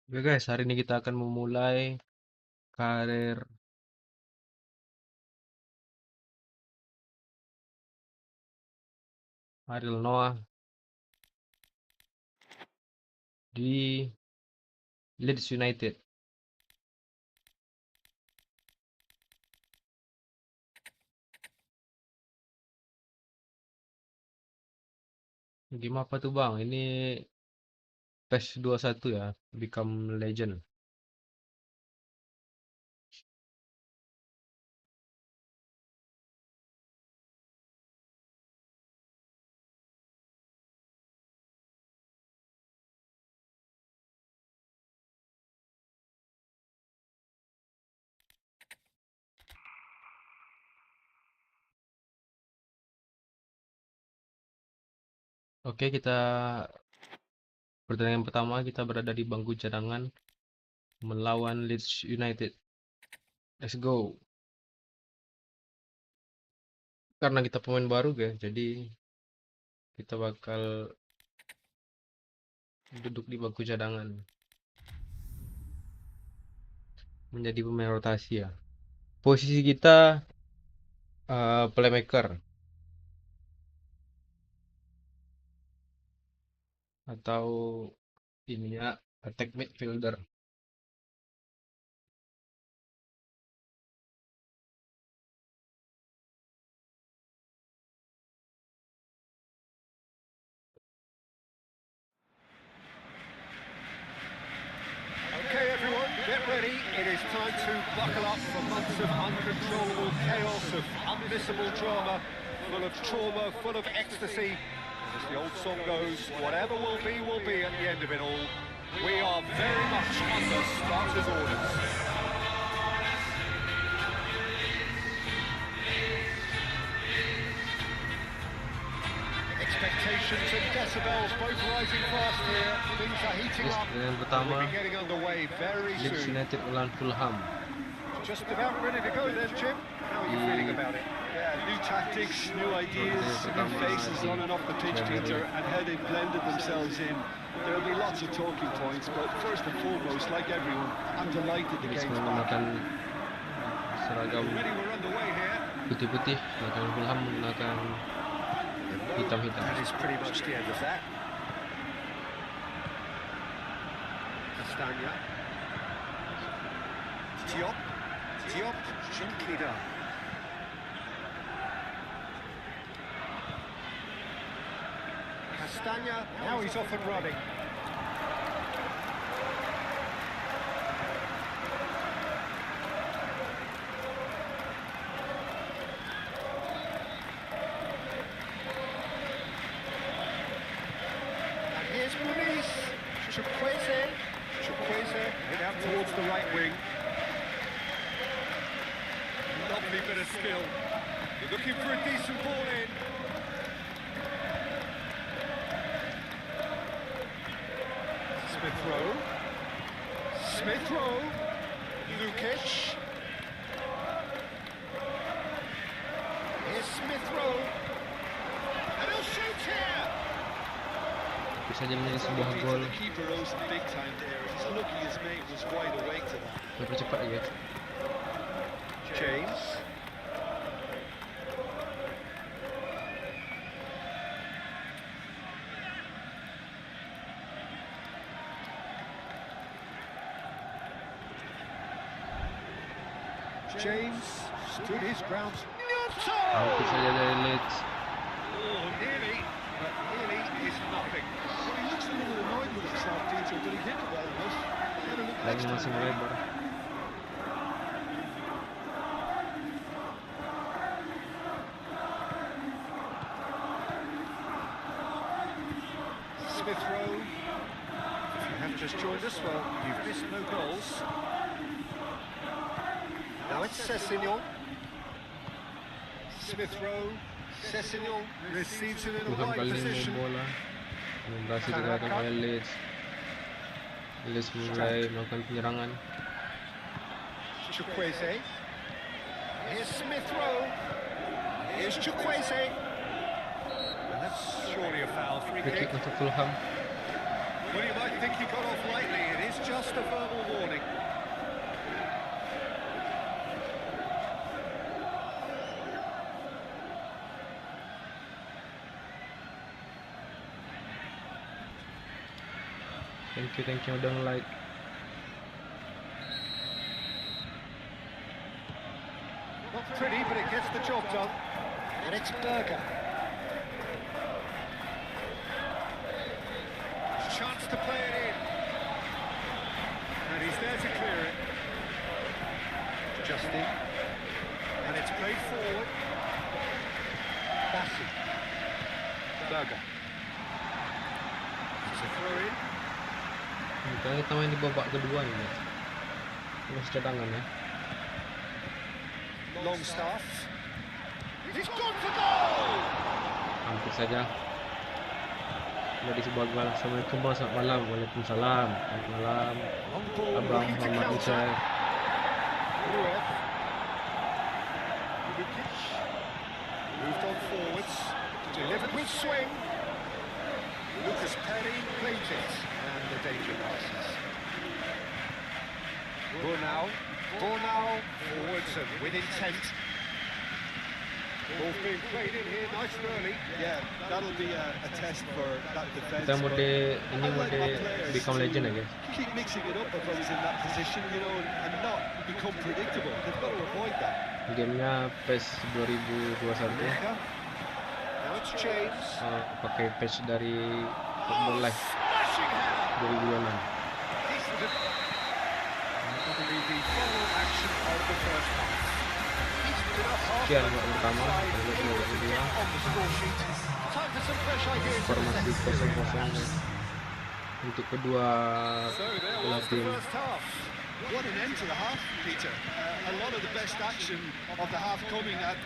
Oke guys, hari ini kita akan memulai karir Ariel Noah di Leeds United. Game apa tuh bang? Ini PES 21 ya, Become Legend. Oke, pertandingan pertama kita berada di bangku cadangan melawan Leeds United. Let's go. Karena kita pemain baru guys, jadi kita bakal duduk di bangku cadangan menjadi pemain rotasi ya. Posisi kita playmaker atau ini ya, attack midfielder. Okay, everyone, get ready. It is time to buckle up for months of uncontrollable chaos, of unmissable drama, full of ecstasy. As the old song goes, whatever will be at the end of it all. We are very much under starters' orders. Expectations and decibels both rising fast here. Things are heating up. Yang pertama, We'll be getting underway very Leeds soon. United melawan Fulham. Just about ready to go then, Jim. How are you feeling about it? Yeah, new tactics, new ideas, new faces on and off the pitch, Peter, and how they've blended themselves in. There'll be lots of talking points, but first and foremost, like everyone, I'm delighted the Leeds game's back. menggunakan seragam Ready, we're underway here. putih-putih, sedangkan Fulham menggunakan hitam-hitam. That is pretty much the end of that. Castagna. Diop, gently done. Castagna, now he's off and running. And here's Muniz. Chukwueze, hit out towards the right wing. Lovely bit of skill. You're looking for a decent ball in. Smith Rowe. Lukic. Here's Smith Rowe. And he'll shoot here. Bisa saja menjadi sebuah gol. The keeper owes him big time there. He's lucky his mate was wide awake to that. Percepat ya. James. James stood his ground. Hampir saja dari Leeds. Oh, nearly, but nearly is nothing. Well, he looks a little annoyed with himself, Peter, but he hit it well enough. Better look Lagi next masih time. melebar. Smith Rowe. If you have just joined us, well, you've missed no goals. Now it's Sessignon. Smith Rowe. Sessignon receives it in a Fulham wide kali ini position. main bola. Dan berhasil dikalahkan oleh Leeds. Leeds mulai melakukan penyerangan. Chukwueze. Here's Smith Rowe. Here's Chukwueze. And that's surely a foul. Free Free kick kick. untuk Fulham. Well, you might think he got off lightly. It is is just a verbal warning. Thank you udah nge-like. Not pretty, but it gets the job done. And it's Berger. Chance to play it in. And he's there to clear it. Justin. And it's played forward. Bassi. Berger. It's a throw in. Kita main di babak kedua nih, guys. Terus cadangan ya. Longstaff. He's gone for goal! Hampir saja. Dari sebuah gol. Assalamualaikum bos, selamat malam. Waalaikumsalam. Selamat malam. On ball, Abang looking to Muhammad counter. Isai. Rueff. Lukic. Moved on forwards. Delivered with swing. Lucas Perry plays it. And the danger passes. Bornau. Forwards and with intent. Ball's being played in here nice and early. Yeah, that'll be a test for that defence. Kita mode ini mode become legend ya, guys. Keep mixing it up if I was in that position, you know, and not become predictable. They've got to avoid that. Gamenya PES 2021. Now it's James. Pakai patch dari Football Live Smashing header. 2026. Probably the final action of the first half. He's been up half Sekian babak pertama, side, babak able to kedua. get on the score sheet. Time for some fresh ideas. for the Formasi second 0-0 period. untuk kedua So there belah was the tim. first half. What an end to the half, Peter. A lot of the best action of the half coming at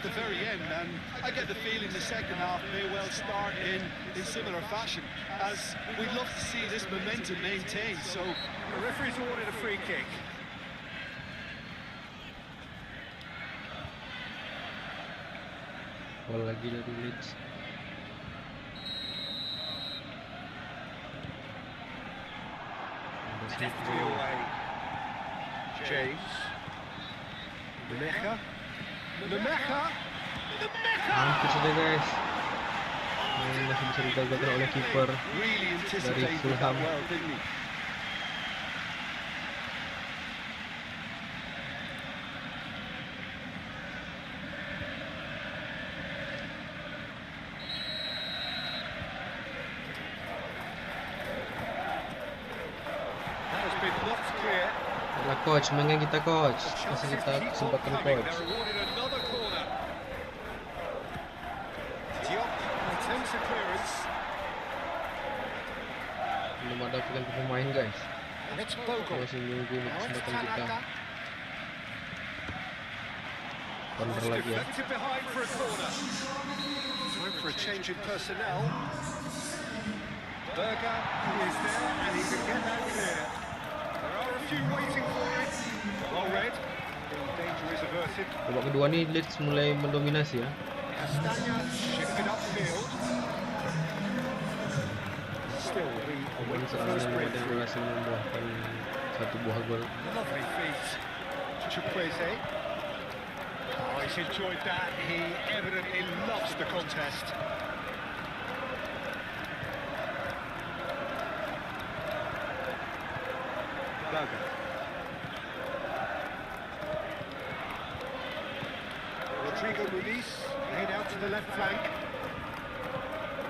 the very end, and I get the feeling the second half may well start in similar fashion, as we'd love to see this momentum maintained. So The referee's awarded a free kick. Gol lagi dari Leeds. Deftly away. James. Nemecha. Hampir saja, guys. Ini masih bisa digagalkan oleh kiper really dari anticipated that Fulham. well, didn't he? That has been knocked clear. Adalah coach, mainkan kita coach. The Kasih chances kita keep on kesempatan coming. coach. They're awarded another corner. Diop attempts a clearance. Belum ada pergantian pemain, guys. And it's Bogle. Masih menunggu Now it's kesempatan kita. Tanaka. Corner Was lagi ya. deflected behind for a corner. Time for a change in personnel. Berger is there and he can get that clear. There are a few waiting for it. Well read. Danger is averted. Babak kedua nih Leeds mulai mendominasi ya. Castagna shifted upfield. Still the Pemain away serangan first yang breakthrough. berhasil membuahkan satu buah gol. Lovely feet. Chukwueze. Oh, he's enjoyed that. He evidently loves the contest. Berger. Rodrigo Muniz laid out to the left flank.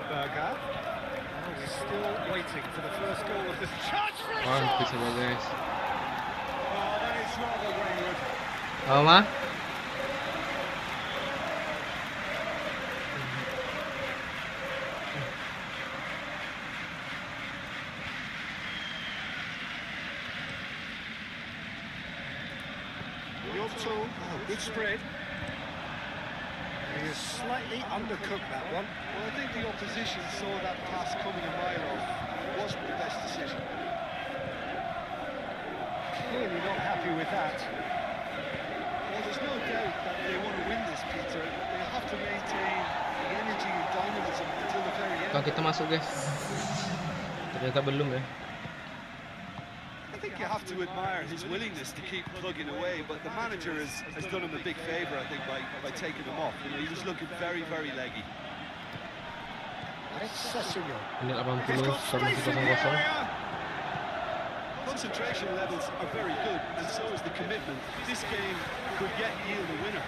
Berger. Oh, he's still waiting for the first goal of this. Chance for a Hampir shot! saja, guys. Oh, that is rather wayward. Apa, Ma? Yonto, good spread. He has slightly undercooked that one. Well, I think the opposition saw that pass coming a mile off. It wasn't the best decision. Clearly not happy with that. Well, there's no doubt that they want to win this, Peter. They have to maintain the energy and dynamism until the very end. Kalau kita masuk, guys. Ternyata belum ya. think you have to admire his willingness to keep plugging away, but the manager has done him a big favour, I think, by taking him off. You know, he was looking very, very leggy. Menit 80, skor masih 0-0. Concentration levels are very good, and so is the commitment. This game could yet yield a winner.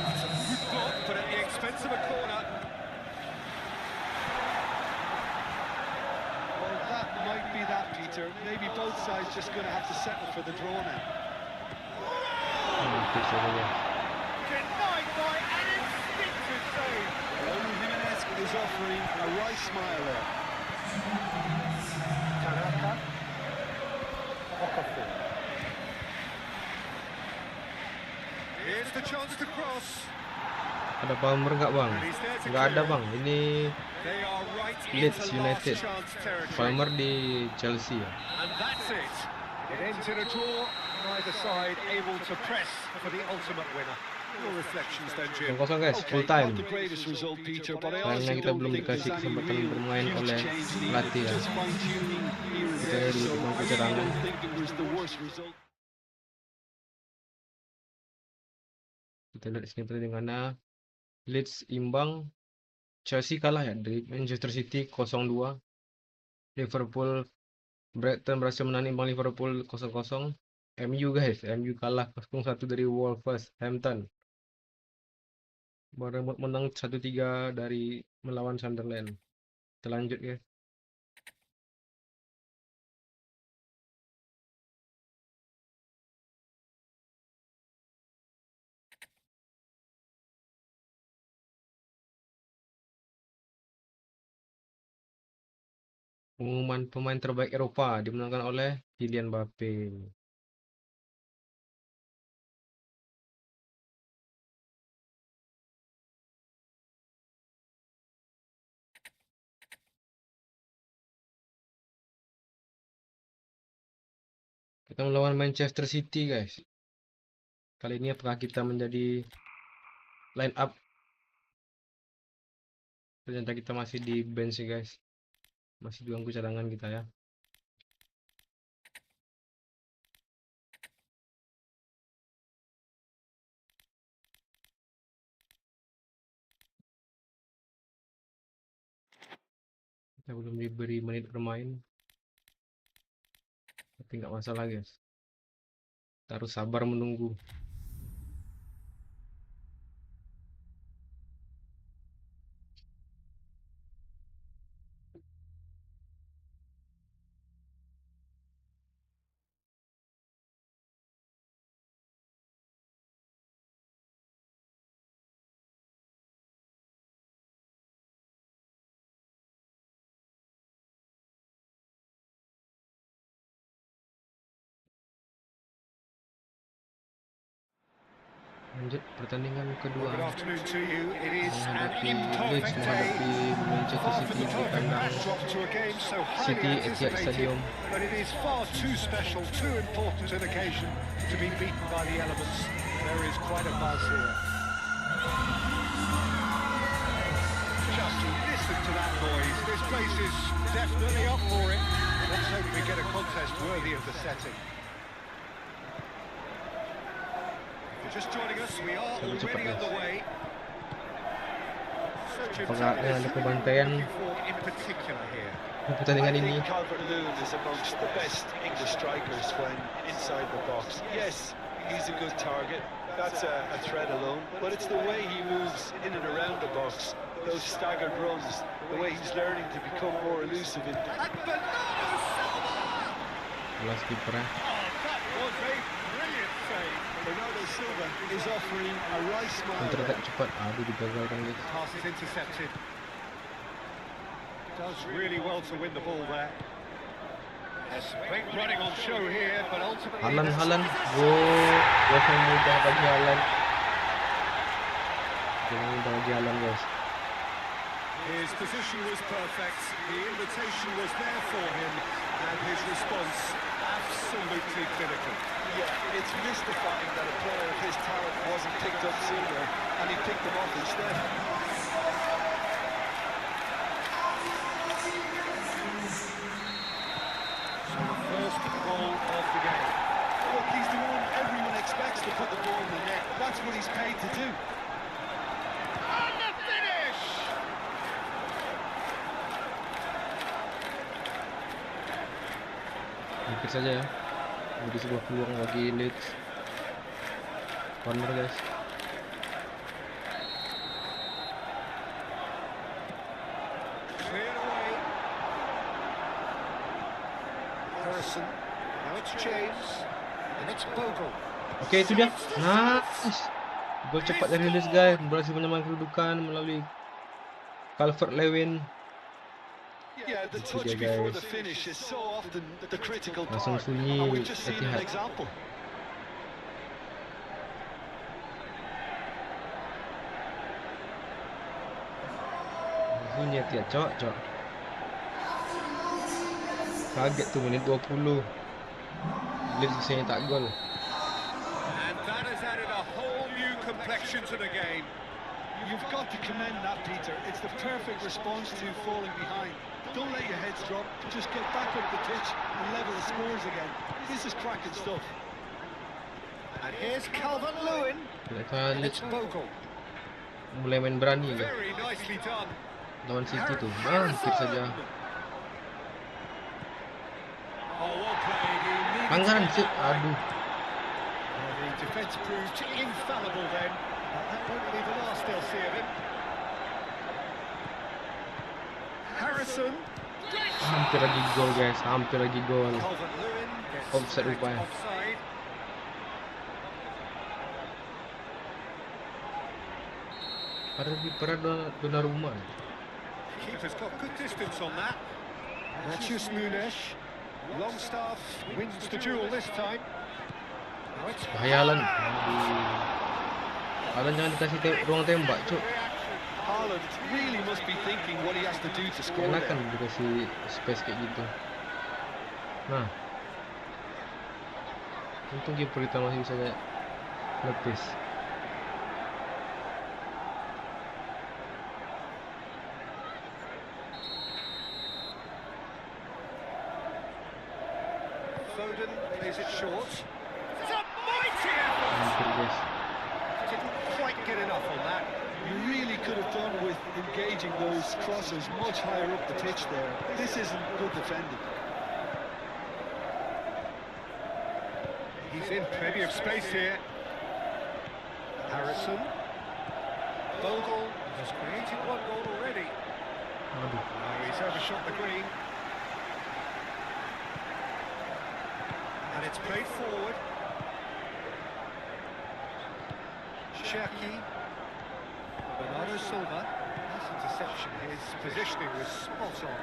That's a good block, but at the expense of a corner. Well, that might be that, Peter. Maybe both sides just going to have to settle for the draw now. Denied by an instinctive save. Jimenez is offering a right smile there. Tanaka. Okafor. Here's the chance to cross. Ada Palmer nggak bang? And he's there to Nggak ada clear. bang. Ini They are right Leeds into United. last chance territory. Palmer di Chelsea ya. And that's it. It ends in a draw. Neither side able to press for the ultimate winner. Your reflections then, Jim. 0-0 guys, Okay, full time. not the greatest result, Peter, but I Sayangnya honestly kita don't belum think there's dikasih any kesempatan real bermain huge oleh change needed. pelatih ya. Just fine-tuning here and Kita there, di so bangku I really cadangan. don't think it was the worst result. Kita lihat sini pertandingannya. Leeds imbang, Chelsea kalah ya dari Manchester City 0-2. Liverpool, Brighton berhasil menang imbang Liverpool 0-0. MU guys, MU kalah 0-1 dari Wolverhampton. Bournemouth menang 1-3 dari melawan Sunderland. Kita lanjut ya. Pengumuman pemain terbaik Eropa dimenangkan oleh Kylian Mbappe. Kita melawan Manchester City guys. Kali ini apakah kita menjadi line up? Ternyata kita masih di bench sih guys. Masih di bangku cadangan kita ya. Kita belum diberi menit bermain. Tapi nggak masalah guys. Kita harus sabar menunggu. Lanjut pertandingan kedua. Good afternoon to you. It is an Menghadapi imperfect Leeds, day. menghadapi Manchester Far City from the di perfect kandang backdrop to a game so highly City Etihad anticipated, Stadium. but it is far too special, too important an occasion to be beaten by the elements. There is quite a buzz here. Just listen to that noise. This place is definitely up for it. Let's hope we get a contest worthy of the setting. If you're just joining us, we are already underway. Apakah ada pembantaian In particular here. di pertandingan ini? Calvert-Lewin is amongst the best English strikers when inside the box. Yes, he's a good target. That's a threat alone. But it's the way he moves in and around the box, those staggered runs, the way he's learning to become more elusive. And Bernardo Silva! Kelas kipernya. That was a brilliant save. Bernardo Silva is offering a right smile. Counter attack cepat. Aduh digagalkan guys. Pass is intercepted. Does really well to win the ball there. There's great running on show here, but ultimately... Halan. Gol. Yang mudah bagi Halan. Jangan mudah bagi Halan guys. His position was perfect, the invitation was there for him, and his response absolutely clinical. Yeah, it's mystifying that a player of his talent wasn't picked up sooner, and he picked them off instead. control of the game. Look, he's the one everyone expects to put the ball in the net. That's what he's paid to do. And the finish! Hampir saja ya. Jadi sebuah peluang bagi Leeds. Corner guys. Clear away. Harrison. Now it's James. And it's Bogle. Oke, itu dia. Nice. Gol cepat dari Leeds guys. Berhasil menyamakan kedudukan melalui Calvert-Lewin. Yeah, the touch dia, before guys. the finish is so often the critical Langsung part. sunyi And we've just seen an Etihad. example. Sunyi Etihad, cok. Kaget tuh menit 20. Leeds bisa nyetak gol. And that has added a whole new complexion to the game. You've got to commend that, Peter. It's the perfect response to falling behind. Don't let your heads drop. Just get back up the pitch and level the scores again. This is cracking stuff. And here's Calvert-Lewin. Ternyata And Leeds it's Bogle. mulai main berani ya. Very nicely done. Lawan City tuh. Hampir saja. Oh, well played. He needed Pelanggaran to sih. get that right. Aduh. Well, the defence proved infallible then. That won't be the last they'll see of him. Harrison. Hampir lagi gol guys. Hampir lagi gol. Calvert-Lewin gets Offside smacked rupanya. offside. Pada Donnarumma. Keeper's got good distance on that. Matthews Nunes. Longstaff wins the duel this time. Now it's Bahaya Alan. Aduh. Alan jangan dikasih ruang tembak, cuk. Haaland really must be thinking what he has to do to score Enakan there. dikasih space kayak gitu. Nah. Untung kiper kita masih bisa kayak lepis. Foden plays it short. It's a mighty effort! Hampir guys. Didn't quite get enough on that. You really could have done with engaging those crosses much higher up the pitch there. This isn't good defending. He's in plenty of space here. Harrison. Bogle has created one goal already. Aduh. Now he's overshot the green. And it's played forward. Cherki. Bernardo Silva. Nice interception. His positioning was spot on.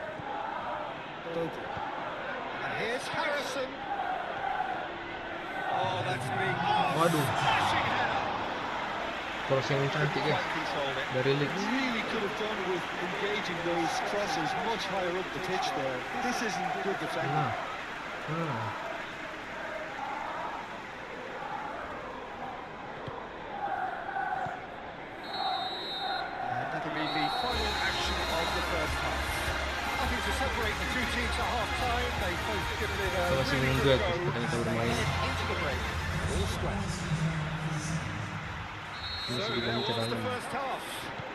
Bogle. And here's Harrison. Oh, that's big. Waduh. Smashing header. Cross yang cantik guys. Quite controlled it. Dari You Leeds. really could have done with engaging those crosses much higher up the pitch there. This isn't good defending. Nah. Nah. And that'll be the final action of the first half. Nothing to separate the two teams at half-time. They both given it a Kita masih really menunggu good ya go. ketika kita They bermain. head into the break. All square. Ini So sudah there was the cadangan. first half.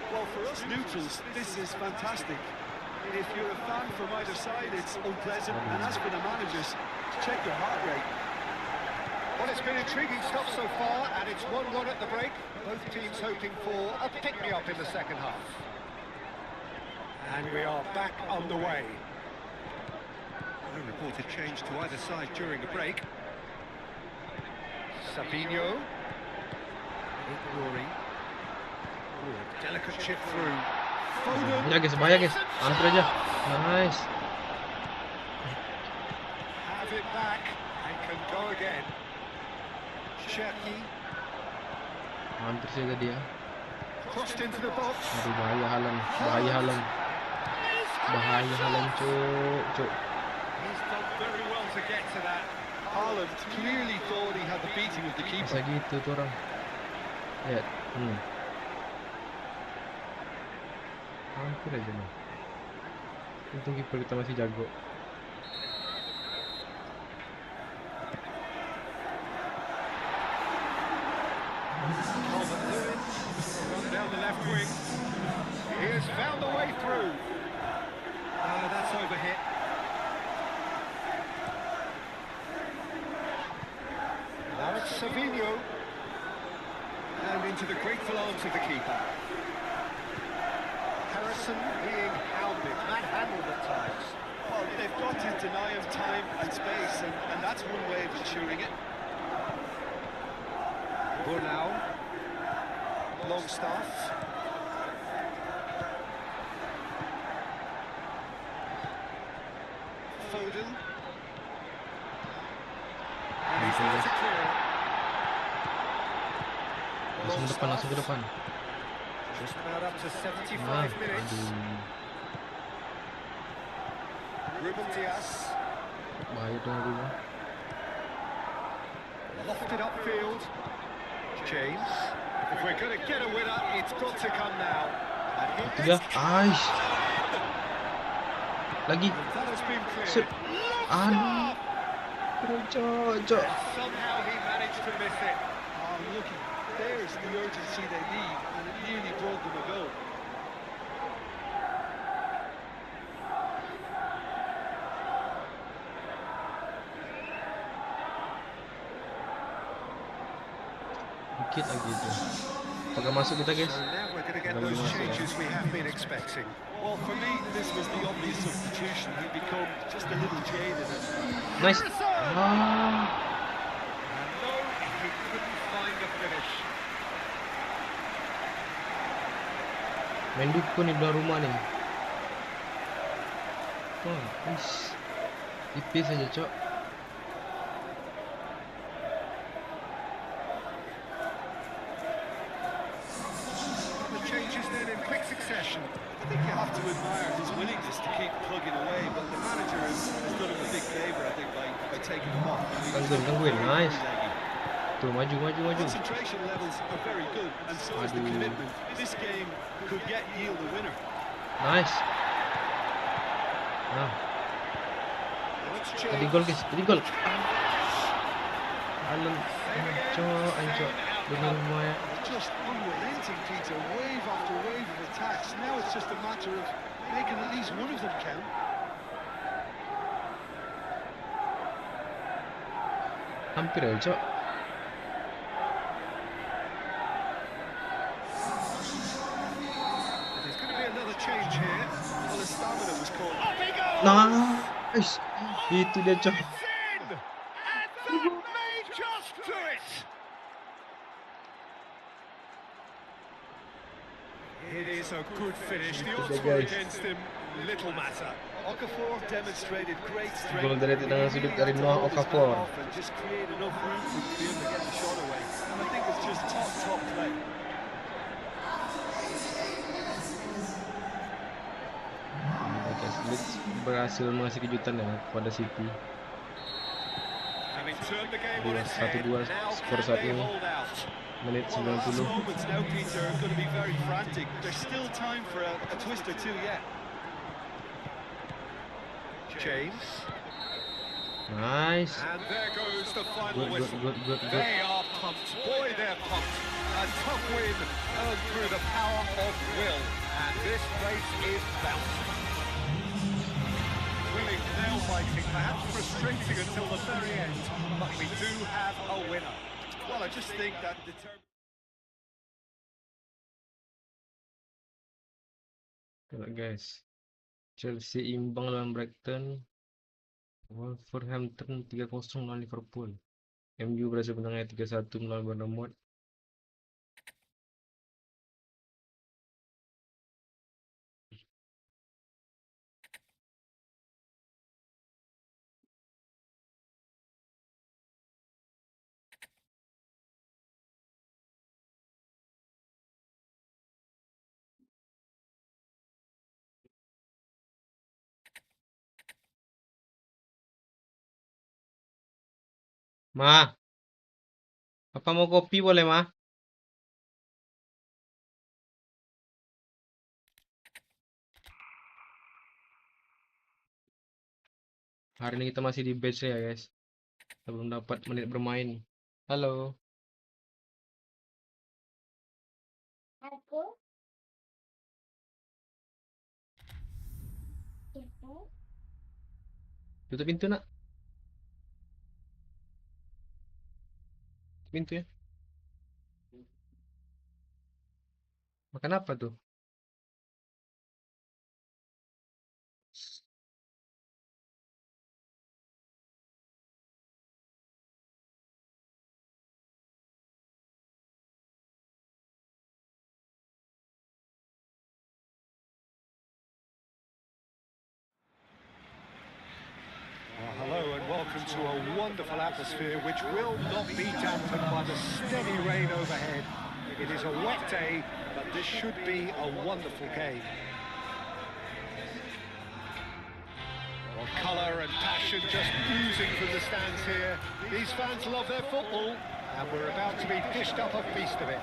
Well, for us neutrals, this is fantastic. If you're a fan from either side, it's unpleasant. And as for the managers, check your heart rate. Well, it's been intriguing stuff so far, and it's 1-1 at the break. Both teams hoping for a pick-me-up in the second half. And we are back underway. No reported change to either side during the break. Sabinho. Rory. Delicate chip through. Foden. Ya guys, bahaya guys. Hampir aja. Nice. Have it back and can go again. Cherki. Hampir saja dia. Crossed into the box. Aduh, bahaya Haaland. Bahaya Haaland. Bahaya Haaland, cuk. He's done very well to get to that. Haaland clearly thought he had the beating of the Masa keeper. gitu tuh orang. Lihat. Hampir aja nih. Untung kiper kita masih jago. found a way through. That's overhit. Now it's Savinho. And into the grateful arms of the keeper. Harrison being hounded, manhandled at times. Well, they've got to deny him time and space, and that's one way of ensuring it. Burnau. Longstaff. Foden. And he's there to clear it. Langsung ke depan. Just about up to 75 minutes. Ruben Diaz. Bahaya tuh aku. Lofted upfield. James. If we're going to get a winner, it's got to come now. And Tiga. Aish. Lagi. that has been Sip. cleared. Aduh. Cok. Somehow he managed to miss it. Oh, look, there's the urgency they need, and it nearly brought them a goal. Dikit lagi itu. Apakah masuk kita, guys? So now we're going to get Udah those masuk ya. changes we have been expecting. Well, for me, this was the obvious substitution. He'd become just a little jaded. Nice. And no, he couldn't find a finish. Main dukun di dalam rumah nih. Wah, tipis aja, Cok. The changes then in quick succession. I think you have to admire his willingness to keep plugging away, but the manager has done him a big favour, I think, by taking him off. Gangguin. Nice. Tuh, maju. Concentration levels are very good, and so is the Aduh. commitment. This game could yield a winner. Nice. Nah, Let's jadi change. gol, guys. Jadi gol. Alam. Ancok. Benar rumah ya. Just unrelenting, Peter. Wave after wave of attacks. Now it's just a matter of making at least one of them count. Hampir ya, Cok. There's going to be another change here. Well, the stamina was called. Up he goes! Nice. Itu dia, Cok. It's in! And that may just do it! It is a good finish. The odds were against him. Little matter. Okafor demonstrated great strength. Gol dari tendangan sudut dari Noah Okafor. And just create enough room for him to be able to get the shot away. And I think it's just top play. Leeds berhasil mengasih kejutan ya kepada City. Having turned the game on its head, 1-2 now skor can saat they ini. hold out? Menit Well, the last 90. moments now, Peter, are going to be very frantic. There's still time for a twist or two yet. James. Nice. And there goes the final Good. whistle. They are pumped. Boy, they're pumped. A tough win earned through the power of will. And this place is bouncing. Thrilling, nail-biting, perhaps frustrating until the very end. But we do have a winner. Well, I just think that Coba guys. Chelsea imbang lawan Brighton. Wolverhampton 3-0 lawan Liverpool. MU berhasil menangnya 3-1 melawan Bournemouth. Ma, apa mau kopi boleh, Ma? Hari ini kita masih di bench ya, guys. Kita belum dapat menit bermain. Halo. Tutup pintu nak. Tutup pintu ya. Makan apa tuh? Well, hello and welcome to a wonderful atmosphere which will not be dampened by the steady rain overhead. It is a wet day, but this should be a wonderful game. Well, colour and passion just oozing from the stands here. These fans love their football, and we're about to be dished up a feast of it.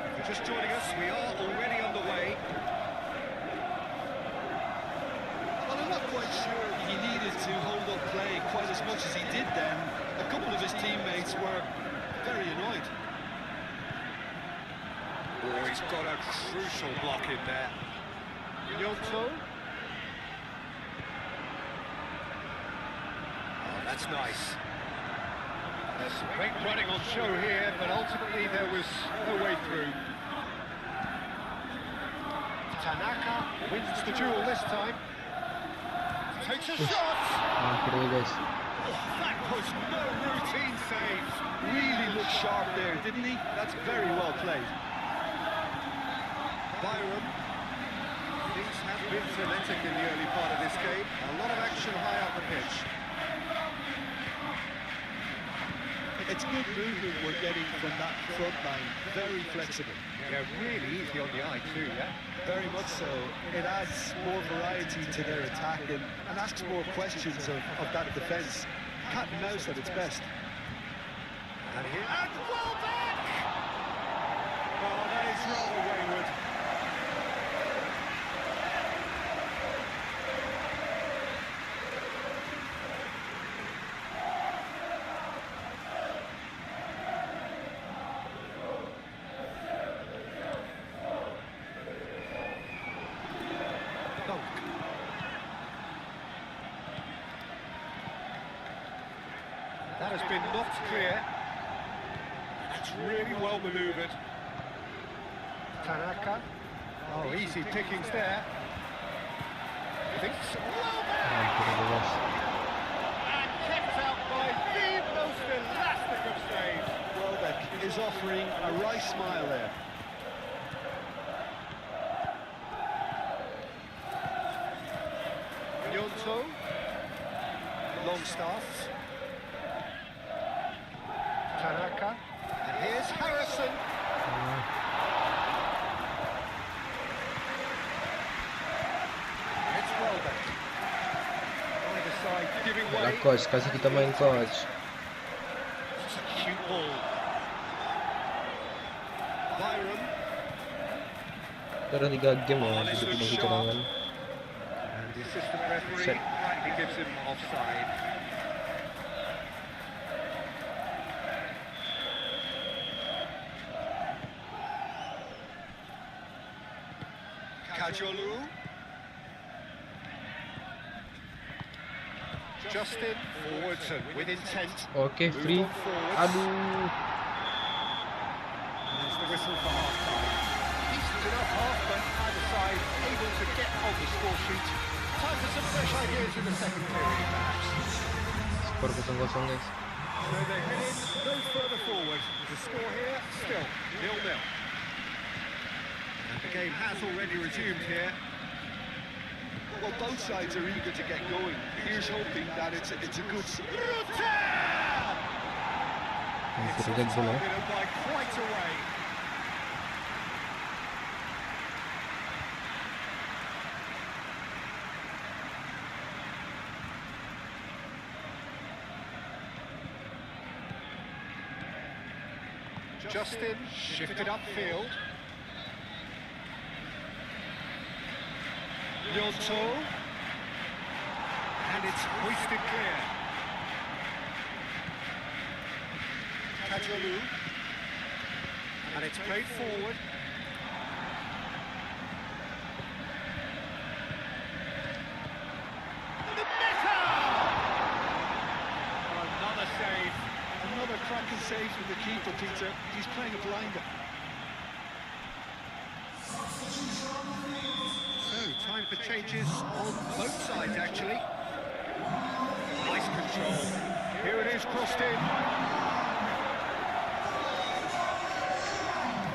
If you're just joining us, we are already underway. Well, I'm not quite sure he needed to hold up play quite as much as he did then. A couple of his teammates were very annoyed. Oh, he's got a crucial block in there. Yonto. Oh, that's nice. There's some great running on show here, but ultimately there was no way through. Tanaka wins the duel this time. Takes a shot. Mampir ya guys. That was no routine save. Really looked sharp there, didn't he? That's very well played. Byram. Things have been frenetic in the early part of this game. A lot of action high up the pitch. It's good movement we're getting from that front line. Very flexible. Yeah, really easy on the eye too, yeah? Very much so. It adds more variety to their attack and asks more questions of that defence. Cat and mouse at its best. And here, and well back! Oh, that is rather wayward. Dunk. That has been knocked clear. That's really well manoeuvred. Tanaka. Oh, easy pickings there. Thinks well back. Mampir ya guys. And kept out by the most elastic of saves. Welbeck is offering a wry smile there. Yonto. Longstaff. Tanaka. And here's Harrison. It's Welbeck. Either side giving way. Lah coach, kasih kita main coach. It's a cute ball. Byram. Kita ada 3 game ya, this hidup looks bagi sharp. cadangan. And the assistant referee Set. rightly gives him offside. Kajolu. Justin forwards and with intent. Oke, Moved free. on forwards. Aduh. There's the whistle for half-time. Decent enough half, but either side able to get on the score sheet. Time for some fresh ideas in the second period, perhaps. Skor 0-0 guys. So they're headed no further forward. The score here still 0-0. And the game has already resumed here. Well, both sides are eager to get going. Here's hoping that it's a good... Mampir Red Bull ya. Targeted by quite a way. Justin shifted upfield. Yonto. And it's hoisted clear. Kajolu. And it's played forward. keeper, Peter. He's playing a blinder. So, time for changes on both sides, actually. Nice control. Here it is, crossed in.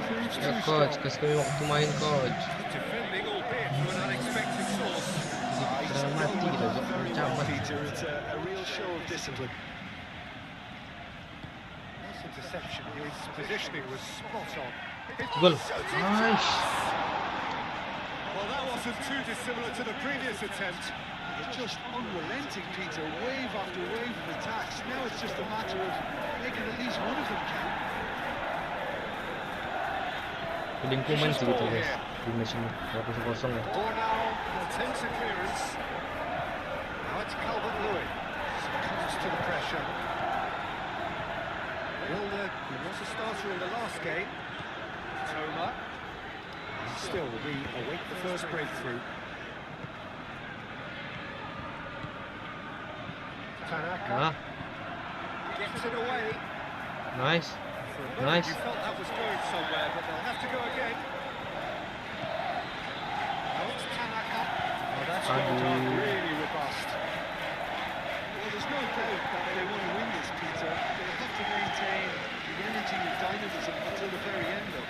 Proves Ya too coach, strong. kasih kami waktu main coach. Defending, albeit from an unexpected source. He's Setengah mati dealt kita with Zok, that very well, camat. Peter. It's a real show of discipline. Nice interception. His positioning was spot on. Gol. Shooting Aish. chance! Well, that wasn't too dissimilar to the previous attempt. They're just unrelenting, Peter. Wave after wave of attacks. Now it's just a matter of making at least one of them count. Lingkungan sih gitu guys di match ini. 0-0 ya. Or now, attempts a clearance. Now it's Calvert-Lewin. Succumbs to the pressure. Wilder, who was a starter in the last game. Toma. And still, we await the first breakthrough. Tanaka Nah, gets it away. nice. For a moment, Nice. you felt that was going somewhere, but they'll have to go again. Now it's Tanaka. Oh, that's well done, Aduh. really robust. Well, there's no doubt that they want to win this, Peter. They have to maintain the energy and dynamism until the very end, though.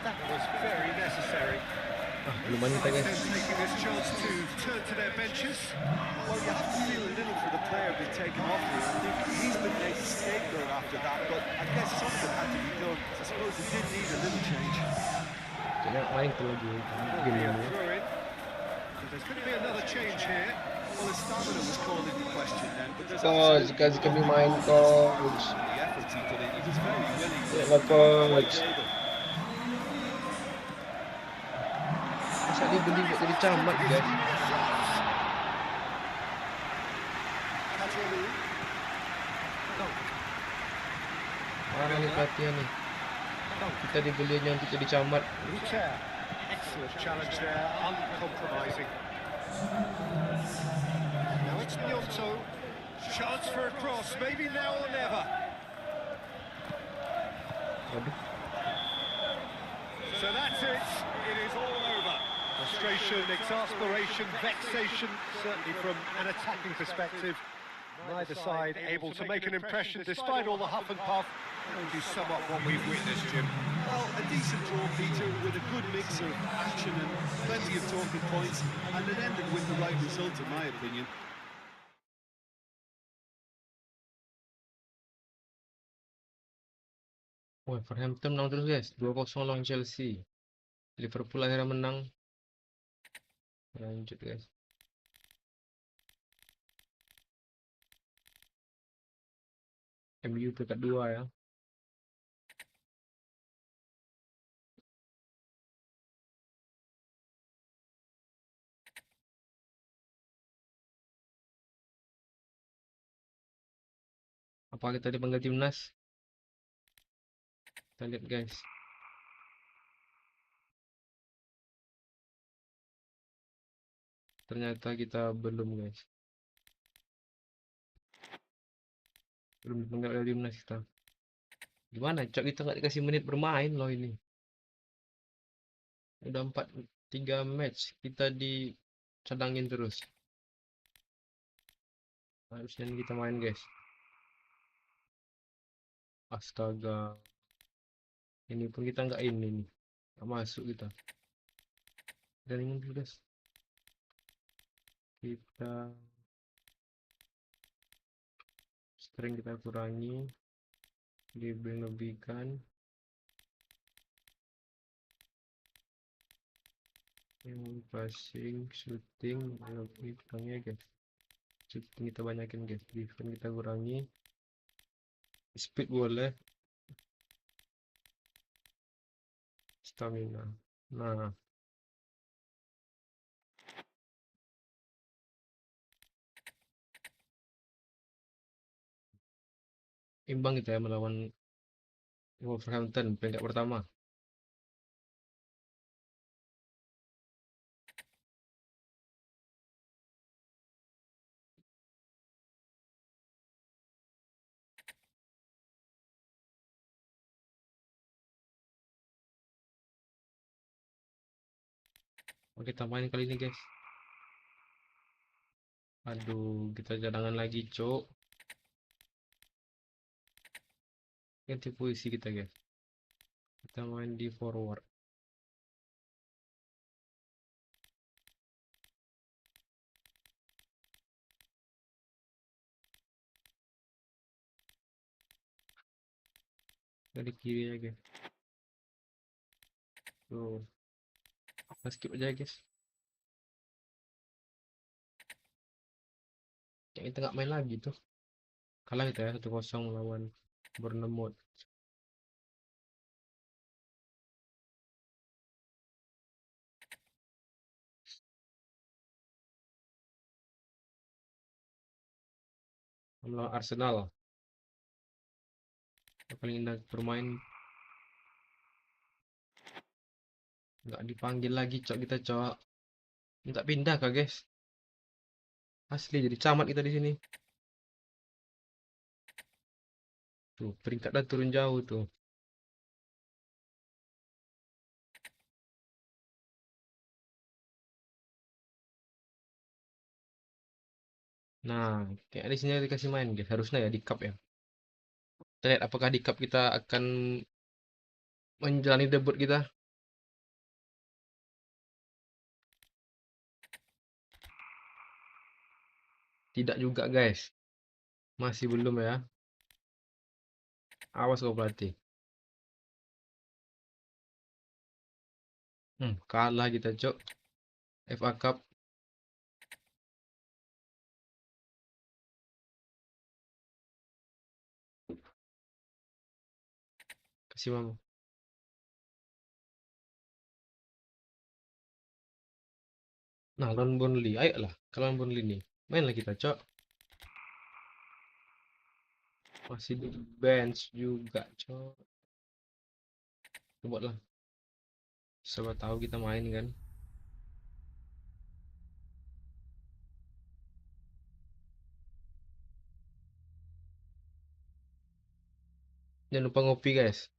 That was very necessary. Belum banyak kita guys. They're taking this chance to turn to their benches. Well, you have to feel a little for the player being taken off here. I think he's been made a scapegoat after that, but I guess something had to be done. I suppose they did need a little change. Kayaknya main tuh lagi Will game be a ini. throw-in. So there's going to be another change here. Well, his stamina was called into question then, but there's Coach, kasih kami main coach. the effort he put in. He was very willing to Ya lah coach. table. Masa dibeli buat jadi camat guys. Katrolu. Parah nih pelatihan nih. Kita dibelinya untuk jadi camat. Ruter. Excellent challenge there, uncompromising. Now it's Nyonto. Chance for a cross, maybe now or never. Waduh. So that's it. It is all over. Frustration, exasperation, vexation, certainly from an attacking perspective. Neither side able to make an impression despite all the huff and puff. How would you sum up what we've witnessed, Jim? Well, a decent draw, Peter, with a good mix of action and plenty of talking points, and it ended with the right result, in my opinion. Wah, Wolverhampton menang terus guys. 2-0 lawan Chelsea. Liverpool akhirnya menang. Lanjut guys. MU peringkat 2 ya. Apa kita dipanggil timnas? Kita lihat guys. Ternyata kita belum guys. Belum dipanggil oleh timnas kita. Gimana cok, kita nggak dikasih menit bermain loh ini. Udah 3 match kita dicadangin terus. Harusnya ini kita main guys. Astaga. Ini pun kita nggak ini nih. Nggak masuk kita. Dan ini dulu guys. Kita string kita kurangi. Lebihkan. Yang passing, shooting, lebih kurangnya guys. Shooting kita banyakin guys. Defense kita kurangi. Speed boleh. Stamina. Nah. Imbang kita ya melawan Wolverhampton peringkat pertama. Oke, kita main kali ini guys. Aduh, kita cadangan lagi cok. Ganti posisi kita guys. Kita main di forward. Dari kiri ya guys. Tuh, kita skip aja guys. Kayak kita nggak main lagi tuh. Kalah kita ya 1-0 melawan Bournemouth. Melawan Arsenal. Yang paling indah bermain. Nggak dipanggil lagi cok kita cok. Minta pindah kah guys? Asli jadi camat kita di sini. Tuh, peringkat dah turun jauh tuh. Nah, kayak di sini dikasih main guys. Harusnya ya di cup ya. Kita lihat apakah di cup kita akan menjalani debut kita. Tidak juga guys. Masih belum ya. Awas kau pelatih. Kalah kita cok. FA Cup. Kasih mama. Nah, lawan Burnley. Ayolah, kalau Burnley nih. Mainlah kita cok. Masih di bench juga cok. Coba lah. Siapa tahu kita main kan. Jangan lupa ngopi guys.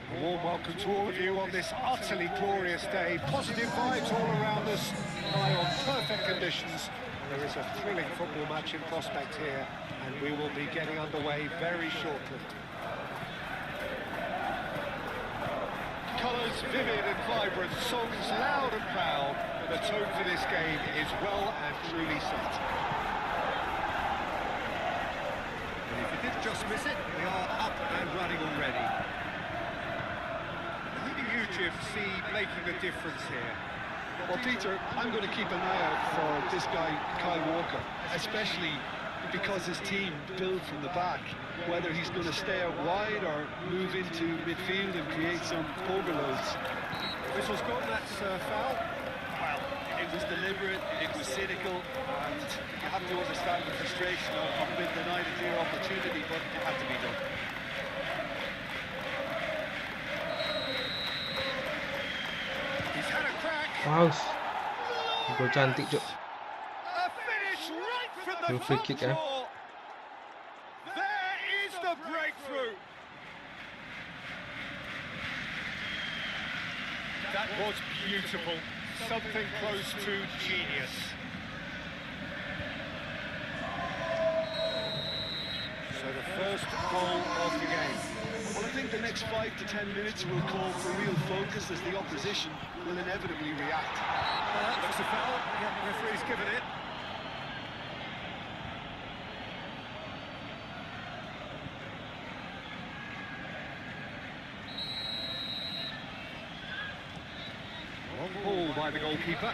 A warm welcome to all of you on this utterly glorious day. Positive vibes all around us, lie on perfect conditions. There is a thrilling football match in prospect here, and we will be getting underway very shortly. Colours vivid and vibrant, songs loud and proud, and the tone for this game is well and truly set. And if you did just miss it, we are up and running already. Who do you, Jim, see making a difference here? Well, Peter, I'm going to keep an eye out for this guy, Kyle Walker, especially because his team build from the back, whether he's going to stay out wide or move into midfield and create some overloads. Whistle's gone, that's foul. Well, it was deliberate, it was cynical, and you have to understand the frustration of being denied a clear opportunity, but it had to be done. He's had a crack. Wow. Gol cantik cok. A finish right from the Free top kick, eh? draw. There is the breakthrough. That was beautiful. Something close to genius. So the first goal of the game. Well, I think the next 5 to 10 minutes will call for real focus as the opposition will inevitably react. That looks a foul. Yeah, referee's given it. Long ball by the goalkeeper.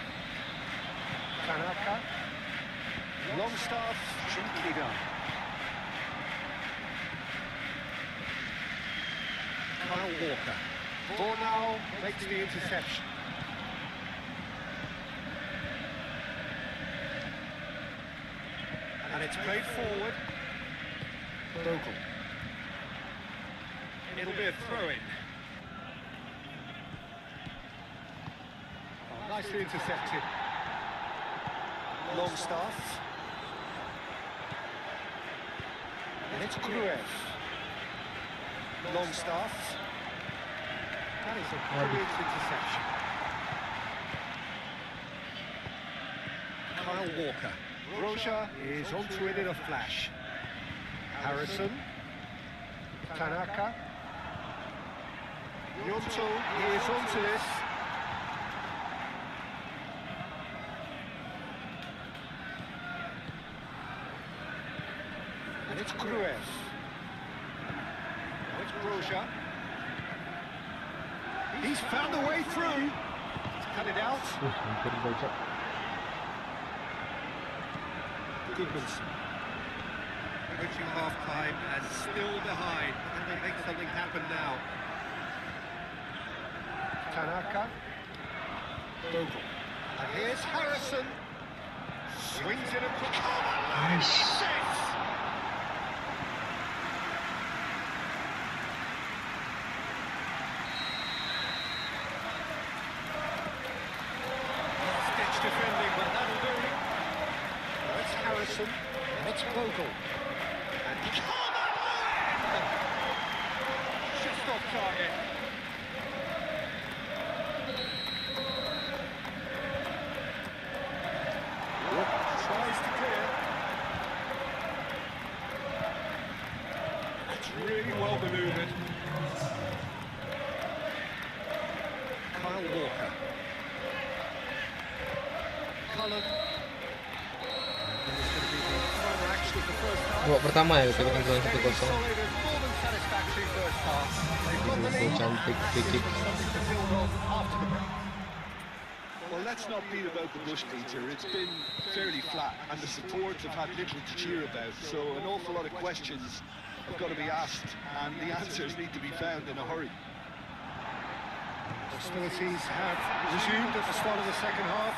Tanaka. Longstaff, gently done. Kyle Walker. Bornau makes the interception. And it's played forward. Bogle. It'll be a throw-in. Nicely intercepted. Longstaff. And it's Gruev. Longstaff. That is a brilliant interception. Kyle Walker. Roja is onto it in a flash. Harrison. Tanaka. Yonto is onto this. And it's Gruev. It's Roja. He's found a way through. He's cut it out. Goodmanson. Approaching half-time and still behind. Can they make something happen now? Tanaka. Bogle. And here's Harrison. Swings it across. Come on, nice. Stitch defending, but that'll do. That's Harrison. That's Bogle. And come on! Just off target. Tries to clear. It's really well manoeuvred. Kyle Walker. Cullen. Babak pertama ya kita kan 1-0. Cantik free kick. Well, let's not beat about the bush, Peter. It's been fairly flat, and the supports have had little to cheer about. So an awful lot of questions have got to be asked, and the answers need to be found in a hurry. Hostilities have resumed at the start of the second half.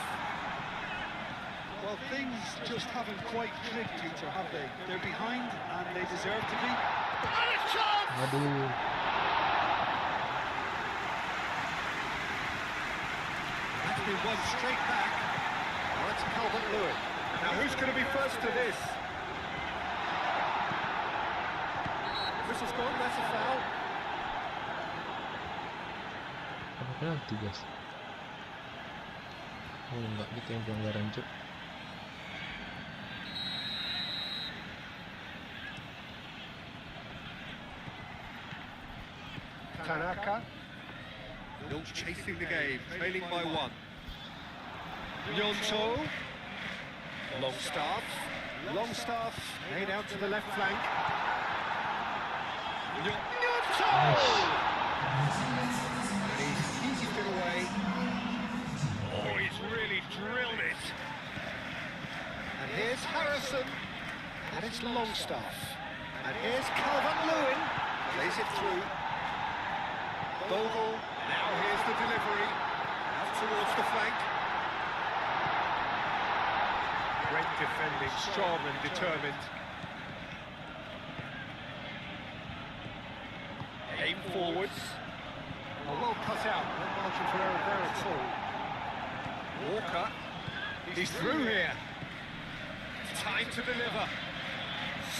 Well, things just haven't quite clicked, Peter, have they? They're behind, and they deserve to be. And a chance! Aduh. That's been won straight back. Well, that's Calvert-Lewin. Now, who's going to be first to this? Whistle's gone, that's a foul. Apa penalti, guys? Oh, enggak, gitu yang pelanggaran, cuk. Tanaka. Still chasing the game, trailing by one. Yonto. Longstaff. Longstaff made out to the left flank. Yonto! And he's eased it away. Oh, he's really drilled it. And here's Harrison. And it's Longstaff. And here's Calvert-Lewin. Plays it through. Bogle, now here's the delivery, out towards the flank. Great defending, strong and determined. Aim forwards. Oh, well cut out, no margin for error there at all. Walker, he's through here. Time to deliver.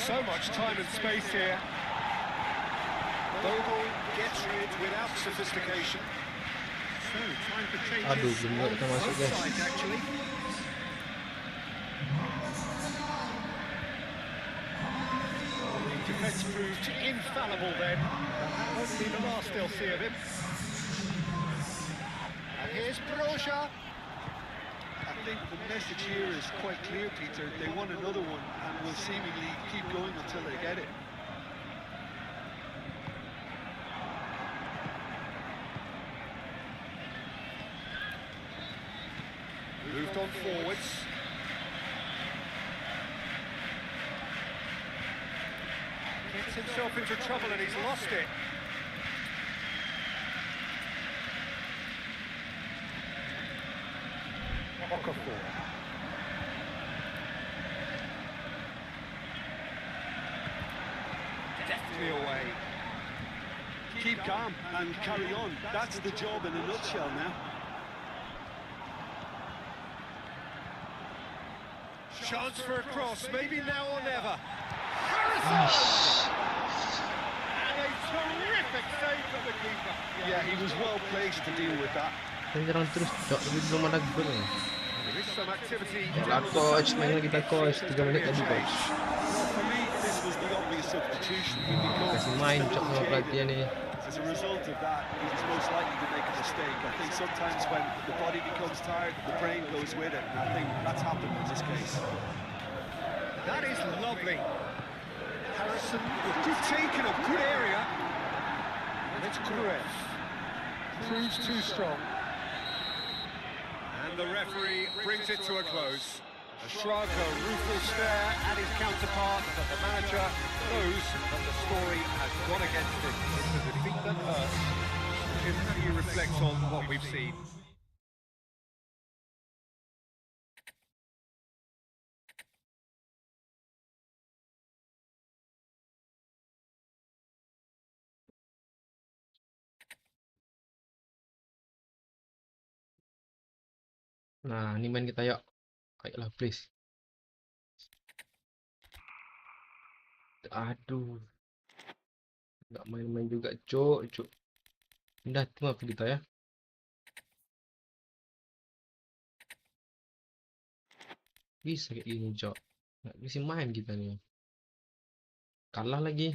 So much time and space here. Bogle gets rid without sophistication. So, time for changes Aduh, belum kita masuk, guys. sides, actually. The defence proved infallible then. That won't be the last they'll see of him. And here's Broja. I think the message here is quite clear, Peter. They want another one, and will seemingly keep going until they get it. Moved on forwards. Gets himself into trouble and he's lost it. Okafor. Deftly away. Keep calm and carry on. That's the job in a nutshell now. Chance for a cross, maybe now or never. Harrison! And a terrific save from the keeper. Yeah, he was well placed to deal with that. Nyerang terus, Cok, tapi belum ada gol. There is some activity. Lah coach, main lagi dah coach, 3 menit tadi coach. Well, for me, this was the obvious substitution. Because Kasih main Cok sama pelatih ni. as a result of that, he was most likely to make a mistake. I think sometimes when the body becomes tired, the brain goes with it. And I think that's happened in this case. That is lovely. Harrison, good taken, a good area. And it's Gruev. Proves too strong. And the referee brings it to a close. A shrug, a rueful stare at his counterpart, but the manager knows that the story has gone against him. It's a defeat that hurts. Jim, how do you reflect on what we've seen? Nah, ni main kita yuk. Ayolah please. Aduh. Nggak main-main juga, Cok. Dah tu apa kita ya? Bisa kayak gini, Cok. Nggak bisa main kita nih. Kalah lagi.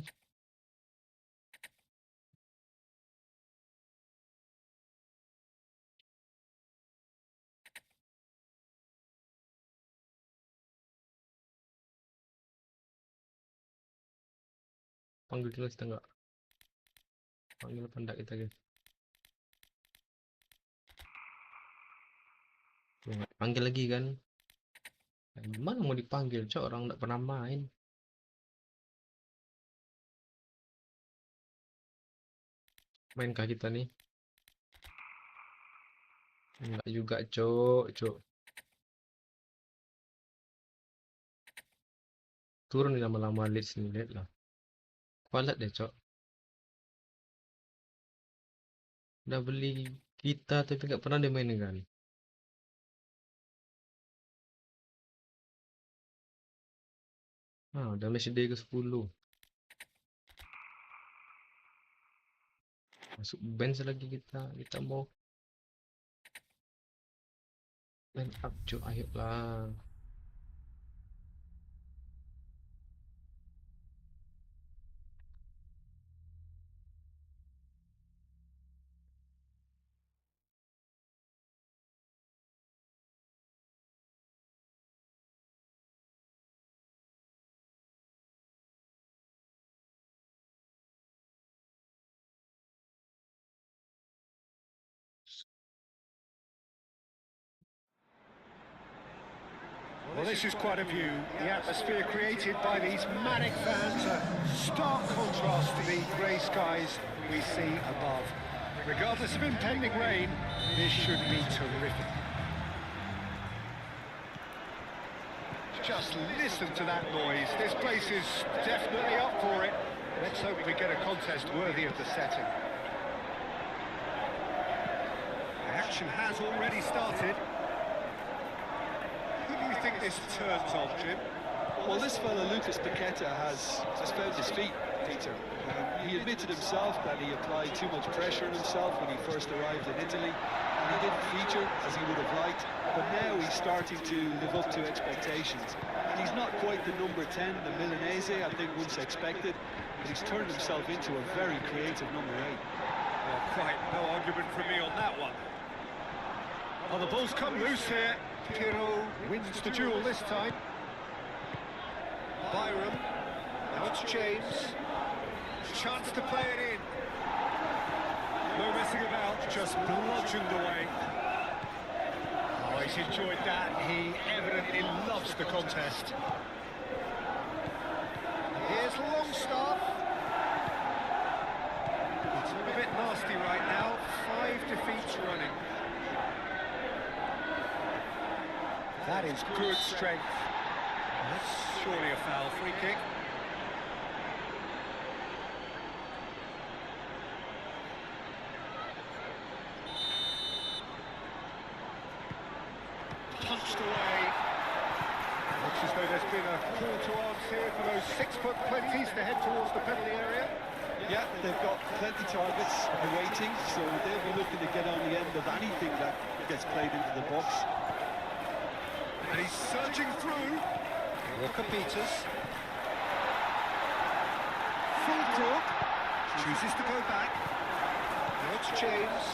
Panggil dulu kita nggak? Panggil apa enggak kita guys? Nggak panggil lagi kan? Gimana mau dipanggil, Cok? Orang nggak pernah main. Mainkah kita nih? Enggak juga, Cok. Turun nih lama-lama leads nih, lihat lah. Kualat deh, Cok. Udah beli kita tapi nggak pernah dimainin kan? Ah, udah match day ke 10. Masuk bench lagi kita. Kita mau line up, Cok. Ayolah. Well, this is quite a view. The atmosphere created by these manic fans, a stark contrast to the grey skies we see above. Regardless of impending rain, this should be terrific. Just listen to that noise. This place is definitely up for it. Let's hope we get a contest worthy of the setting. The action has already started. Who do you think this turns on, Jim? Well, this fella, Lucas Paqueta, has found his feet, Peter. He admitted himself that he applied too much pressure on himself when he first arrived in Italy, and he didn't feature as he would have liked, but now he's starting to live up to expectations. And he's not quite the number 10, the Milanese, I think once expected, but he's turned himself into a very creative number 8. Well, quite no argument from me on that one. Well, the ball's come loose here. Pirro wins the duel this time. Byram, now it's James. Chance to play it in. No messing about, just bludgeoned away. Oh, he's enjoyed that. He evidently loves the contest. Here's Longstaff. It's a bit nasty right now. 5 defeats running. That is good strength. That's surely a foul. Free kick. Punched away. Looks as So there's been a call to arms here for those 6-foot plenties to head towards the penalty area. Yeah, they've got plenty targets awaiting, so they'll be looking to get on the end of anything that gets played into the box. And he's surging through. Walker Peters. Full talk. Chooses to go back. Now it's James.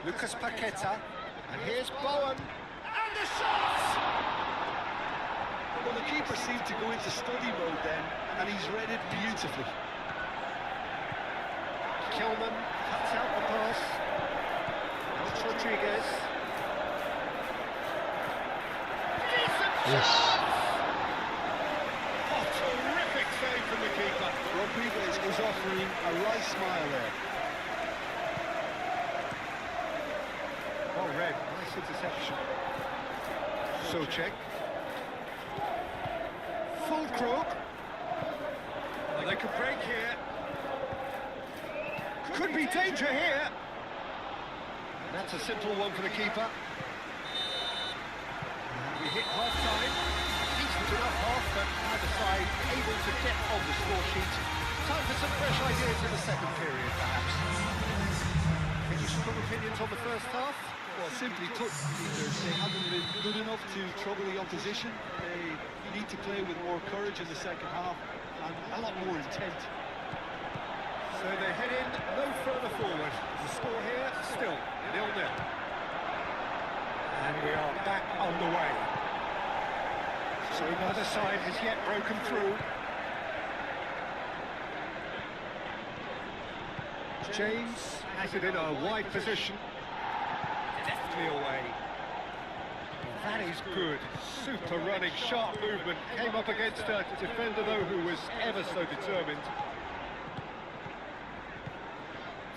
Lucas Paqueta. And here's Bowen. And the shot! Well, the keeper seemed to go into study mode then, and he's read it beautifully. Kelman cuts out the pass. Now it's Rodriguez. Yes. Oh, terrific save from the keeper. Rodriguez was offering a wry smile there. Well read, nice interception. Socek. Full crook. They could break here. Could be danger here. And that's a simple one for the keeper. We hit half-time. Decent enough half, but either side able to get on the score sheet. Time for some fresh ideas in the second period, perhaps. Any strong opinions on the first half? Well, simply put, they haven't been good enough to trouble the opposition. They need to play with more courage in the second half and a lot more intent. So they head in no further forward. The score here still 0-0. And we are back on the way. So neither side has yet broken through. James has it in a wide position. Deftly away. That is good. Super running, sharp movement. Came up against a defender, though, who was ever so determined.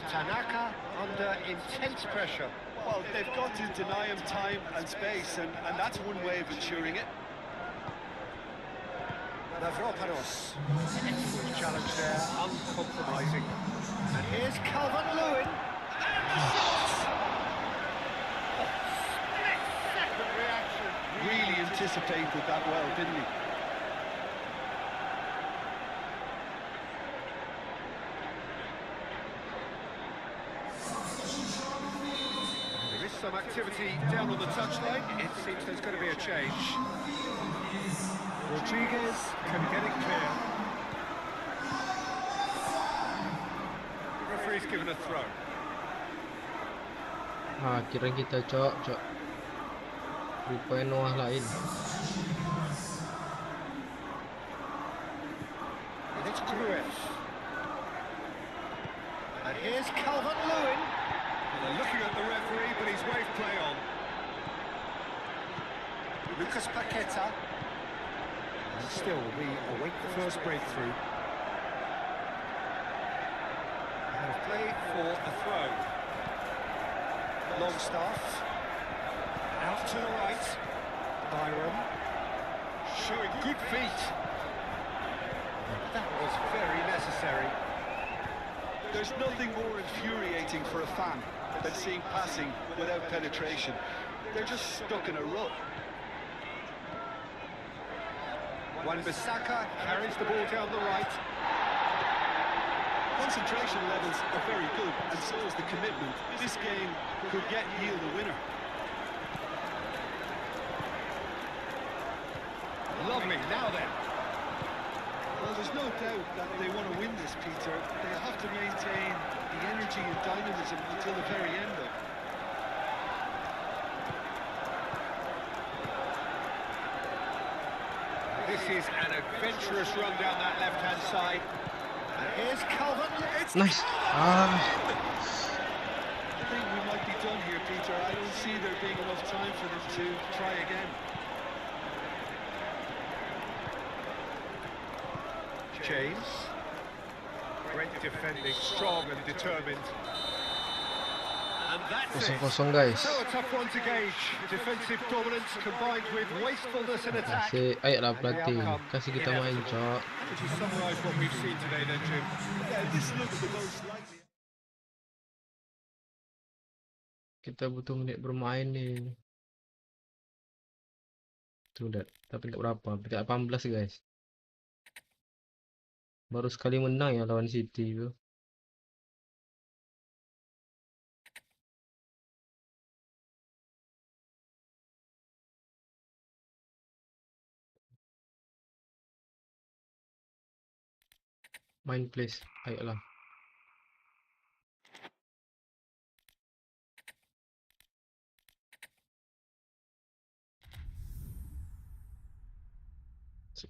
Tanaka under intense pressure. Well, they've got to deny him time and space, and that's one way of ensuring it. Mavropanos. Excellent challenge there, uncompromising. And here's Calvert-Lewin. And the shot! Split-second reaction. Really anticipated that well, didn't he? There is some activity down on the touchline. It seems there's going to be a change. Rodriguez can get it clear. Referee's given a throw. Kira kita cok. Rupanya Noah lain. And it's Grueff. And here's Calvert-Lewin. They're looking at the referee, but he's waved play on. Lucas Paqueta. And still, we await the first breakthrough. And play for a throw. Longstaff. Out to the right. Byron. Showing good feet. That was very necessary. There's nothing more infuriating for a fan than seeing passing without penetration. They're just stuck in a rut. Wan-Bissaka carries the ball down the right. Concentration levels are very good, and so is the commitment. This game could yet yield a winner. Lovely, now then. Well, there's no doubt that they want to win this, Peter. They have to maintain the energy and dynamism until the very end, though. This is an adventurous run down that left-hand side. And here's Calvert-Lewin. Nice. I think we might be done here, Peter. I don't see there being enough time for them to try again. James. Great defending, strong and determined. And that's it. 0-0 guys. So a tough one to gauge. Defensive dominance combined with wastefulness in attack. Ayolah pelatih, kasih kita main cok. Would you summarise what we've seen today then, Jim? Yeah, this looks the most likely. Kita butuh menit bermain ni. udah. Tapi nggak berapa. Peringkat 18 guys. Baru sekali menang ya lawan City itu. Main please. Ayolah.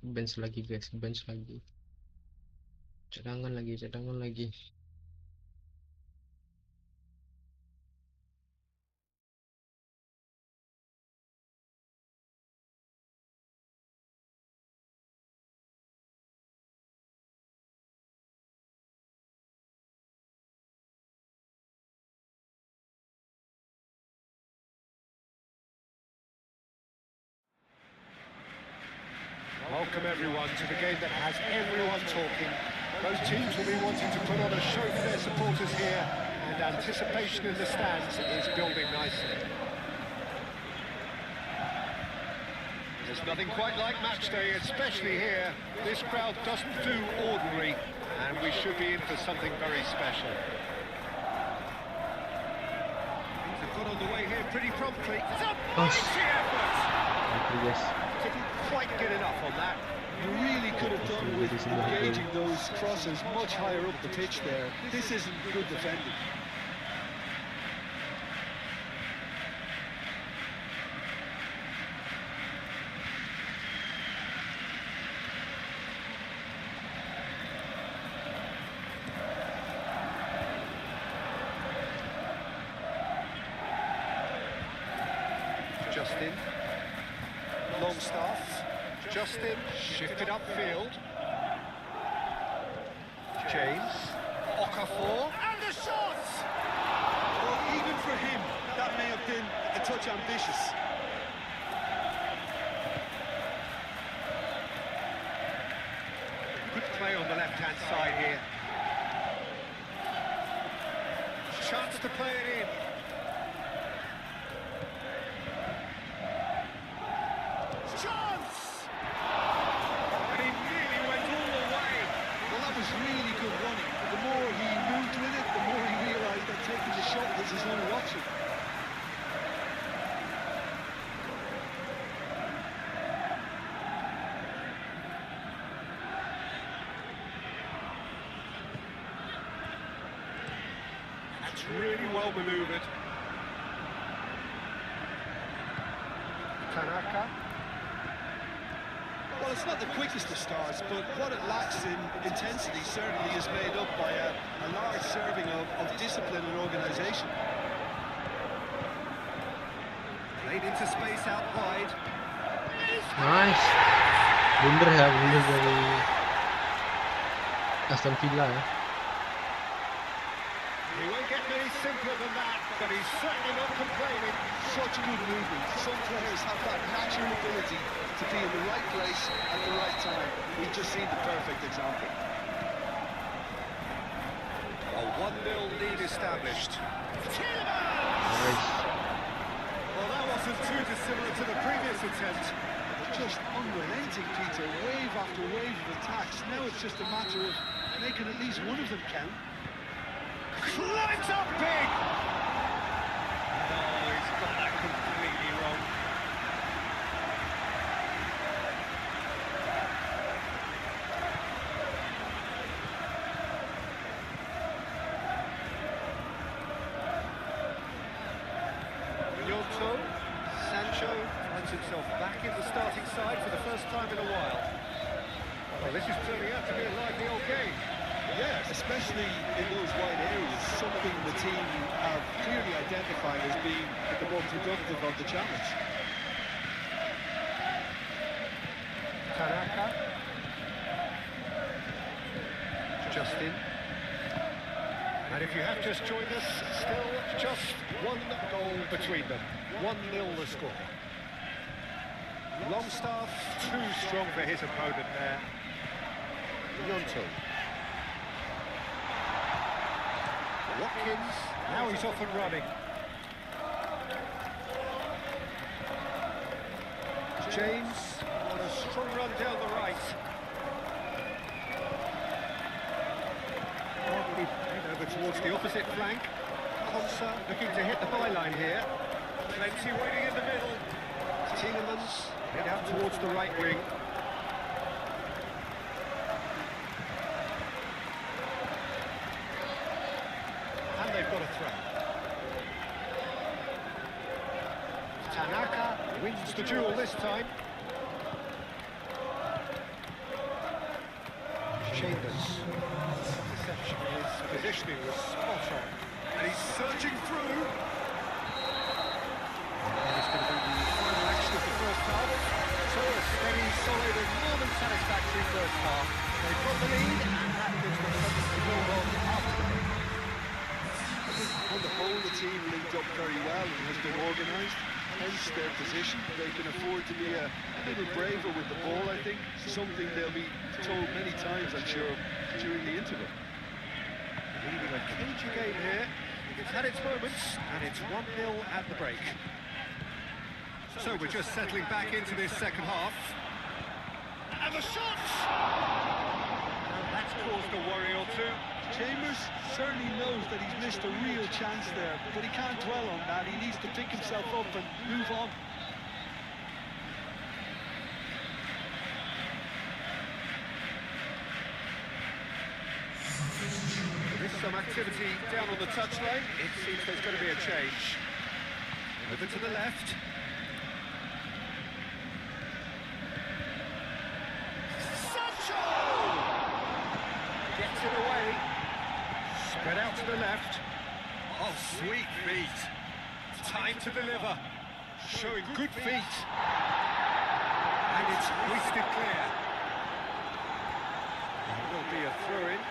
Bench lagi guys, bench lagi. Cadangan lagi, cadangan lagi. Welcome everyone to the game that has everyone talking. Both teams will be wanting to put on a show for their supporters here, and anticipation in the stands is building nicely. There's nothing quite like match day, especially here. This crowd doesn't do ordinary, and we should be in for something very special. Things have got on the way here pretty promptly. It's a mighty effort! Yes. Didn't quite get enough on that. You really could have done with engaging those crosses much higher up the pitch there. This isn't good defending. Justin. Longstaff. Justin shifted upfield. James. Okafor. And the shot! Well, even for him, that may have been a touch ambitious. Good play on the left-hand side here. Chance to play it in. Chance! And he really went all the way. Well, that was really good running. The more he moved with it, the more he realised that taking the shot was his only option. That's really well manoeuvred. Tanaka. Well, it's not the quickest of starts, but what it lacks in intensity certainly is made up by a large serving of discipline and organisation. Played into space out wide. Nice. Blunder ya, blunder dari Aston Villa ya. He won't get any simpler than that, but he's certainly not complaining. Such good movement. Some players have that natural ability to be in the right place at the right time. We've just seen the perfect example. A 1-0 lead established. Nice. Well, that wasn't too dissimilar to the previous attempt. Just unrelenting, Peter. Wave after wave of attacks. Now it's just a matter of making at least one of them count. Climbs up big! No, he's got that completely wrong. Yonto, Sancho finds himself back in the starting side for the first time in a while. Well, this is turning out to be a lively old game. Yeah, especially in those wide areas, something the team have clearly identified as being the more productive of the challenge. Tanaka. Justin. And if you have just joined us, still just one goal between them. 1-0 the score. Longstaff too strong for his opponent there. Yonto. Watkins, now he's off and running. James on a strong run down the right. Over towards the opposite flank. Konsa looking to hit the byline here. Plenty waiting in the middle. Tielemans head out towards the right wing. And they've got a throw. Tanaka wins the duel this time. Chambers. Deception. His positioning was spot on. And he's surging through. And it's going to be the final action of the first half. So a steady, solid and more than satisfactory first half. They've got the lead and that gives them something to build on after the break. On the whole, the team linked up very well and has been organised. Hence their position. They can afford to be a little braver with the ball, I think. Something they'll be told many times, I'm sure, during the interval. Leading a cagey game here. It's had its moments, and it's 1-0 at the break. So we're just settling back into this second half. And the shot! And that's caused a worry or two. Chambers certainly knows that he's missed a real chance there, but he can't dwell on that. He needs to pick himself up and move on. There is some activity down on the touchline. It seems there's going to be a change. Over to the left. Sancho! Gets it away. Spread out to the left. Oh, sweet feet. Time to deliver. Showing good feet. And it's hoisted clear. There will be a throw-in.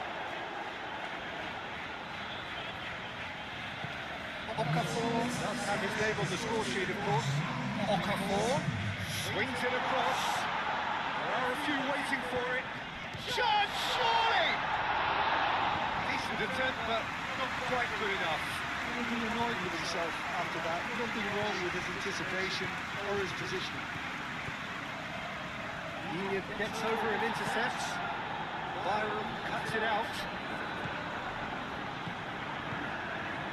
Okafor does have his name on the score sheet, of course. Okafor swings it across. There are a few waiting for it. Shot, surely! Decent attempt, but not quite good enough. He'll be annoyed with himself after that. Nothing wrong with his anticipation or his positioning. He gets over and intercepts. Byram cuts it out.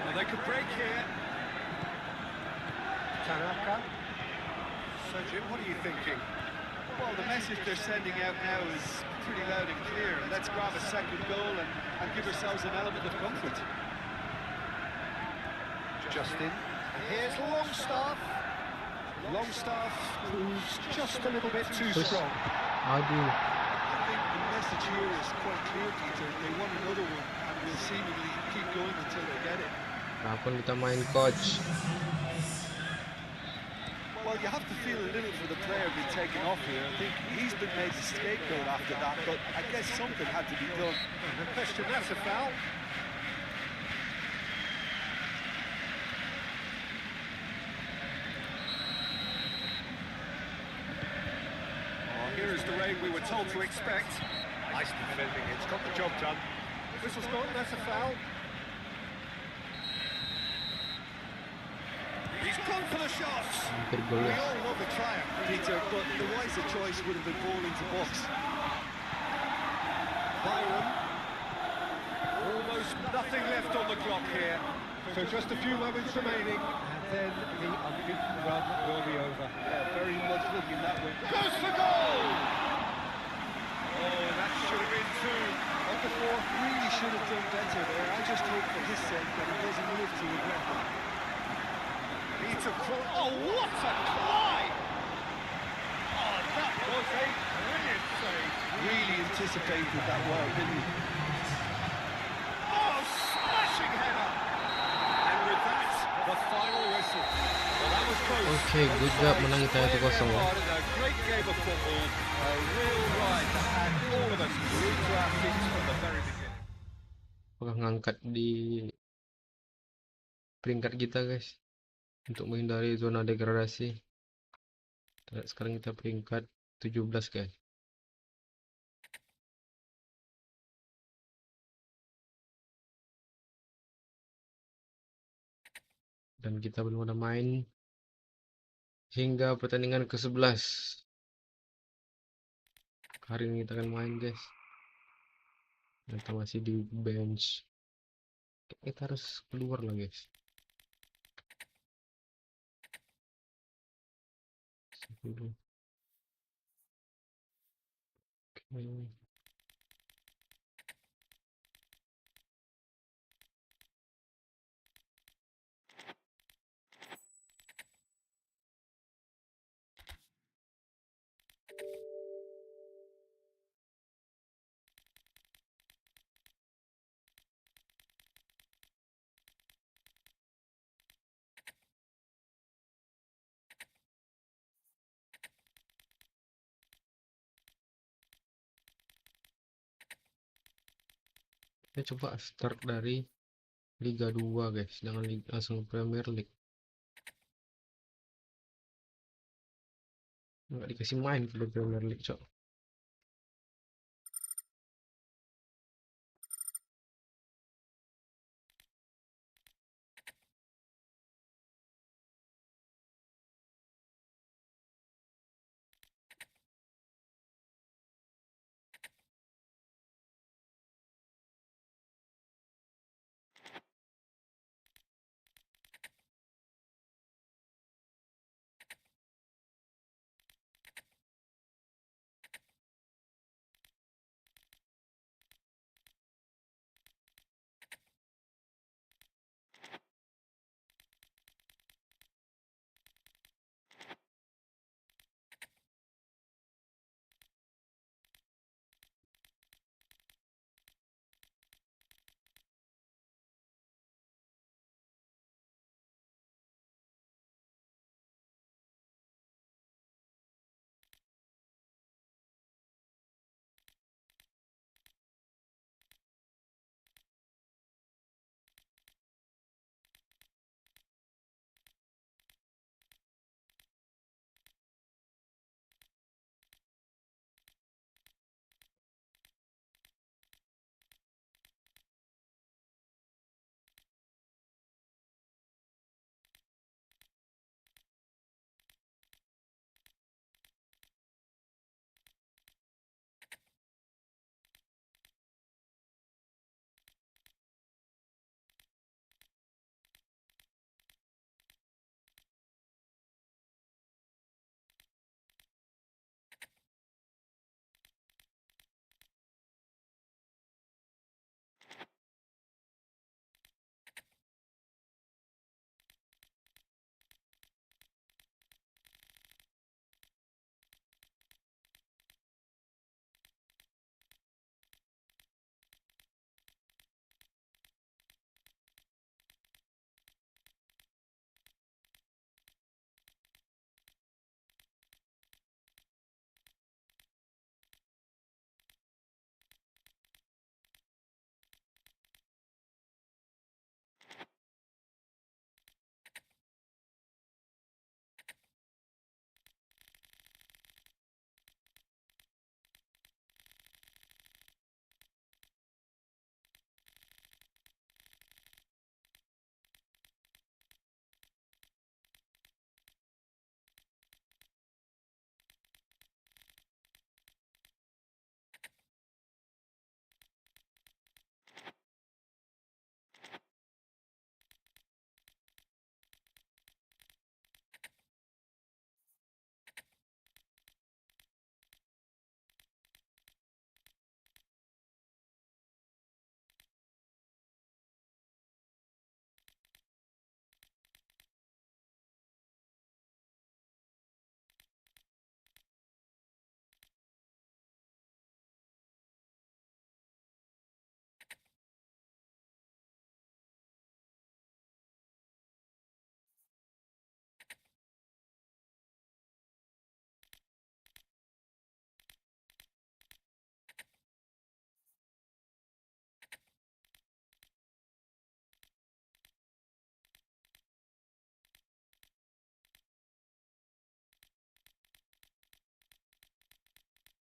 Well, they could break here. Tanaka. So, Jim, what are you thinking? Well, the message they're sending out now is pretty loud and clear. Let's grab a second goal and give ourselves an element of comfort. Justin. And here's Longstaff. Longstaff, who's just a little bit too strong. Aduh. I think the message here is quite clear, Peter. They want another one and will seemingly keep going until they get it. Kapan kita main, coach? Well, you have to feel a little for the player being taken off here. I think he's been made the scapegoat after that, but I guess something had to be done. No question, that's a foul. Oh, here is the rain we were told to expect. Nice defending, it's got the job done. Whistle's gone, that's a foul. He's gone for the shots. Hampir We gol. all love a triumph, Peter, but the wiser choice would have been ball into box. Byron. Almost nothing left on the clock here. So just a few moments remaining, and then the unbeaten run will be over. Yeah, very much looking that way. Goes for goal! Oh, that should have been two. Okafor really should have done better there. I just hope for his sake that he doesn't live to regret that. Needs a climb. Oh, what a climb! Oh, that was a brilliant save. Really anticipated that well, didn't he? Oh, smashing header! And with that, the final whistle. Well, that was close. Okay, good job menang kita 1-0 ya. A great game of football. A real ride that had all of us glued to our feet from the very beginning. Apakah ngangkat di peringkat kita, guys, untuk menghindari zona degradasi. Sekarang kita peringkat 17, guys. Dan kita belum ada main hingga pertandingan ke-11. Hari ini kita akan main, guys. Kita masih di bench. Kita harus keluar lah, guys. Oke. Kita coba start dari Liga 2, guys. Jangan langsung Premier League. Nggak dikasih main ke Premier League, cok.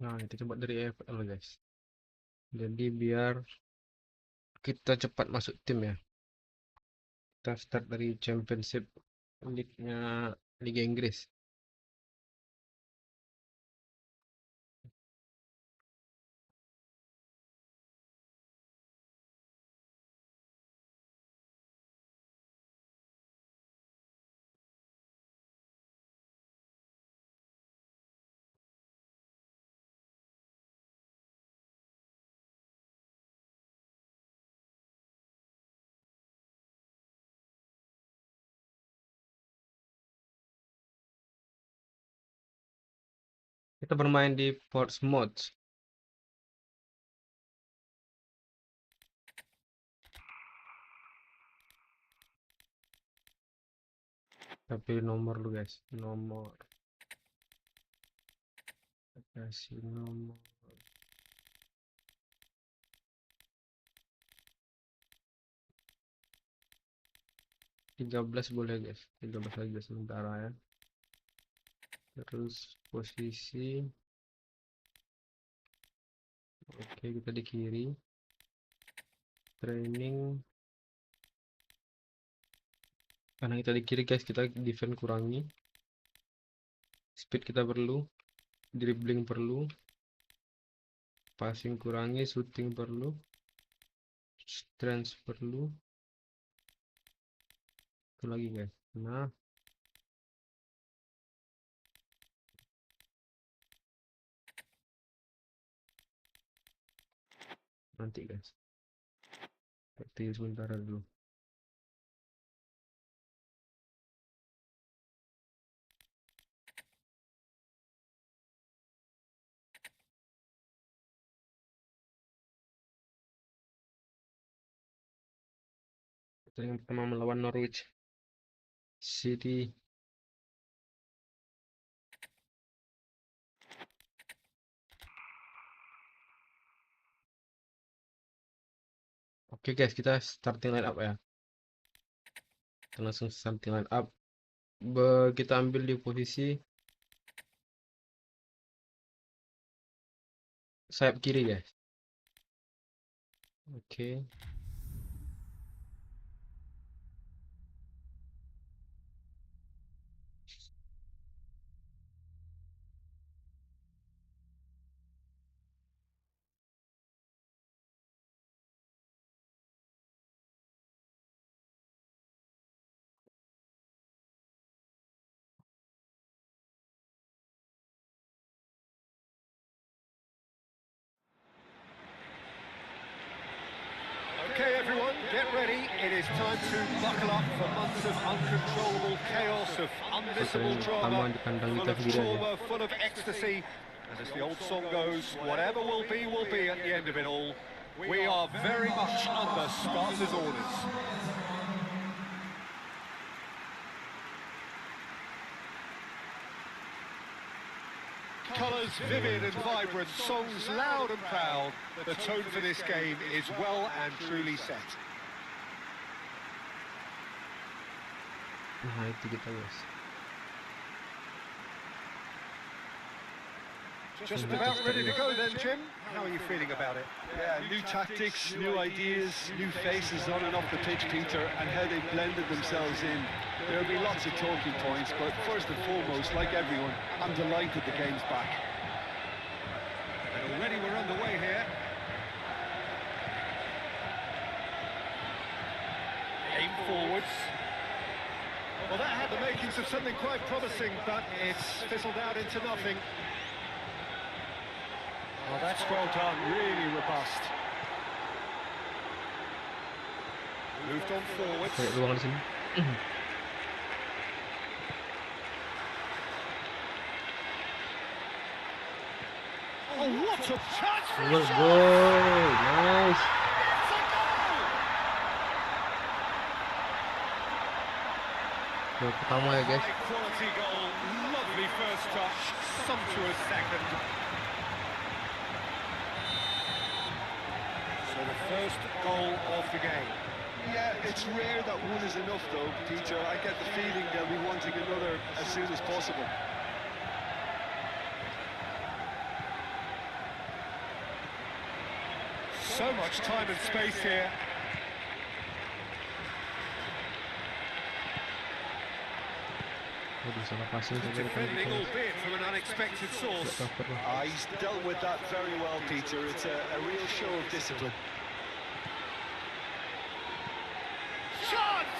Nah, kita coba dari EFL, guys. Jadi biar kita cepat masuk tim ya. Kita start dari Championship League-nya Liga Inggris. kita bermain di Portsmouth. Kita pilih nomor dulu guys, nomor. Kasih nomor 13 boleh guys, 13 aja sementara ya. Terus posisi, oke, kita di kiri. Training, karena kita di kiri guys, kita defense kurangi. Speed kita perlu, dribbling perlu, passing kurangi, shooting perlu, strength perlu. Itu lagi guys. Nah, nanti guys, aktif sementara dulu. Pertandingan pertama melawan Norwich City. Oke guys, kita starting line up ya. Kita langsung starting line up. Kita ambil di posisi sayap kiri guys. Oke. Okay, everyone, get ready. It is time to buckle up for months of uncontrollable chaos, of unmissable drama, Pertama di kandang full kita of sendiri aja. trauma, full of ecstasy. And as the old song goes, whatever will be at the end of it all. We are very much under starters' orders. Colours vivid and vibrant, songs loud and proud. The tone for this game is well and truly set. Nah, itu kita guys. Just about ready to go then, Jim. How are you feeling about it? Yeah, new tactics, new ideas, new faces on and off the pitch, Peter, and how they blended themselves in. There'll be lots of talking points, but first and foremost, like everyone, I'm delighted the game's back. And already we're underway here. Aim forwards. Well, that had the makings of something quite promising, but it's fizzled out into nothing. Well, that's well done, really robust. Moved on forwards. Kayak ruangan di sini. Oh, what a chance for a Goal, shot! goal, nice. It's a goal! Gol pertama ya guys. High quality goal, lovely first touch, sumptuous second. So the first goal of the game. Yeah, it's rare that one is enough, though, Peter. I get the feeling they'll be wanting another as soon as possible. So much time and space here. Waduh, salah passing saja depan Defending, kita. albeit from an unexpected source. Cover lah. He's dealt with that very well, Peter. It's a real show of discipline. Chance!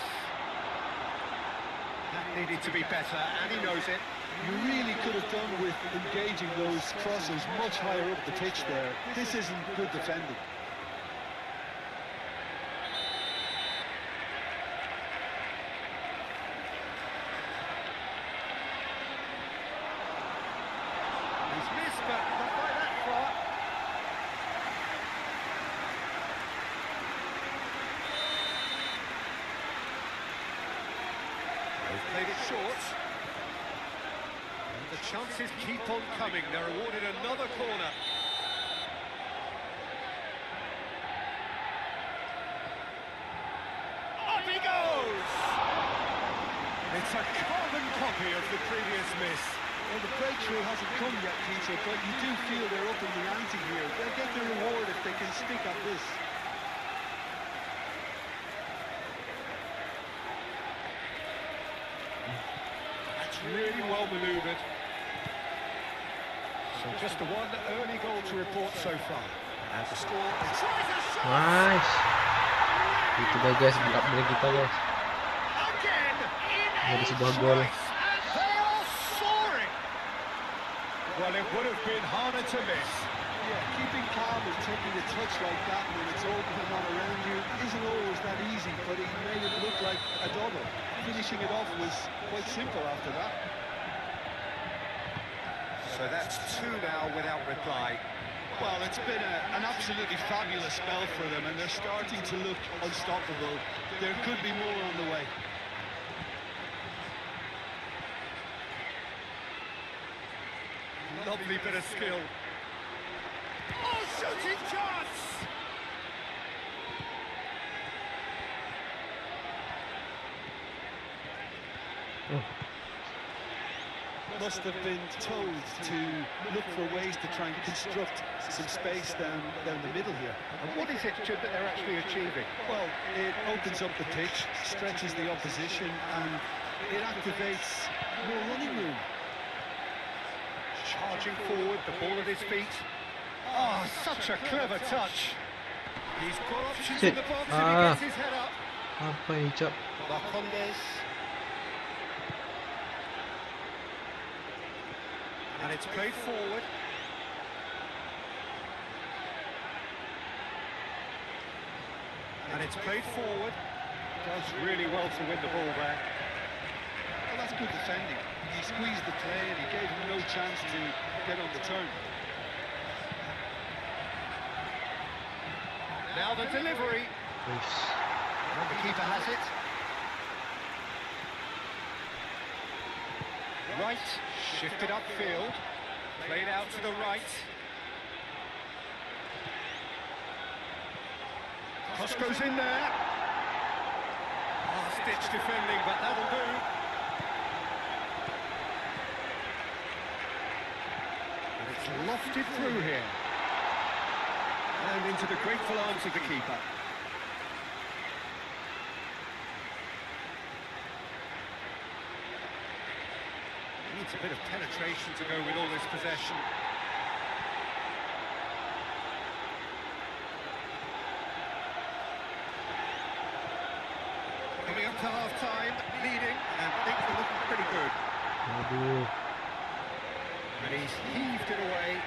That needed to be better, and he knows it. You really could have done with engaging those crosses much higher up the pitch there. This isn't good defending. He's missed. played it short. And the chances keep on coming. They're awarded another corner. Up he goes! It's a carbon copy of the previous miss. Well, the breakthrough hasn't come yet, Peter, but you do feel they're up in the ante here. They'll get the reward if they can stick at this. That's really well manoeuvred. So just the one early goal to report so far. And the score... Nice. Itu dah guys, buka dari kita guys. Again, Jadi sebuah gol. they are soaring. Well, it would have been harder to miss. Yeah, keeping calm and taking a touch like that when it's open and not around you isn't always that easy, but he made it look like a double. Finishing it off was quite simple after that. So that's two now without reply. Well, it's been an absolutely fabulous spell for them, and they're starting to look unstoppable. There could be more on the way. Lovely bit of skill. Oh, shooting chance! Must have been told to look for ways to try and construct some space down the middle here. And what is it that they're actually achieving? Well, it opens up the pitch, stretches the opposition, and it activates more running room. Charging forward, the ball at his feet. Oh, such a clever touch. He's got options in the box and he gets his head up. Apa ini, Cok? Marcondes. And it's played forward. And it's played forward. Does really well to win the ball there. Well, that's good defending. He squeezed the play and he gave him no chance to get on the turn. Now the delivery. Nice. And the keeper has it. Right, shifted upfield. Played out to the right. Cross goes in there. Last-ditch defending, but that'll do. And it's lofted through here. And into the grateful arms of the keeper. Needs a bit of penetration to go with all this possession. Coming up to half-time, leading, and things are looking pretty good. Aduh. And he's heaved it away.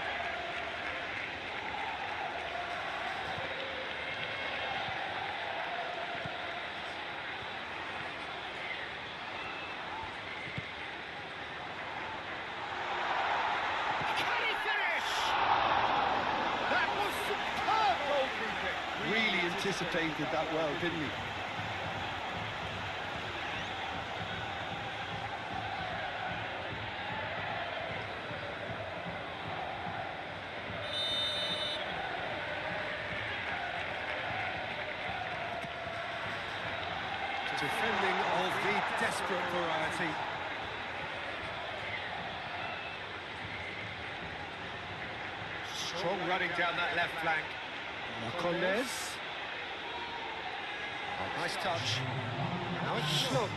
Can he finish? That was superb goalkeeping. Really anticipated that well, didn't he? Defending of the desperate variety. Strong running down that left flank. Marcondes. Oh, nice touch. Now it's Schlupp.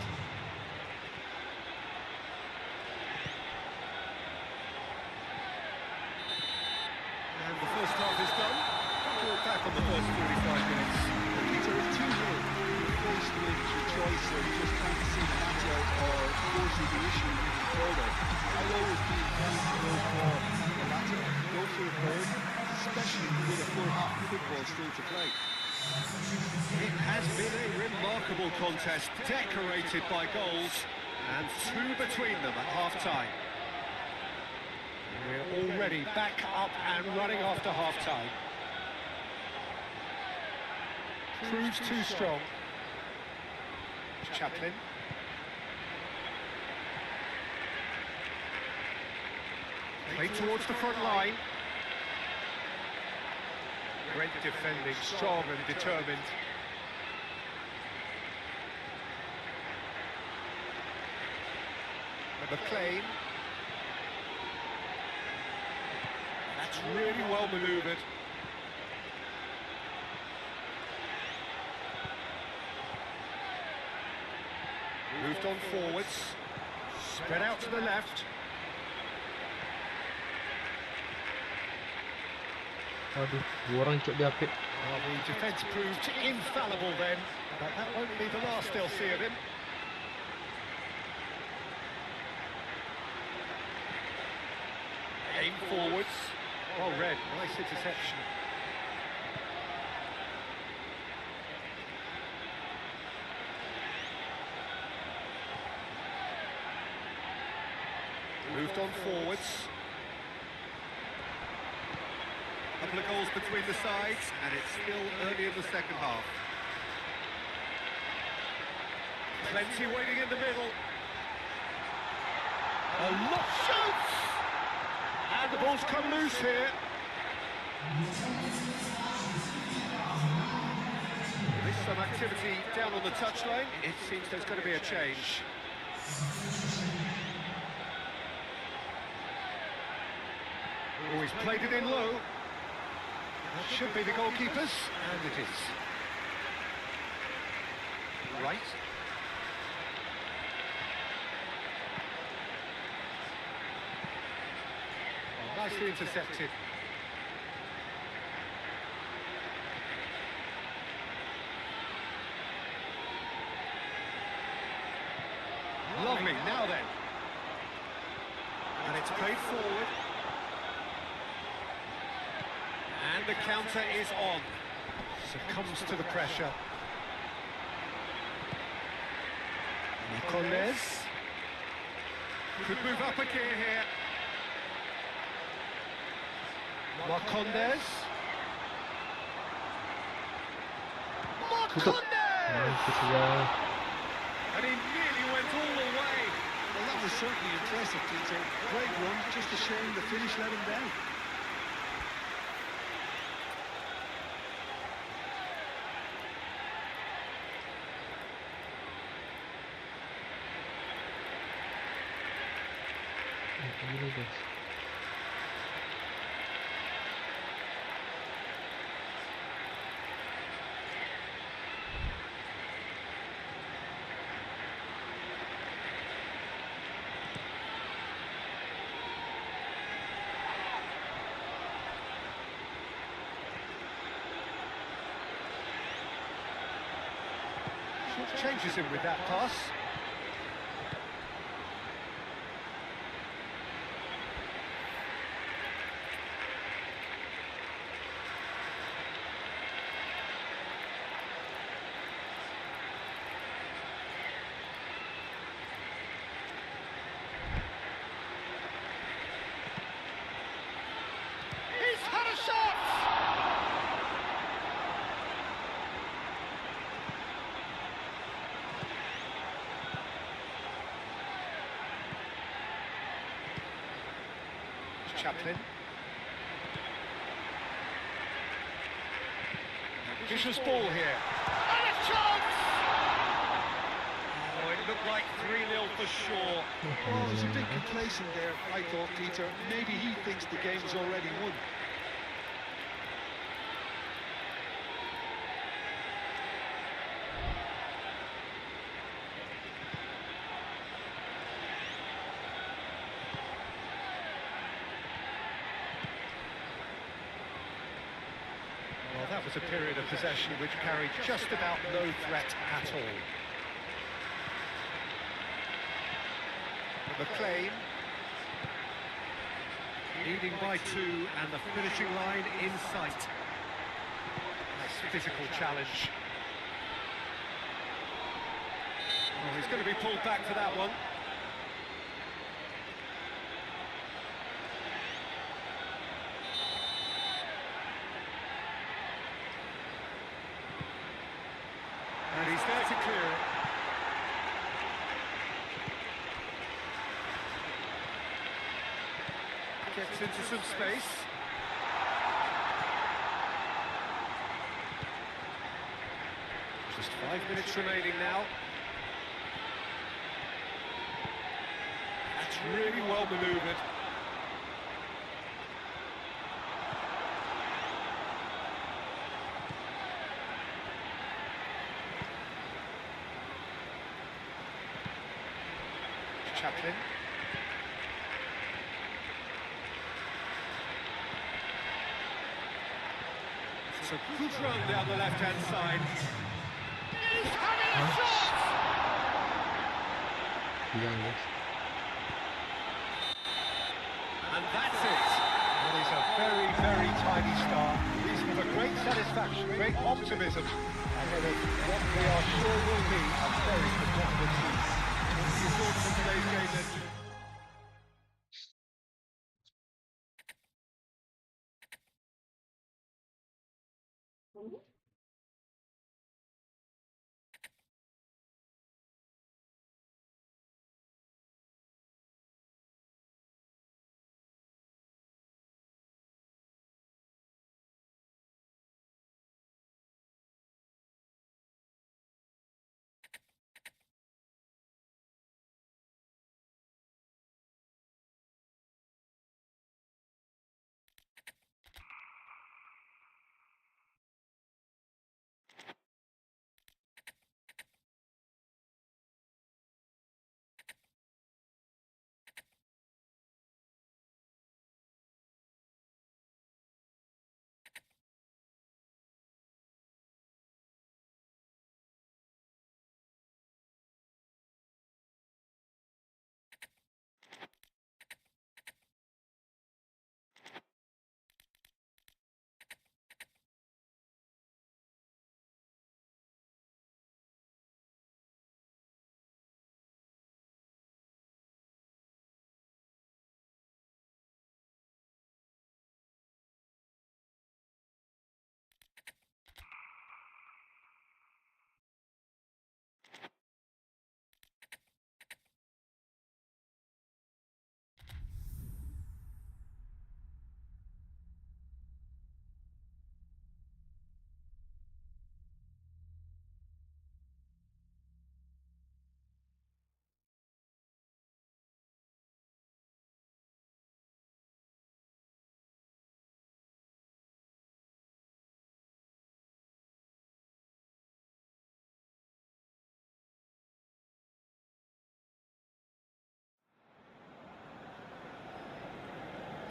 And the first half is done. We're back on the first 45 minutes. Peter, it's 2-0. You're faced with the choice of just trying to see the match out or forcing the issue even further. I'll always be inclined to go for the latter. Go for a third, especially with a full half of football still to play. It has been a remarkable contest, decorated by goals, and two between them at half-time. We're already back up and running after half-time. Proves too strong. Chaplin. Played towards the front line. Great defending, strong and determined. McLean. That's really well manoeuvred. Moved on forwards. Spread out to the left. Aduh, dua orang cuk dia apit. Well, the defence proved infallible then, but that won't be the last they'll see of him. Aim forwards. Well read, nice interception. Moved on forwards. A couple of goals between the sides, and it's still early in the second half. Plenty waiting in the middle. A lot shoots! And the ball's come loose here. There's some activity down on the touchline. It seems there's going to be a change. Oh, he's played it in low. That should be the goalkeepers, and it is. Right. Oh, nicely intercepted. Lovely, now then. And it's played forward. And the counter is on. Succumbs to the pressure. Nicoles. Could move up a gear here. Marcondes. Marcondes! And he nearly went all the way. Well, that was certainly impressive, Peter. Great run, just a shame the finish let him down. Changes him with that pass. He's had a shot! Chaplin. Vicious ball here. And a chance! Oh, it looked like 3-0 for sure. Oh, it was a bit complacent there, I thought, Peter. Maybe he thinks the game is already won. Well, that was a period of possession which carried just about no threat at all. McLean. Leading by 2 and the finishing line in sight. Nice physical challenge. Oh, he's going to be pulled back for that one. And he's there to clear it. Gets into some space. Just 5 minutes remaining now. That's really well manoeuvred. Chaplin. So good run down the left-hand side. He's having a shot! And that's it. Well, it's a very, very tiny start. He's with a great satisfaction, great optimism ahead of what we are sure will be a very competitive season. What's your thoughts on today's game then?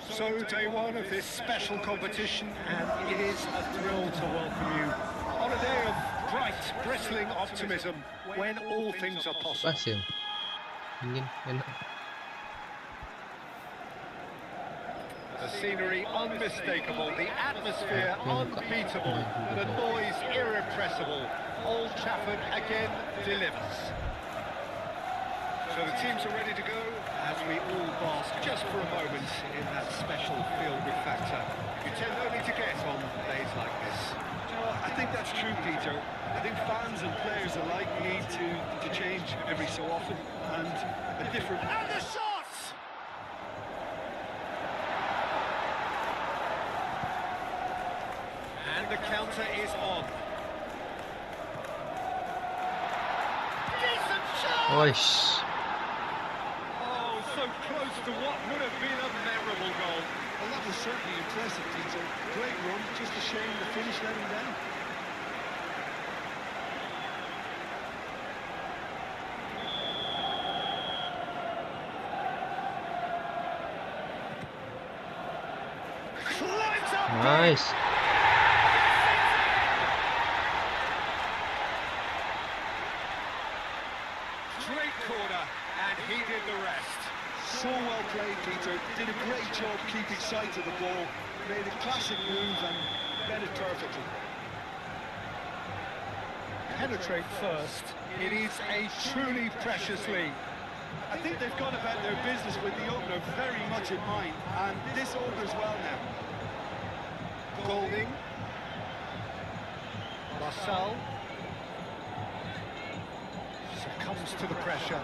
So, day one of this special competition, and it is a thrill to welcome you on a day of bright, bristling optimism when all things are possible. Pasir. Dingin, enak. The scenery unmistakable, the atmosphere unbeatable, the noise irrepressible. Old Trafford again delivers. So the teams are ready to go as we all bask just for a moment in that special feel-good factor you tend only to get on days like this. You know, I think that's true, Peter. I think fans and players alike need to change every so often, and a different... And the shot! And the counter is on. Decent shot! Oish. Oh, so close to what would have been a memorable goal. Well, that was certainly impressive, Peter. Great run, just a shame the finish let him down. Climbs up. Nice. Straight corner, and he did the rest. So well played, Peter. Did a great job keeping sight of the ball. Made a classic move and read it perfectly. Penetrate first. It is a truly precious league. I think they've gone about their business with the opener very much in mind, and this augurs well now. Golding. Marcel. Succumbs to the pressure.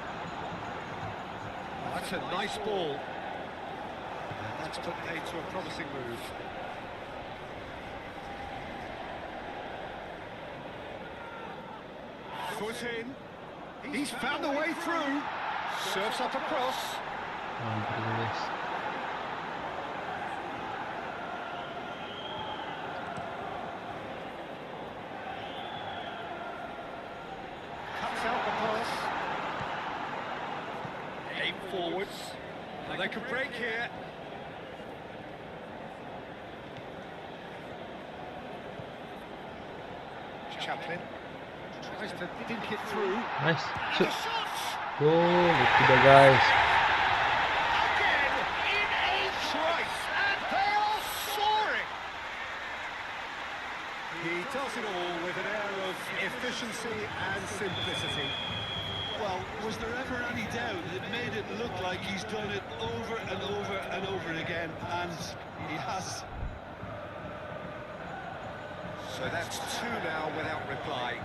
That's a nice ball. And that That's put paid to a promising move. Foot in. He's found the way through. Serves up across. Guys. Cuts out the pass. Aim forwards. And they can break here. Chaplin tries to dink it through. Nice. And Shoot. a shot! Goal. Itu dah guys. Again in a trice, and they are soaring. He does it all with an air of efficiency and simplicity. Well, was there ever any doubt? It made it look like he's done it over and over and over again, and he has. So that's two now without reply.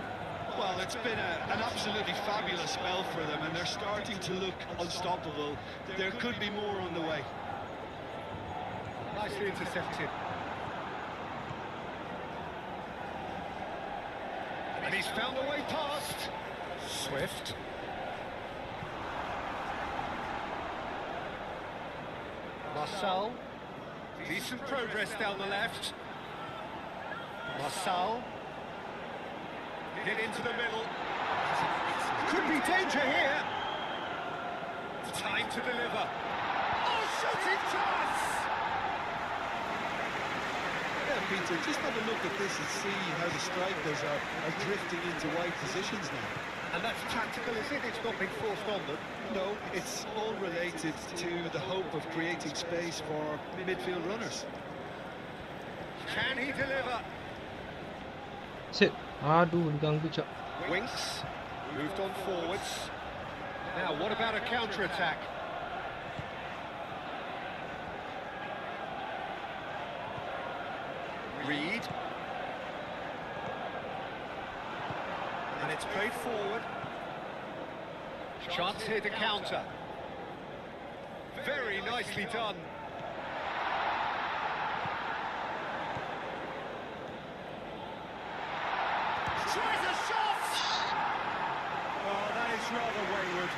Well, it's been an absolutely fabulous spell for them, and they're starting to look unstoppable. There could be more on the way. Nicely intercepted. And he's found a way past. Swift. Marcel. Decent progress down the left. Marcel. Get into the middle. Could be danger here. Time to deliver. Oh, shooting chance! Yeah, Peter, just have a look at this and see how the strikers are drifting into wide positions now. And that's tactical, is it? It's not being forced on them. No, it's all related to the hope of creating space for midfield runners. Can he deliver? Sit. Aduh, diganggu cak. Winks. Moved on forwards. Now, what about a counter-attack? Reed. And it's played forward. Chance here to counter. Very nicely done. Tries a shot! Oh, that is rather wayward.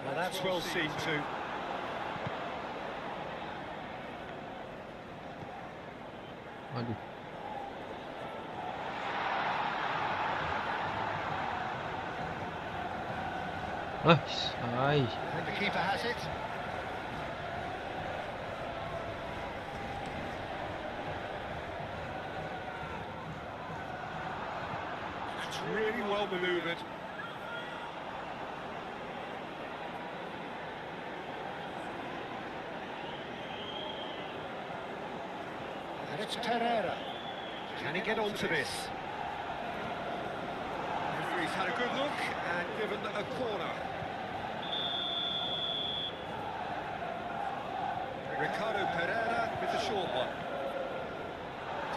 Well, that's well seen too. Aduh. Ay. And the keeper has it. It's really well manoeuvred. And it's Pereira. Can he get onto this? Referee's had a good look and given a corner. Ricardo Pereira with the short one.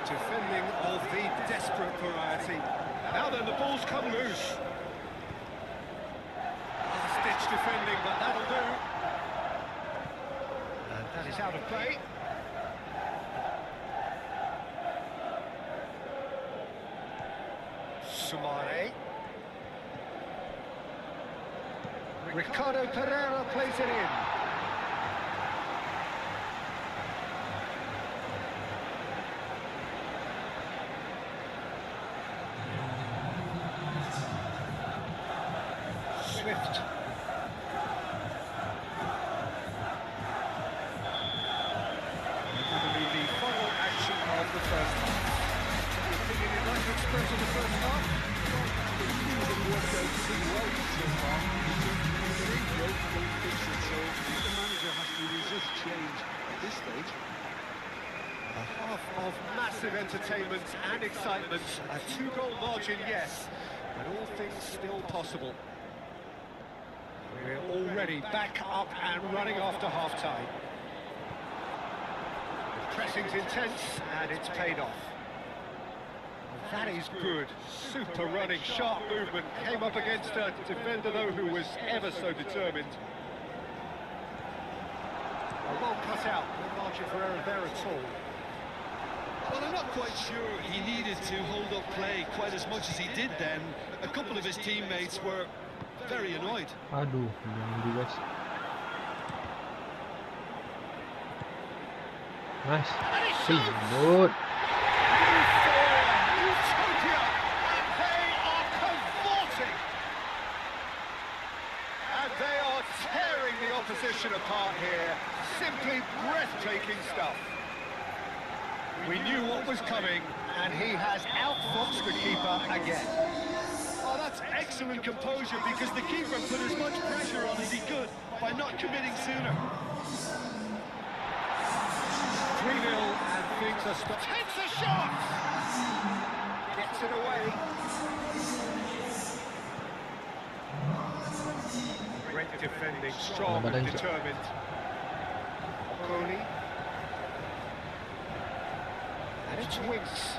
Defending of the desperate variety. Now then, the ball's come loose. Stitch defending, but that'll do. And that is out of play. Sumare. Ricardo Pereira plays it in. Swift. That'll be the final action of the first half. The opinion you'd like to express on the first half? Things have worked out pretty well so far. It ain't broke, don't fix it, so I think the manager has to resist change at this stage. A half of massive entertainment and excitement. A 2-goal margin, yes, but all things still possible. We're already back up and running after half-time. The pressing's intense, and it's paid off. That is good. Super running, sharp movement. Came up against a defender, though, who was ever so determined. A well cut out. No margin for error there at all. Well, I'm not quite sure he needed to hold up play quite as much as he did then. A couple of his teammates were very annoyed. Aduh, jangan di guys. Nice. Good. Utopia, and they are cavorting. And they are tearing the opposition apart here. Simply breathtaking stuff. We knew what was coming, and he has outfoxed the keeper again. Oh, that's excellent composure because the keeper put as much pressure on as he could by not committing sooner. 3-0 and things are stopped. Takes a shot! Gets it away. Great defending, strong and determined. Coley. And it's Winks.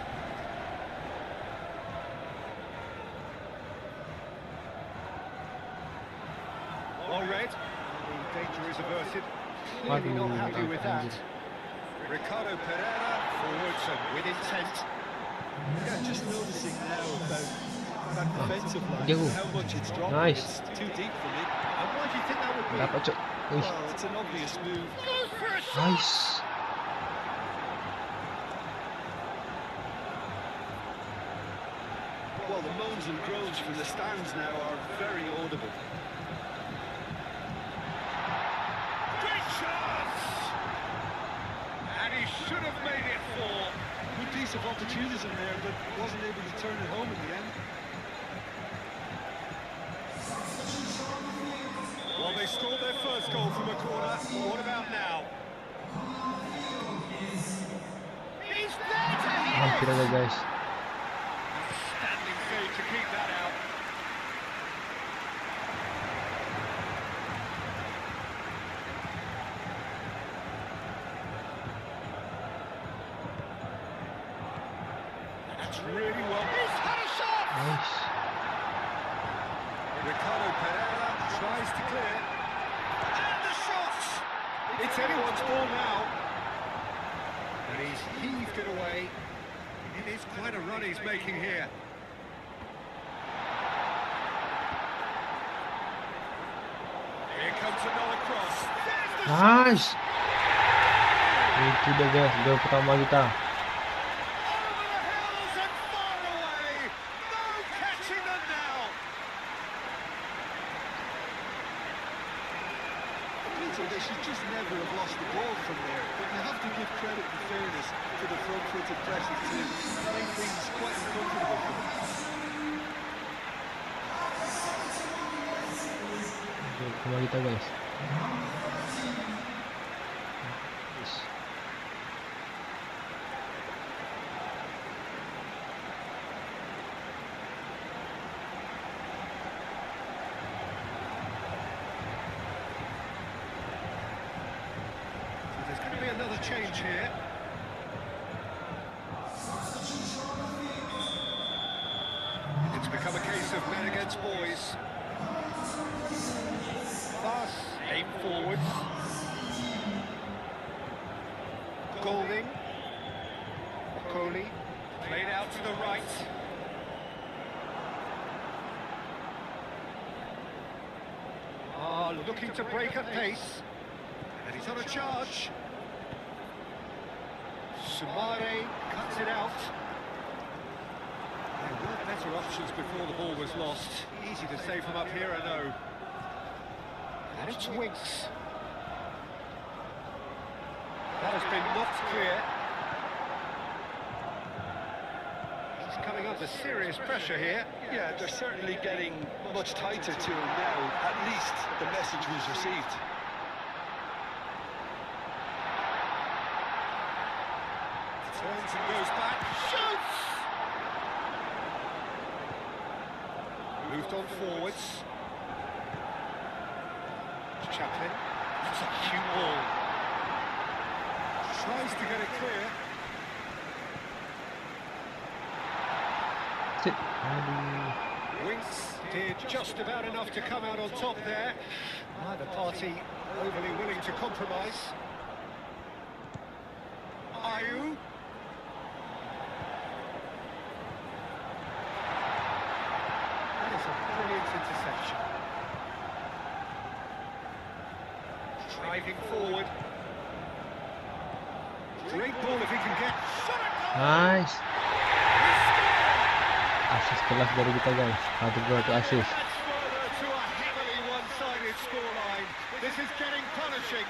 All red. The danger is averted. Clearly not happy with that. Ricardo Pereira forwards and with intent. Yeah, just noticing now about that defensive line, how much it's dropping. Nice. It's too deep for me. And why do you think that would be? Dapat cok. Wih, Well, it's an obvious move. Goes for a shot! nice. Well, the moans and groans from the stands now are very audible. Great chance! And he should have made it 4. Good piece of opportunism there, but wasn't able to turn it home in the end. Well, they scored their first goal from a corner. What about now? He's there to hit Hampir it! aja guys. Standing save to keep that out. That's really well. He's had a shot! Nice. Ricardo Pereira tries to clear. And the shot! It's anyone's ball now. And he's heaved it away. It is quite a run he's making here. Here comes another cross. There's the shot! Nice. Itu dia guys, gol pertama kita. Over the hills and far away. No catching them now. Peter, they should just never have lost the ball from there, but you have to give credit and fairness to the front-footed pressing team. I think things quite uncomfortable for them. Gol pertama kita guys. Nice. So there's going to be another change here. It's become a case of men against boys. Pass, aim forwards. Golding. Coley. Played out to the right. Looking to break at pace. And he's on a charge. Sumare cuts it out. There were better options before the ball was lost. Easy to save from up here, I know. And it's Winks. That has been knocked clear. He's coming under serious pressure here. Yeah, they're certainly getting much tighter to him now. At least the message was received. Turns and goes back. Shoots! Moved on forwards. Chaplin. That's a cute ball. Tries to get it clear. Sit. Aduh. Winks did just about enough to come out on top there. Neither party overly willing to compromise. Ayu. That is a brilliant interception. Driving forward. Great ball if he can get. Nice. Assist kelas dari kita guys. 1 gol to assist. That's further to a heavily one-sided scoreline. This is getting punishing.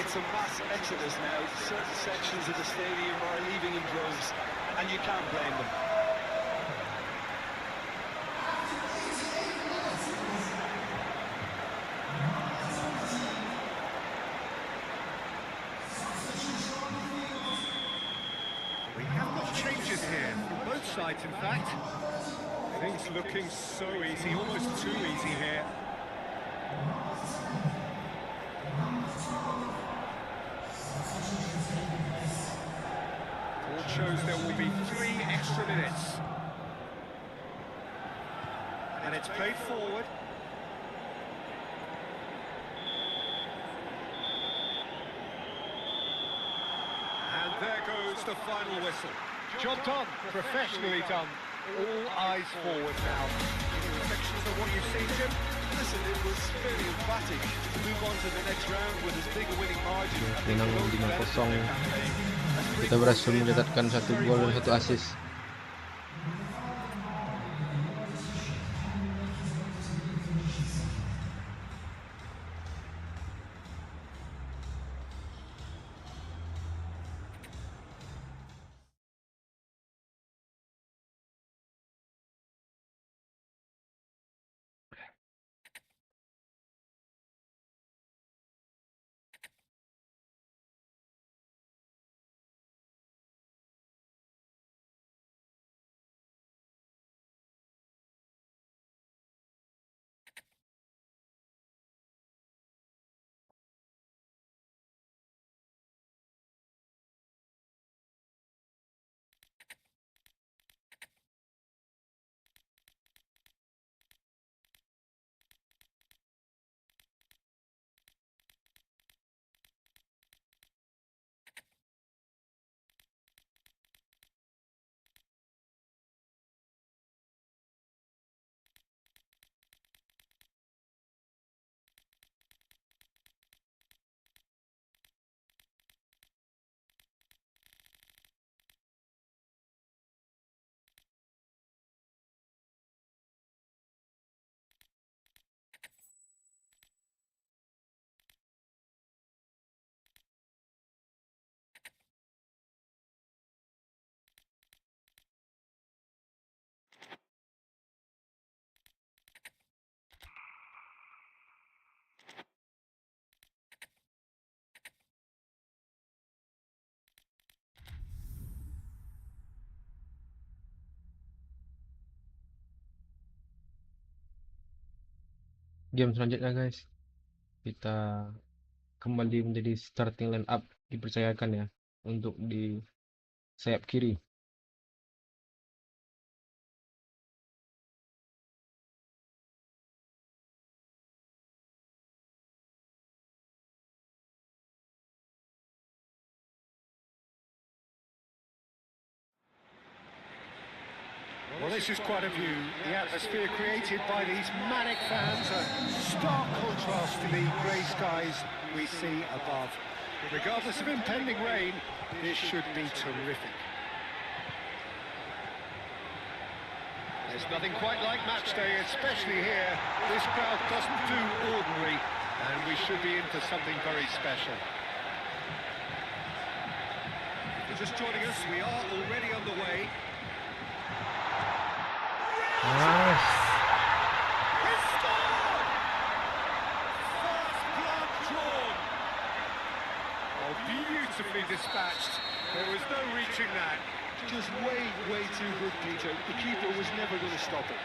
It's a mass exodus now. Certain sections of the stadium are leaving in droves, and you can't blame them. We have got changes here, from both sides in fact. Things looking so easy, almost too easy here. All shows there will be 3 extra minutes. And it's played forward. And there goes the final whistle. Job done, professionally done. All eyes forward now. Any reflections on what you've seen, Jim? Listen, it was fairly emphatic to move on to the next round with as big a winning margin. Menang 5-0. Kita berhasil mencatatkan 1 gol dan 1 assist. Game selanjutnya guys, kita kembali menjadi starting line up, dipercayakan ya untuk di sayap kiri. Well, this is quite a view. The atmosphere created by these manic fans, a stark contrast to the grey skies we see above. Regardless of impending rain, this should be terrific. There's nothing quite like match day, especially here. This crowd doesn't do ordinary, and we should be in for something very special. If you're just joining us, we are already on the way. Nice. He scored! First blood drawn. Oh, beautifully dispatched. There was no reaching that. Just way too good, Peter. The keeper was never going to stop it.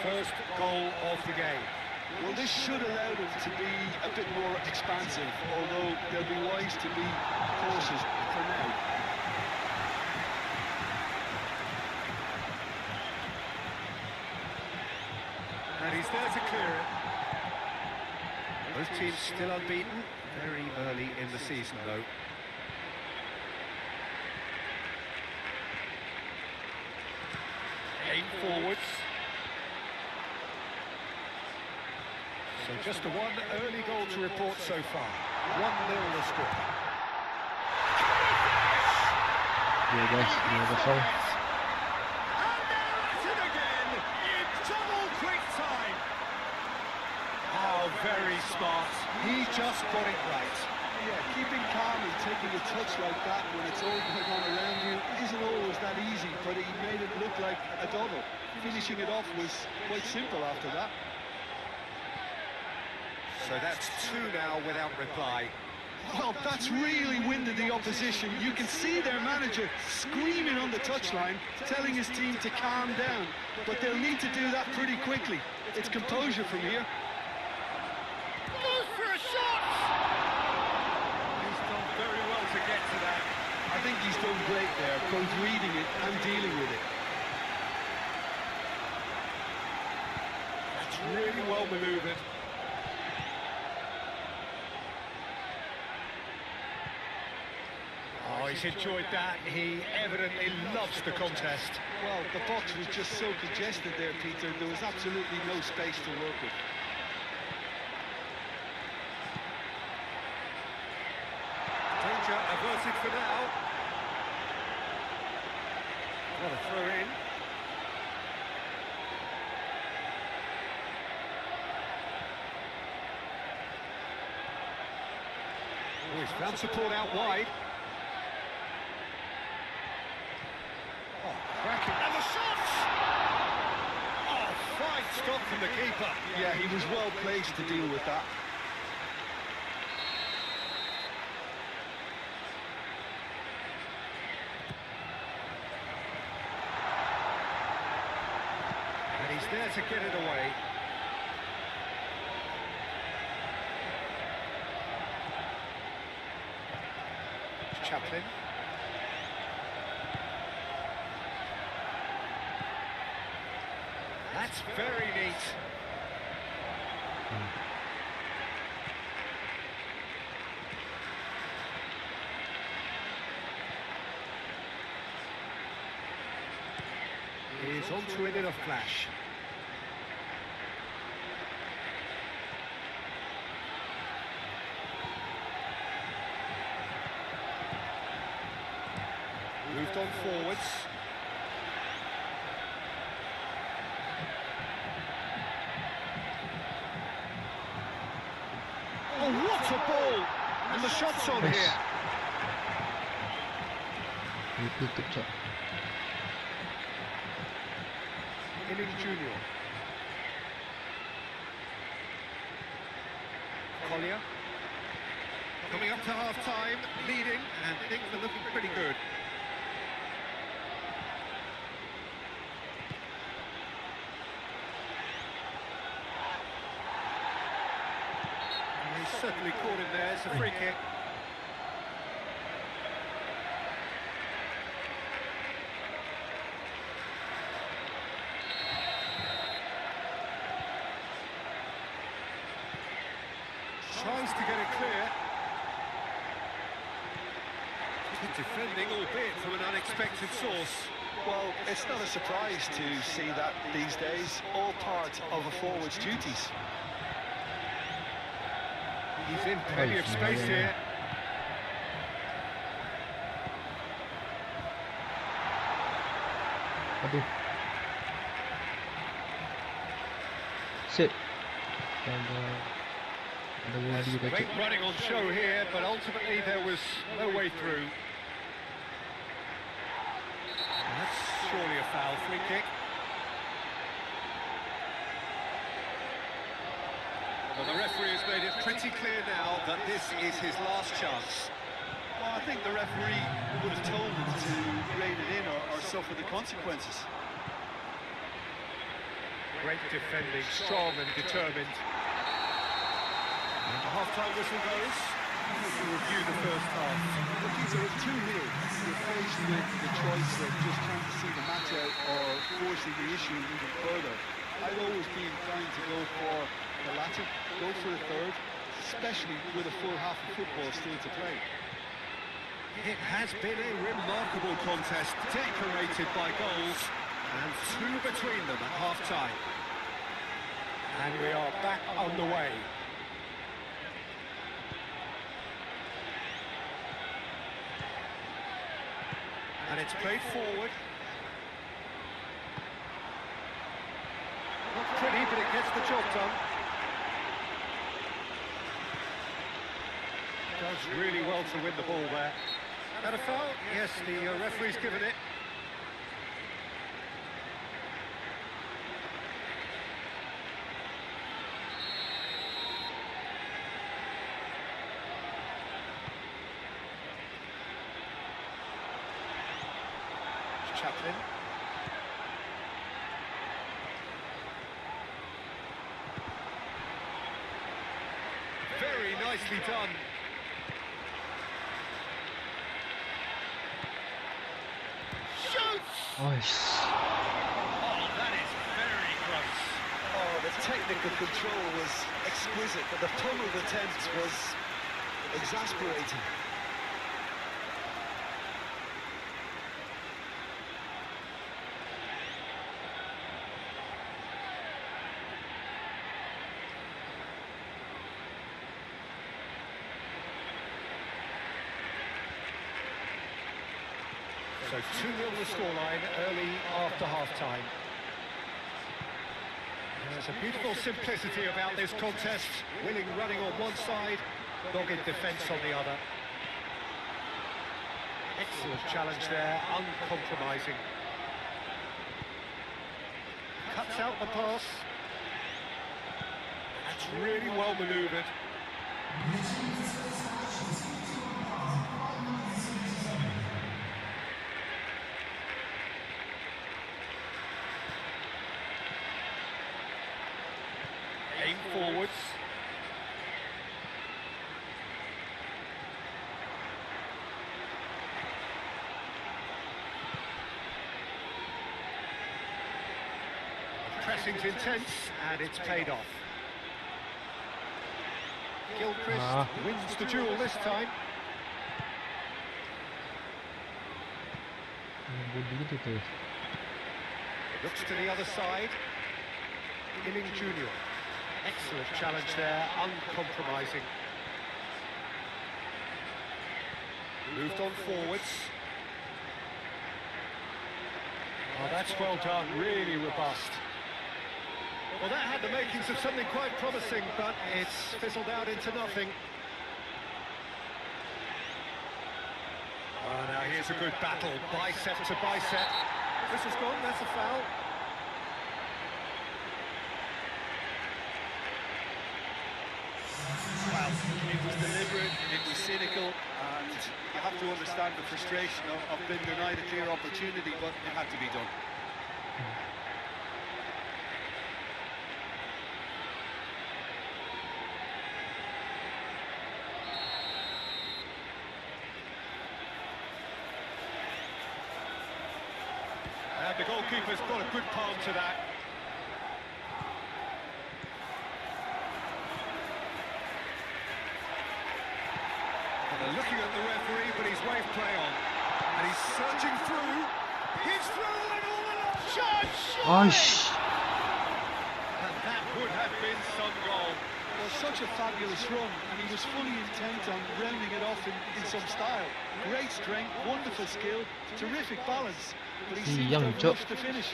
first goal of the game. Well, this should allow them to be a bit more expansive, although they'll be wise to be cautious for now. And he's there to clear it. Both teams still unbeaten, very early in the season though. Aim forwards. So just the one early goal to report so far. 1-0 the score. Ya guys, 2-0. And they're at it again in double quick time. How very smart. He just got it right. Yeah, keeping calm and taking a touch like that when it's all going on around you isn't always that easy, but he made it look like a double. Finishing it off was quite simple after that. So that's 2 now without reply. Well, that's really winded the opposition. You can see their manager screaming on the touchline, telling his team to calm down. But they'll need to do that pretty quickly. It's composure from here. Goes for a shot! He's done very well to get to that. I think he's done great there, both reading it and dealing with it. That's really well manoeuvred. Oh, he's enjoyed that. He evidently loves the contest. Well, the box was just so congested there, Peter. There was absolutely no space to work with. Danger averted for now. What a throw in. Oh, he's found support out wide. Oh, cracking. And the shots! Oh, fine stop from the keeper. Yeah, he was well placed to deal with that. And he's there to get it away. Chaplin. That's very neat. He's onto it in a flash. Moved on forwards. Oh, what a ball! And the shot's on Nice. here. Tutup cak. Inning Junior. Collier. Coming up to half-time, leading, and things are looking pretty good. He's certainly caught him there. It's a free kick. Tries to get it clear. Good defending, albeit from an unexpected source. Well, it's not a surprise to see that these days, all part of a forward's duties. He's in plenty of space here. Aduh. Sit. Ada Wadi Great kacau. running on show here, but ultimately there was no way through. And that's surely a foul. Free kick. Well, the referee has made it pretty clear now that this is his last chance. Well, I think the referee would have told him to rein it in or suffer the consequences. Great defending, strong and determined. And the half-time whistle goes. We'll review the first half. Look, Peter, at 2-0, you're faced with the choice of just trying to see the match out or forcing the issue even further. I'd always be inclined to go for the latter, go for a third, especially with a full half of football still to play. It has been a remarkable contest, decorated by goals, and two between them at half-time. And we are back underway. And it's played forward. Not pretty, but it gets the job done. Does really well to win the ball there. And a foul? Yes, the referee's given it. Chaplin. Very nicely done. Shoots! Oh, Oh, that is very close. Oh, the technical control was exquisite, but the pummeled attempt was exasperating. So 2-0 the scoreline early after half-time. There's a beautiful simplicity about this contest. Willing running on one side, dogged defence on the other. Excellent challenge there, uncompromising. Cuts out the pass. That's really well manoeuvred. Aim forwards. Pressing's intense, and it's paid off. Gilchrist wins the duel this time. Looks to the other side. Illing Jr. Excellent challenge there, uncompromising. Moved on forwards. Oh, that's well done, really robust. Well, that had the makings of something quite promising, but it's fizzled out into nothing. Oh, now here's a good battle, bicep to bicep. This is gone, that's a foul. Well, it was deliberate, it was cynical, and you have to understand the frustration of being denied a clear opportunity, but it had to be done. And the goalkeeper's got a good palm to that. And they're looking at the referee, but he's waved play on. And he's surging through. He's through and all along. Shot! And that would have been some goal. Well, such a fabulous run, and he was fully intent on rounding it off in some style. Great strength, wonderful skill, terrific balance, but he seemed to have rushed to finish.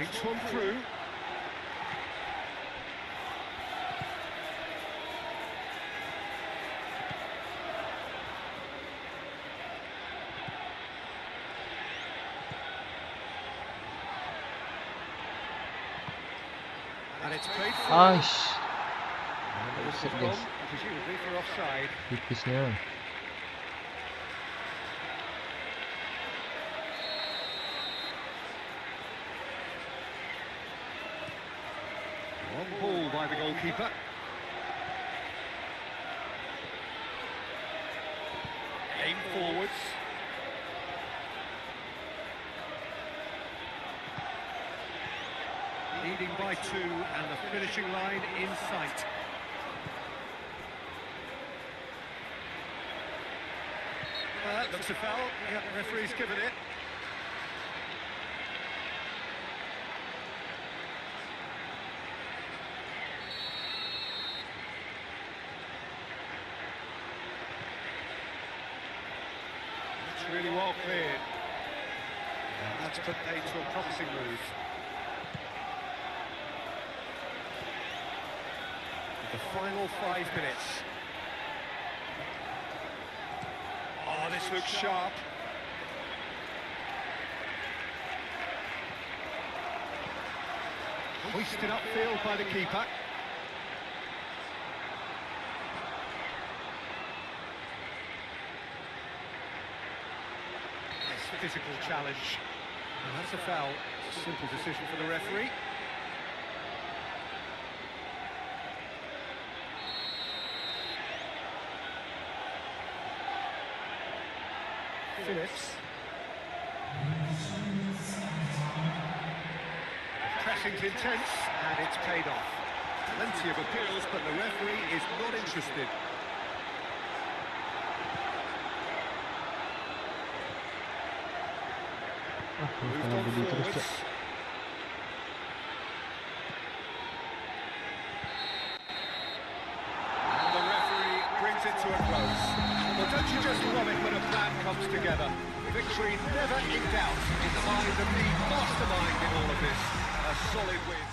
It's one through. And it's played forward. Aish, And the Offside, whistle's guys. gone, presumably for offside. tipisnya. Long ball by the goalkeeper. Aim forwards. Leading by 2 and the finishing line in sight. Looks a foul. Yeah, the referee's given it. It's really well cleared. And that's put paid to a promising move. The final 5 minutes. Oh, this looks sharp. Hoisted upfield by the keeper. Yes, physical challenge. And that's a foul. Simple decision for the referee. Phillips. Pressing's intense, and it's paid off. Plenty of appeals, but the referee is not interested. Moved Kalau on begitu terus, forwards. Cak. And the referee brings it to a close. Well, don't you just love it when a plan comes together? Victory never in doubt in the mind of the mastermind in all of this. A solid win.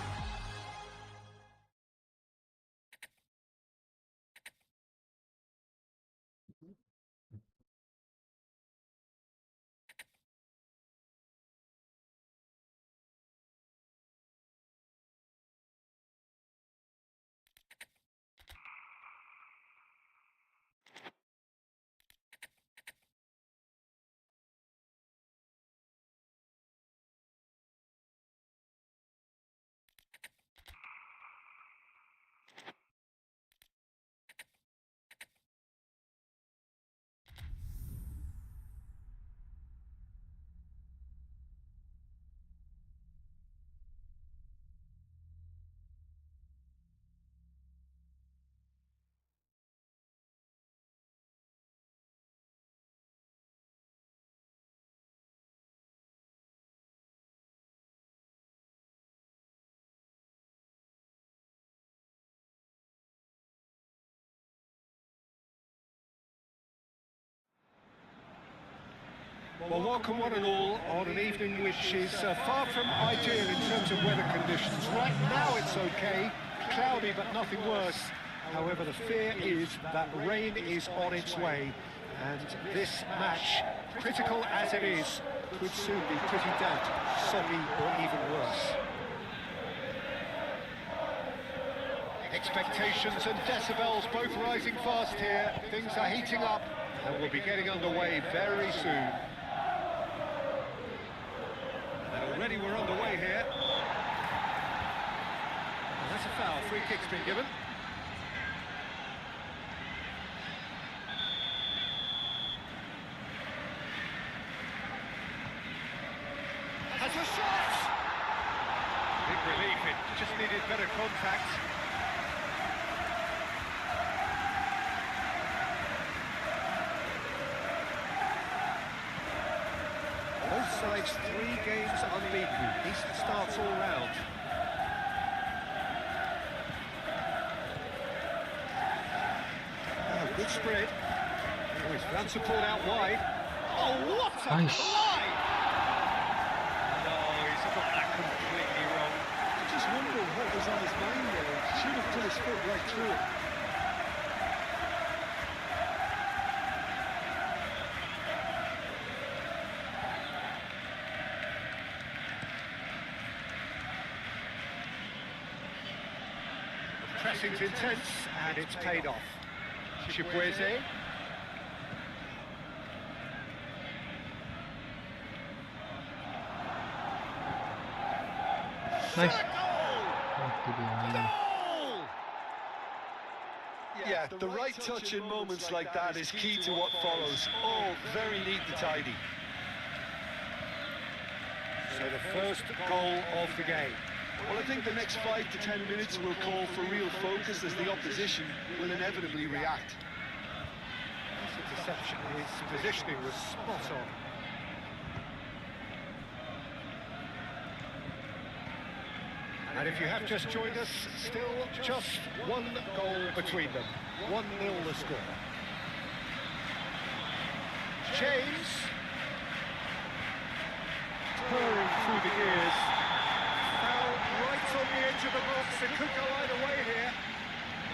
Well, welcome one and all on an evening which is far from ideal in terms of weather conditions. Right now it's okay, cloudy but nothing worse. However, the fear is that rain is on its way, and this match, critical as it is, could soon be pretty damp, soggy or even worse. Expectations and decibels both rising fast here. Things are heating up and we'll be getting underway very soon. And already we're underway here. And that's a foul. Free kick's been given. Has a shot! Big relief. It just needed better contact. Both sides 3 games unbeaten. Decent starts all round. Oh, good spread. Oh, he's found support out wide. Oh, what a Nice. collide! No, he's got that completely wrong. I just wonder what was on his mind there. Should have put his foot right through it. pressing's intense, and it's paid off. Chibueze. Nice. Yeah, the right touch in moments like that is key to what follows. Oh, very neat and tidy. So the first goal of the game. Well, I think the next 5 to 10 minutes will call for real focus as the opposition will inevitably react. This interception, his positioning was spot on. And if you have just joined us, still just one goal between them. 1-0 the score. James. Purring through the gears. Foul right on the edge of the box. It could go either way here.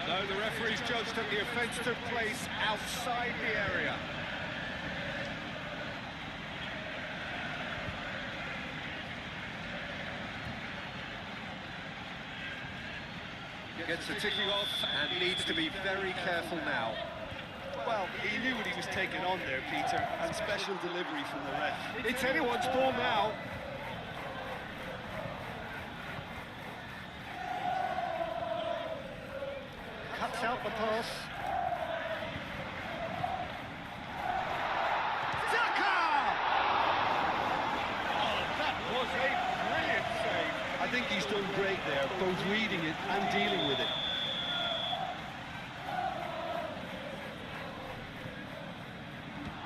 No, the referee's judged that the offence took place outside the area. Gets the ticking off and needs to be very careful now. Well, he knew what he was taking on there, Peter, and special delivery from the ref. It's anyone's ball now. Cuts out the pass. Oh, that was a brilliant save. I think he's done great there, both reading it and dealing with it.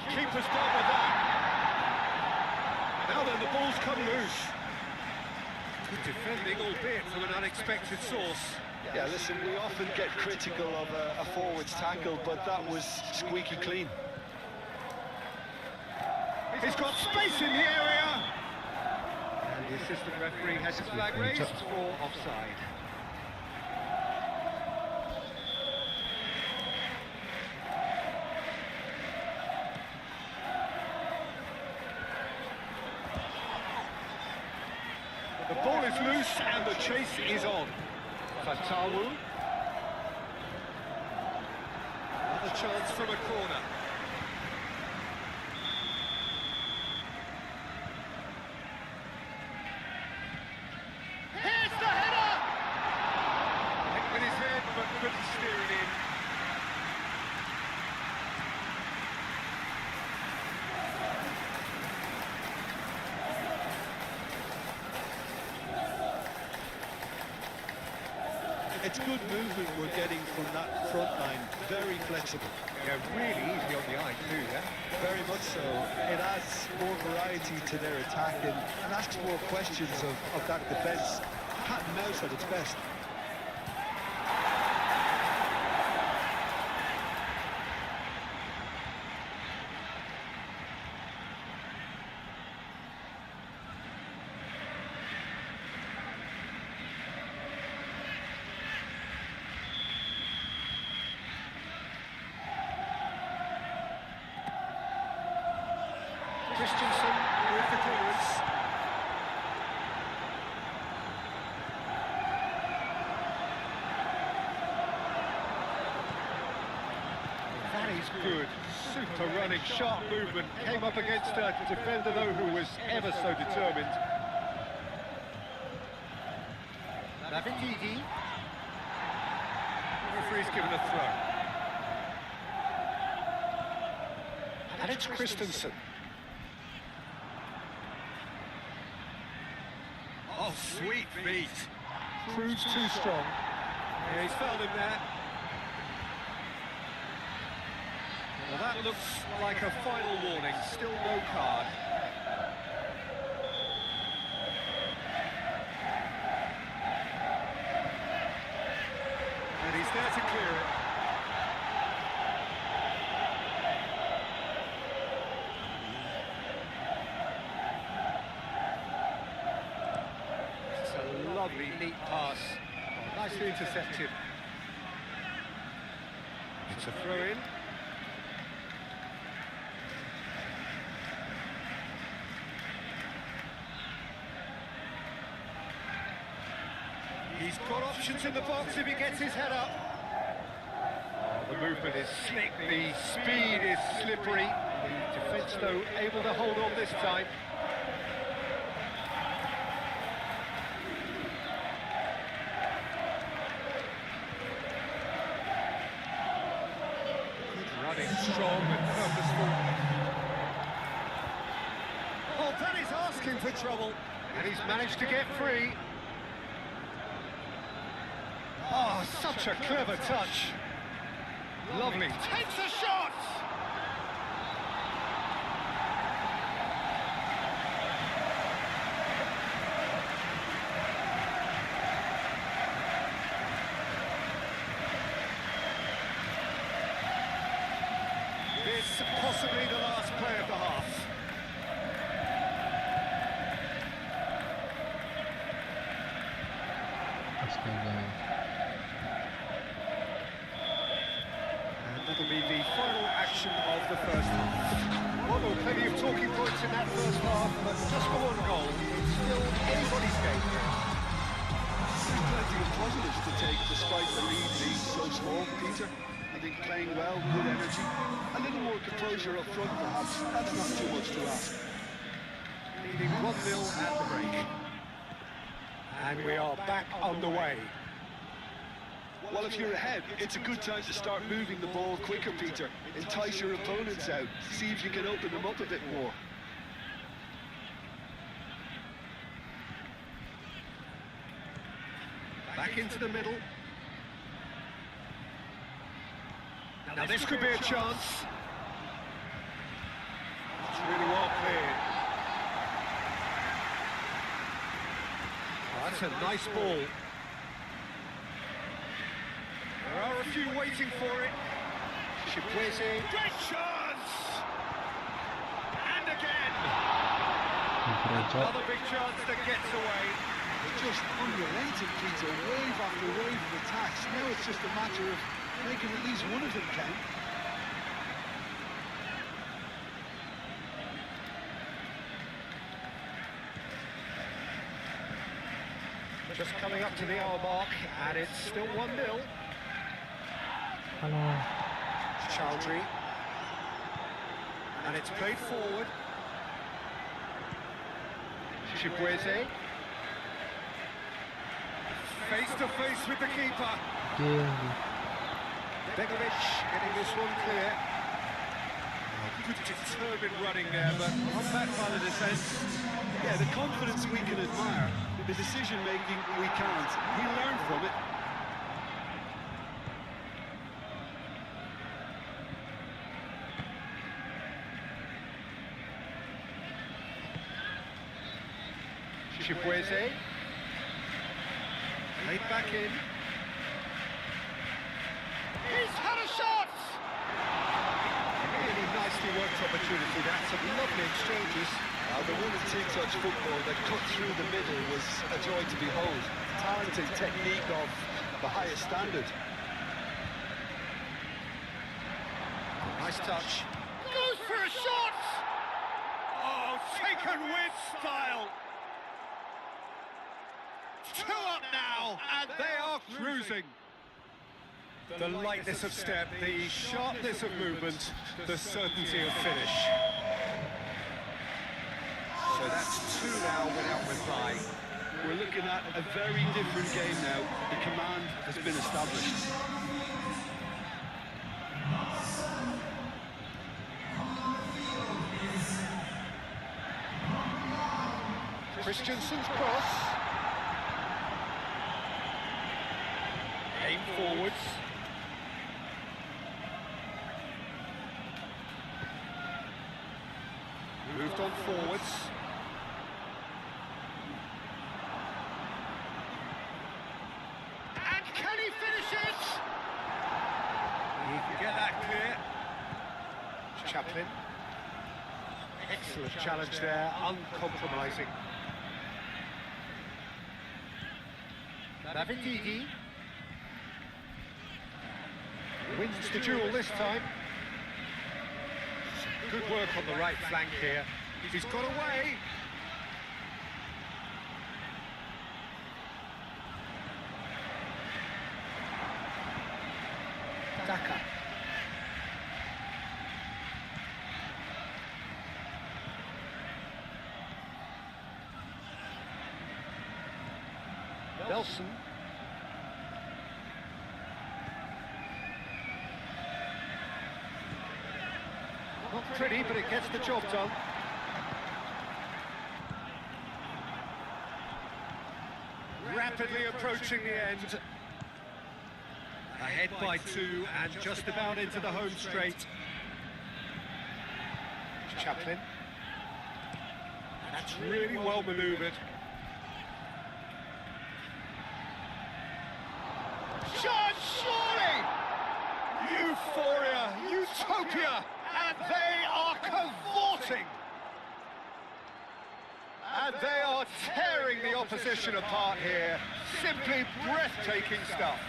Keeper's done with that. Now then, the ball's come loose. Good defending, albeit from an unexpected source. Yeah, listen, we often get critical of a forward's tackle, but that was squeaky clean. He's got space in the area. And the assistant referee has his flag raised for offside. The ball is loose and the chase is on. Fatawu. Another chance from a corner. Here's the header! Hit with his head, but couldn't steer it in. It's good movement we're getting from that front line, very flexible. Yeah, really easy on the eye too, yeah? Very much so. It adds more variety to their attack and asks more questions of that defence. Cat and mouse at its best. Christensen with the clearance. That is good. Super running, sharp movement. Came up against a defender, though, who was ever so determined. David. Referee's given a throw. And it's Christensen. Oh, sweet feet. Proves too strong. Yeah, he's fouled him there. Well, that looks like a final warning. Still no card. And he's there to clear it. It's a lovely, neat pass. Nicely intercepted. It's a throw-in. He's got options in the box if he gets his head up. Oh, the movement is slick, the speed is slippery. The defence, though, able to hold on this time. Running strong and purposeful. Oh, that is asking for trouble. And he's managed to get free. Oh, such a clever touch. Lovely. Takes a shot! This possibly the last play of the half. That'll be the final action of the first half. Well, there were plenty of talking points in that first half, but just for one goal, it's still anybody's game here. There's plenty of positives to take despite the lead being so small, Peter. I think playing well, good energy, a little more composure up front perhaps, that's not too much to ask. Leading 1-0 at the break. And we are back on the way. Well, if you're ahead, it's a good time to start moving the ball quicker, Peter. Entice your opponents out, see if you can open them up a bit more. Back into the middle. Now this could be a chance. It's really well cleared. Oh, that's a nice ball. There are a few waiting for it. Chikwese. Great chance! And again! Another big chance that gets away. Just unrelenting, Peter, wave after wave of attacks. Now it's just a matter of making at least one of them count. Just coming up to the hour mark, and it's still 1-0. Hello. Chowdhury. And it's played forward. Chikwese. Face to face with the keeper. Begovic getting this one clear. Good determined running there, but on that by the defence. Yeah, the confidence we can admire, the decision-making we can't. We learn from it. Chikwese. Laid back in. He's had a shot! Really nicely worked opportunity, that's some lovely exchanges. The one in two-touch football that cut through the middle was a joy to behold. Talented technique of the highest standard. Nice touch. Goes for a shot! Oh, taken with style! 2 up now, and they are cruising. The lightness of step, the sharpness of movement, the certainty of finish. So that's 2 now without reply. We're looking at a very different game now. The command has been established. Christensen's cross. Aim forwards. Moved on forwards. And can he finish it? He can get that clear. Chaplin. Excellent challenge there, uncompromising. Navindigi. Wins the duel this time. Good work on the right flank here. He's got away. Nelson. Not pretty, but it gets the job done. Rapidly approaching the end. Ahead by 2 and just about into the home straight. Chaplin. That's really well manoeuvred. Shot, surely! Euphoria, utopia, and they are cavorting! And they are tearing the opposition apart here. Simply breathtaking stuff.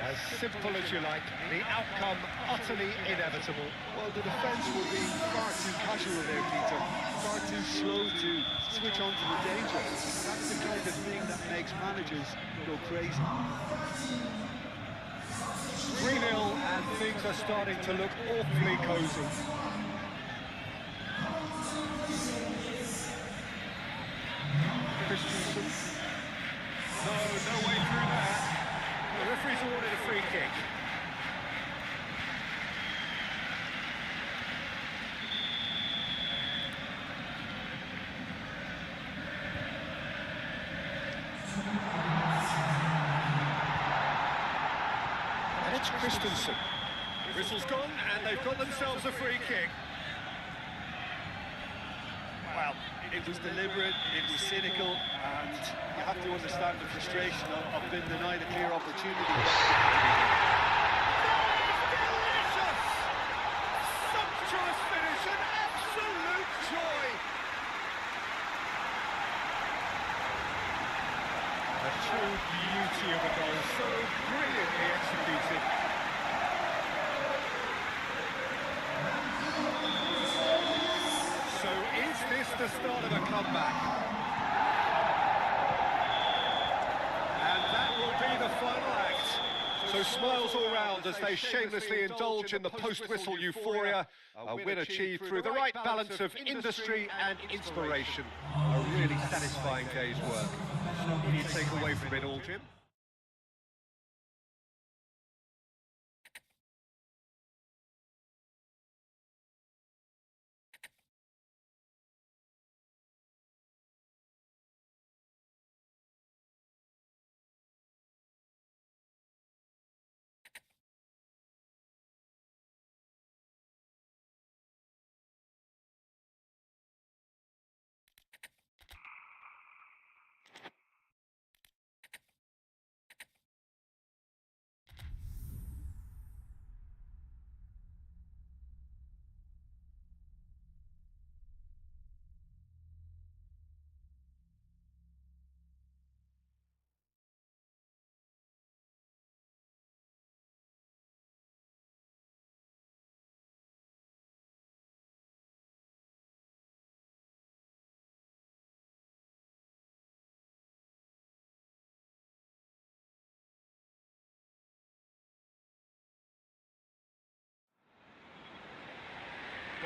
As simple as you like, the outcome utterly inevitable. Well, the defence were being far too casual there, Peter. Far too slow to switch on to the danger. That's the kind of thing that makes managers go crazy. 3-0 and things are starting to look awfully cosy. Christensen. No way through that. The referee's awarded a free kick. And it's Christensen. Whistle's gone and they've got themselves a free kick. Well, it was deliberate, it was cynical, and you have to understand the frustration of being denied a clear opportunity. Delicious! Sumptuous finish, an absolute joy! A true beauty of a goal, so brilliantly executed. So is this the start of a comeback? And that will be the final act. So smiles all round as they shamelessly indulge in the post-whistle euphoria. A win achieved through the right balance of industry and inspiration. A really satisfying day's work. What do you take away from it all, Jim?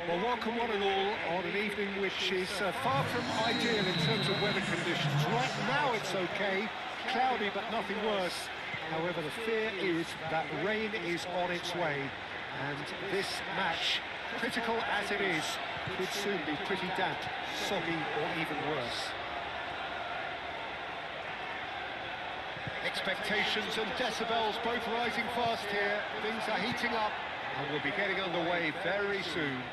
Well, welcome one and all on an evening which is far from ideal in terms of weather conditions. Right now it's okay, cloudy but nothing worse. However, the fear is that rain is on its way, and this match, critical as it is, could soon be pretty damp, soggy or even worse. Expectations and decibels both rising fast here. Things are heating up and we'll be getting underway very soon.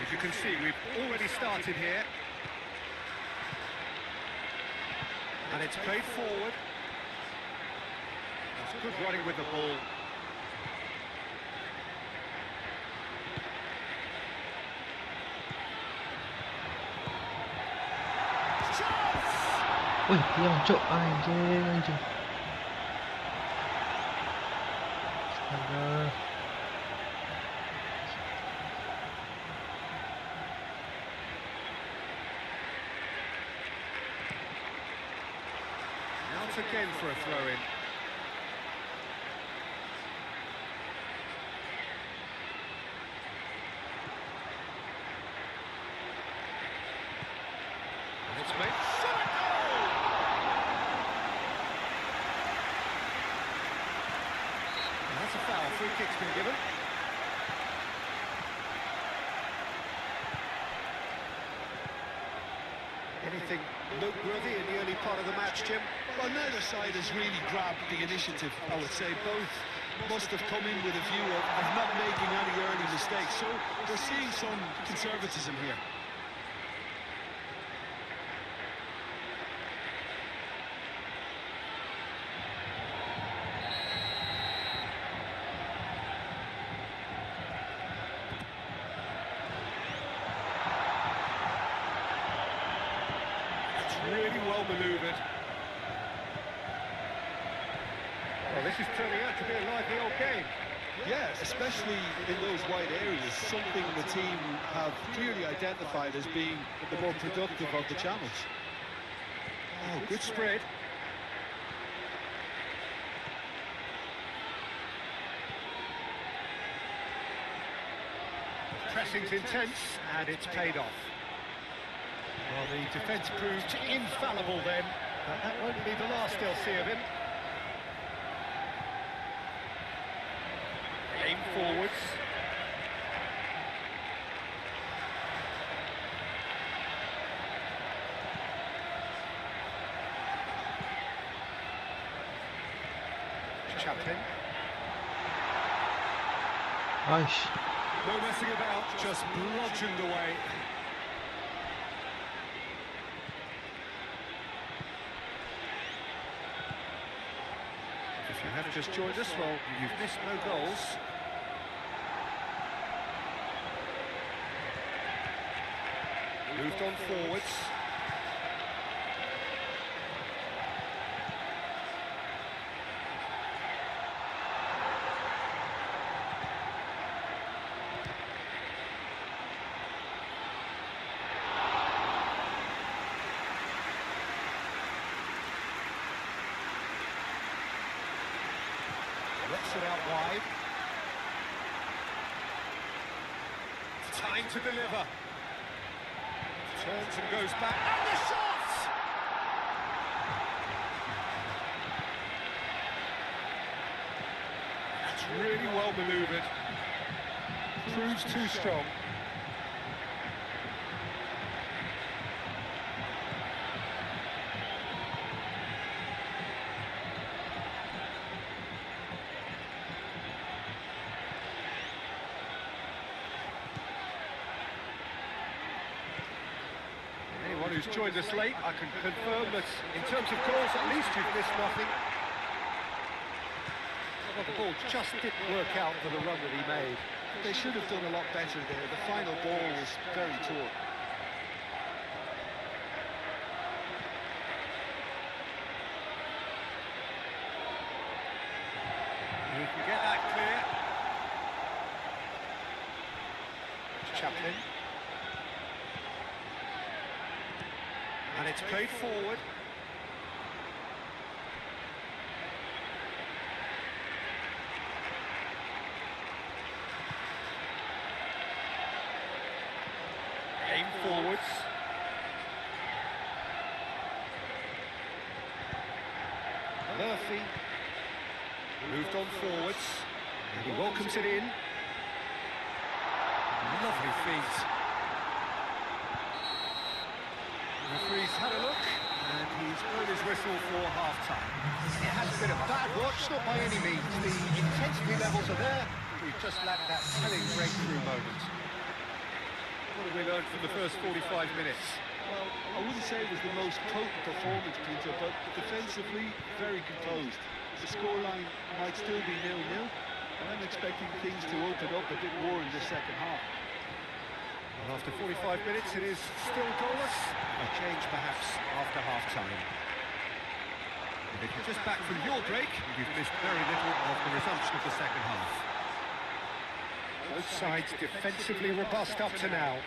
As you can see, we've already started here. And it's played forward. It's good running with the ball. Wih, yang cok anjing. Astaga. Out again for a throw-in. It's made. Shot a goal! That's a foul. Free kick's been given. Anything noteworthy in the early part of the match, Jim? Well, neither side has really grabbed the initiative, I would say. Both must have come in with a view of not making any early mistakes. So we're seeing some conservatism here. Really well manoeuvred. Well, this is turning out to be a lively old game. Yeah, especially in those wide areas, something the team have clearly identified as being the more productive of the channels. Oh, good spread. Pressing's intense, and it's paid off. Well, the defence proved infallible then, but that won't be the last they'll see of him. Aim forwards. Chaplin. Aish. No messing about, just bludgeoned away. If you have just joined us, well, you've missed no goals. Moved on forwards. Lets it out wide. Time to deliver. Turns and goes back. And the shot! That's really well manoeuvred. Proves too strong. Anyone who's joined us late, I can confirm that in terms of goals, at least you've missed nothing. Well, the ball just didn't work out for the run that he made. They should have done a lot better there. The final ball was very poor. He can get that clear. Chaplin. And it's played forward. Aim forwards. Murphy. Moved on forwards. And he welcomes it in. Lovely feet. The referee's had a look, and he's blown his whistle for half-time. It has been a bad watch, not by any means. The intensity levels are there. We've just lacked that telling breakthrough moment. What have we learned from the first 45 minutes? Well, I wouldn't say it was the most potent performance, Peter, but defensively, very composed. The scoreline might still be 0-0, and I'm expecting things to open up a bit more in the second half. Well, after 45 minutes, it is still goalless. A change, perhaps, after half-time. And if you're just back from your break, you've missed very little of the resumption of the second half. Both sides defensively robust up to now.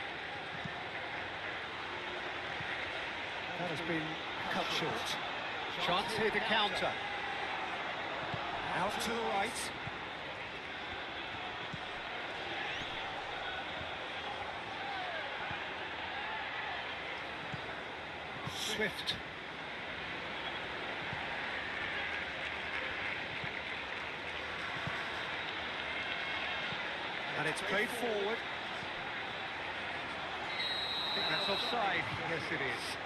That has been cut short. Chance here to counter. Out to the right. Swift. And it's played forward. I think that's offside. Yes, it is.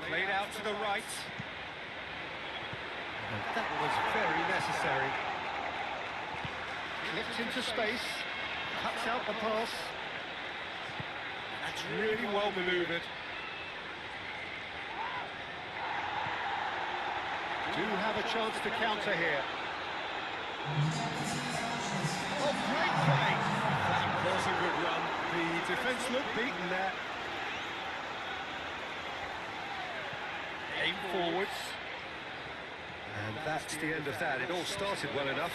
Played out to the right. And that was very necessary. Flipped into space, cuts out the pass. That's really well manoeuvred. Do have a chance to counter here. Oh, great play! That was a good run. The defence looked beaten there. Aim forwards. And that's the end of that. It all started well enough.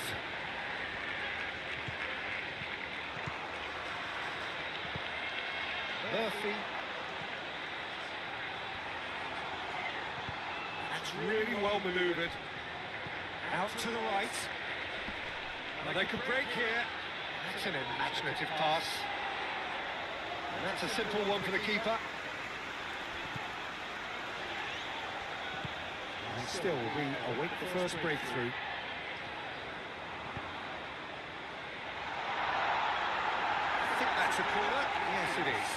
Murphy. That's really well manoeuvred. Out to the right. Well, they could break here. That's an imaginative pass. And that's a simple one for the keeper. And still, we await the first breakthrough. I think that's a corner. Yes, it is.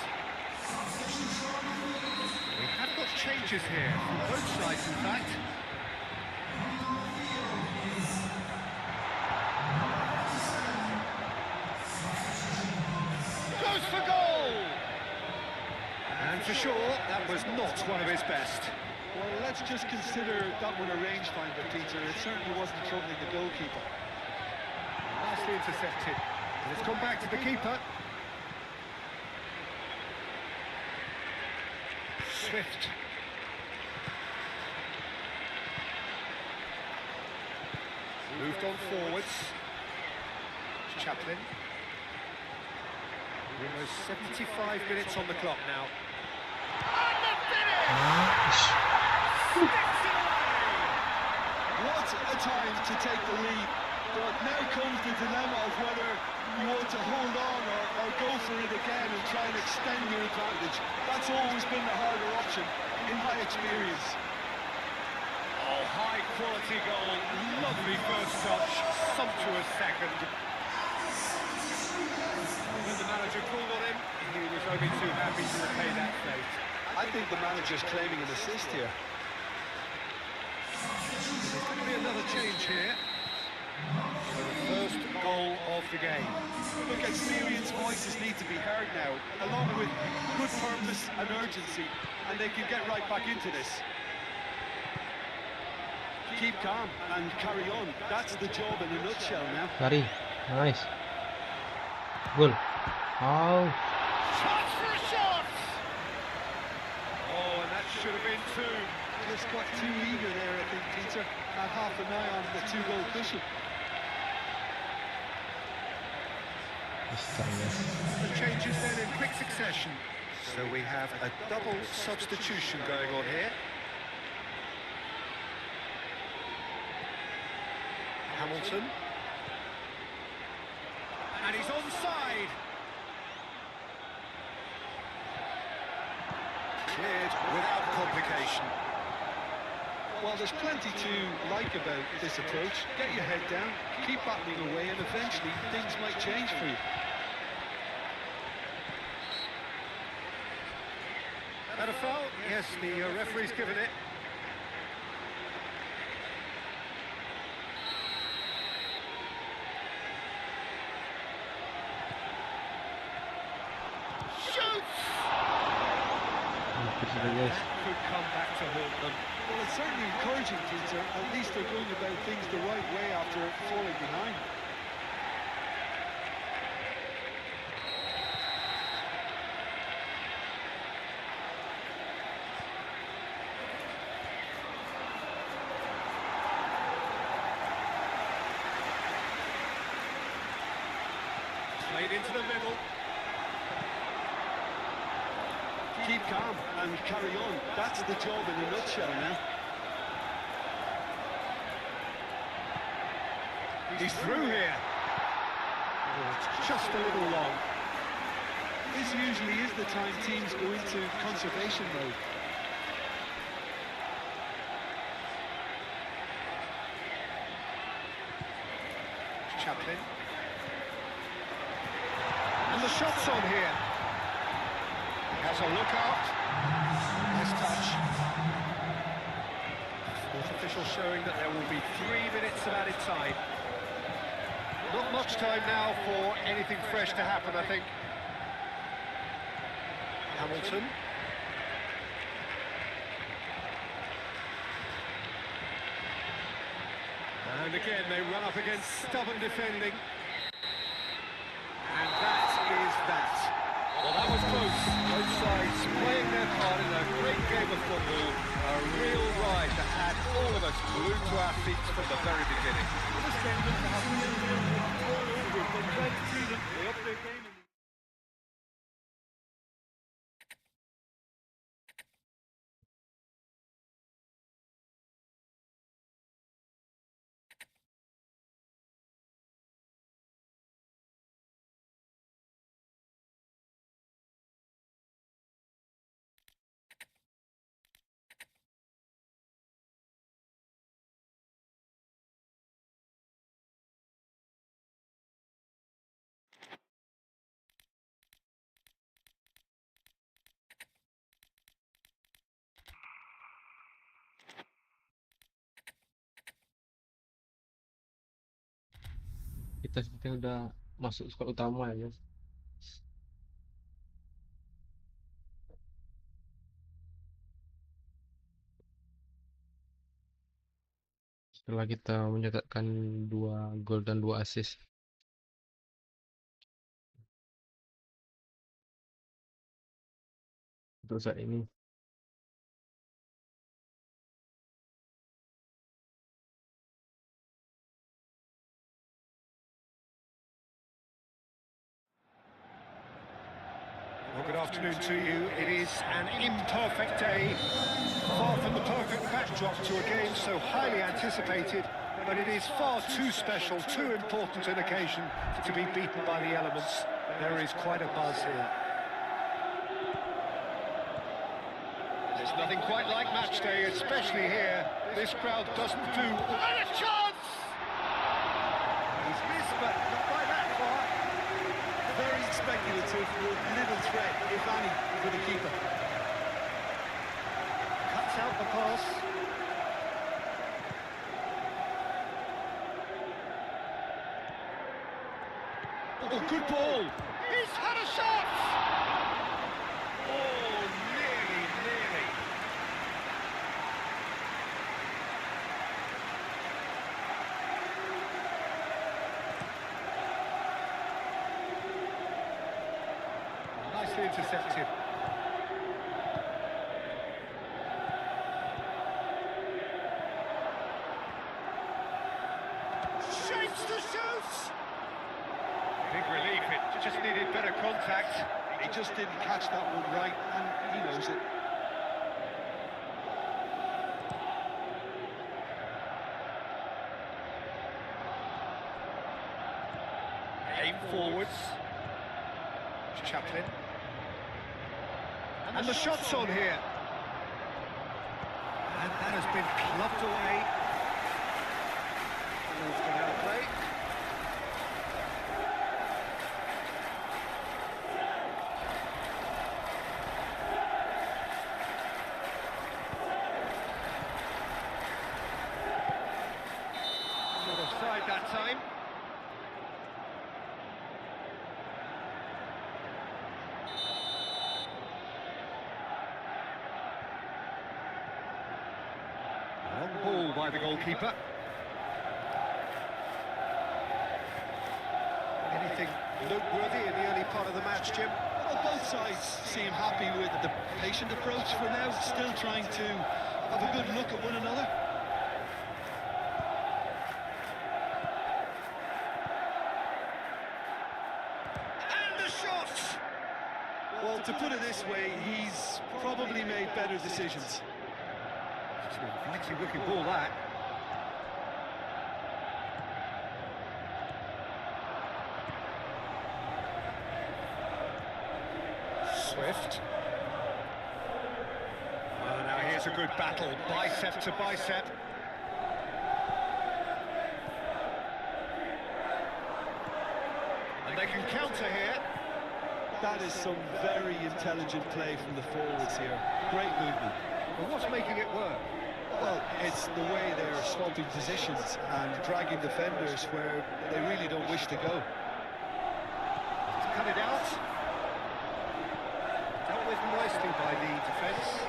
We have got changes here, from both sides in fact. Goes for goal! And for sure, that was not one of his best. Well, let's just consider that one a rangefinder, Peter. It certainly wasn't troubling the goalkeeper. Nicely intercepted. And it's gone back to the keeper. Swift. Moved on forwards. Chaplin. Almost 75 minutes on the clock now. And the finish! Sticks it away! What a time to take the lead. But now comes the dilemma of whether you want to hold on or go for it again and try and extend your advantage. That's always been the harder option, in my experience. Oh, high quality goal. Lovely first touch. Sumptuous second. When the manager called on him, he was only too happy to repay that fate. I think the manager's claiming an assist here. There's going to be another change here. For the first goal of the game. Look, experienced voices need to be heard now, along with good purpose and urgency, and they can get right back into this. Keep calm and carry on. That's the job in a nutshell now. Lari. Nice. Goal. Oh. Chance for a shot! Oh, and that should have been two. Just got too eager there, I think, Peter. Had half an eye on the two-goal cushion. The changes then in quick succession. So we have a double substitution going on here. Hamilton. And he's onside. Cleared without complication. Well, there's plenty to like about this approach. Get your head down, keep battling away, and eventually things might change for you. That a foul? Yes, the referee's given it. Shoots! That could come back to haunt them. Well, it's certainly encouraging, Peter. At least they're going about things the right way after falling behind. Played into the middle. keep calm and carry on. That's the job in a nutshell now. He's through here. Oh, it's just a little long. This usually is the time teams go into conservation mode. Chaplin. And the shot's on here. He has a look out. Nice touch. Fourth official showing that there will be 3 minutes of added time. Not much time now for anything fresh to happen, I think. Hamilton. And again, they run up against stubborn defending. And that is that. Well, that was close. Both sides playing their part in a great game of football. A real ride that had all of us glued to our feet from the very beginning. This game looks to have they've been right through them. They upped their game. Kita sepertinya udah masuk squad utama ya, guys. Setelah kita mencetakkan 2 gol dan 2 assist. Untuk saat ini. Well, good afternoon to you. It is an imperfect day, far from the perfect backdrop to a game so highly anticipated, but it is far too special, too important an occasion to be beaten by the elements. There is quite a buzz here. There's nothing quite like match day, especially here. This crowd doesn't do... And a chance! He's missed, but not by that far. Very speculative, with little threat, if any, for the keeper. Cuts out the pass. Oh, good ball! He's had a shot! Oh, nearly, nearly. Nicely intercepted. Shapes to shoot! Big relief, it just needed better contact. He just didn't catch that one right, and he knows it. Aim forwards. Chaplin. And the shot's on here. And that has been clubbed away. Ball's gone out of play. Not offside that time. Long ball by the goalkeeper. Anything noteworthy in the early part of the match, Jim? Well, both sides seem happy with the patient approach for now, still trying to have a good look at one another. And the shot! Well, to put it this way, he's probably made better decisions. It's an inviting looking ball, that. Swift. Well, now here's a good battle, bicep to bicep. And they can counter here. That is some very intelligent play from the forwards here. Great movement. Well, what's making it work? Well, it's the way they're swapping positions and dragging defenders where they really don't wish to go. To cut it out. Dealt with nicely by the defence.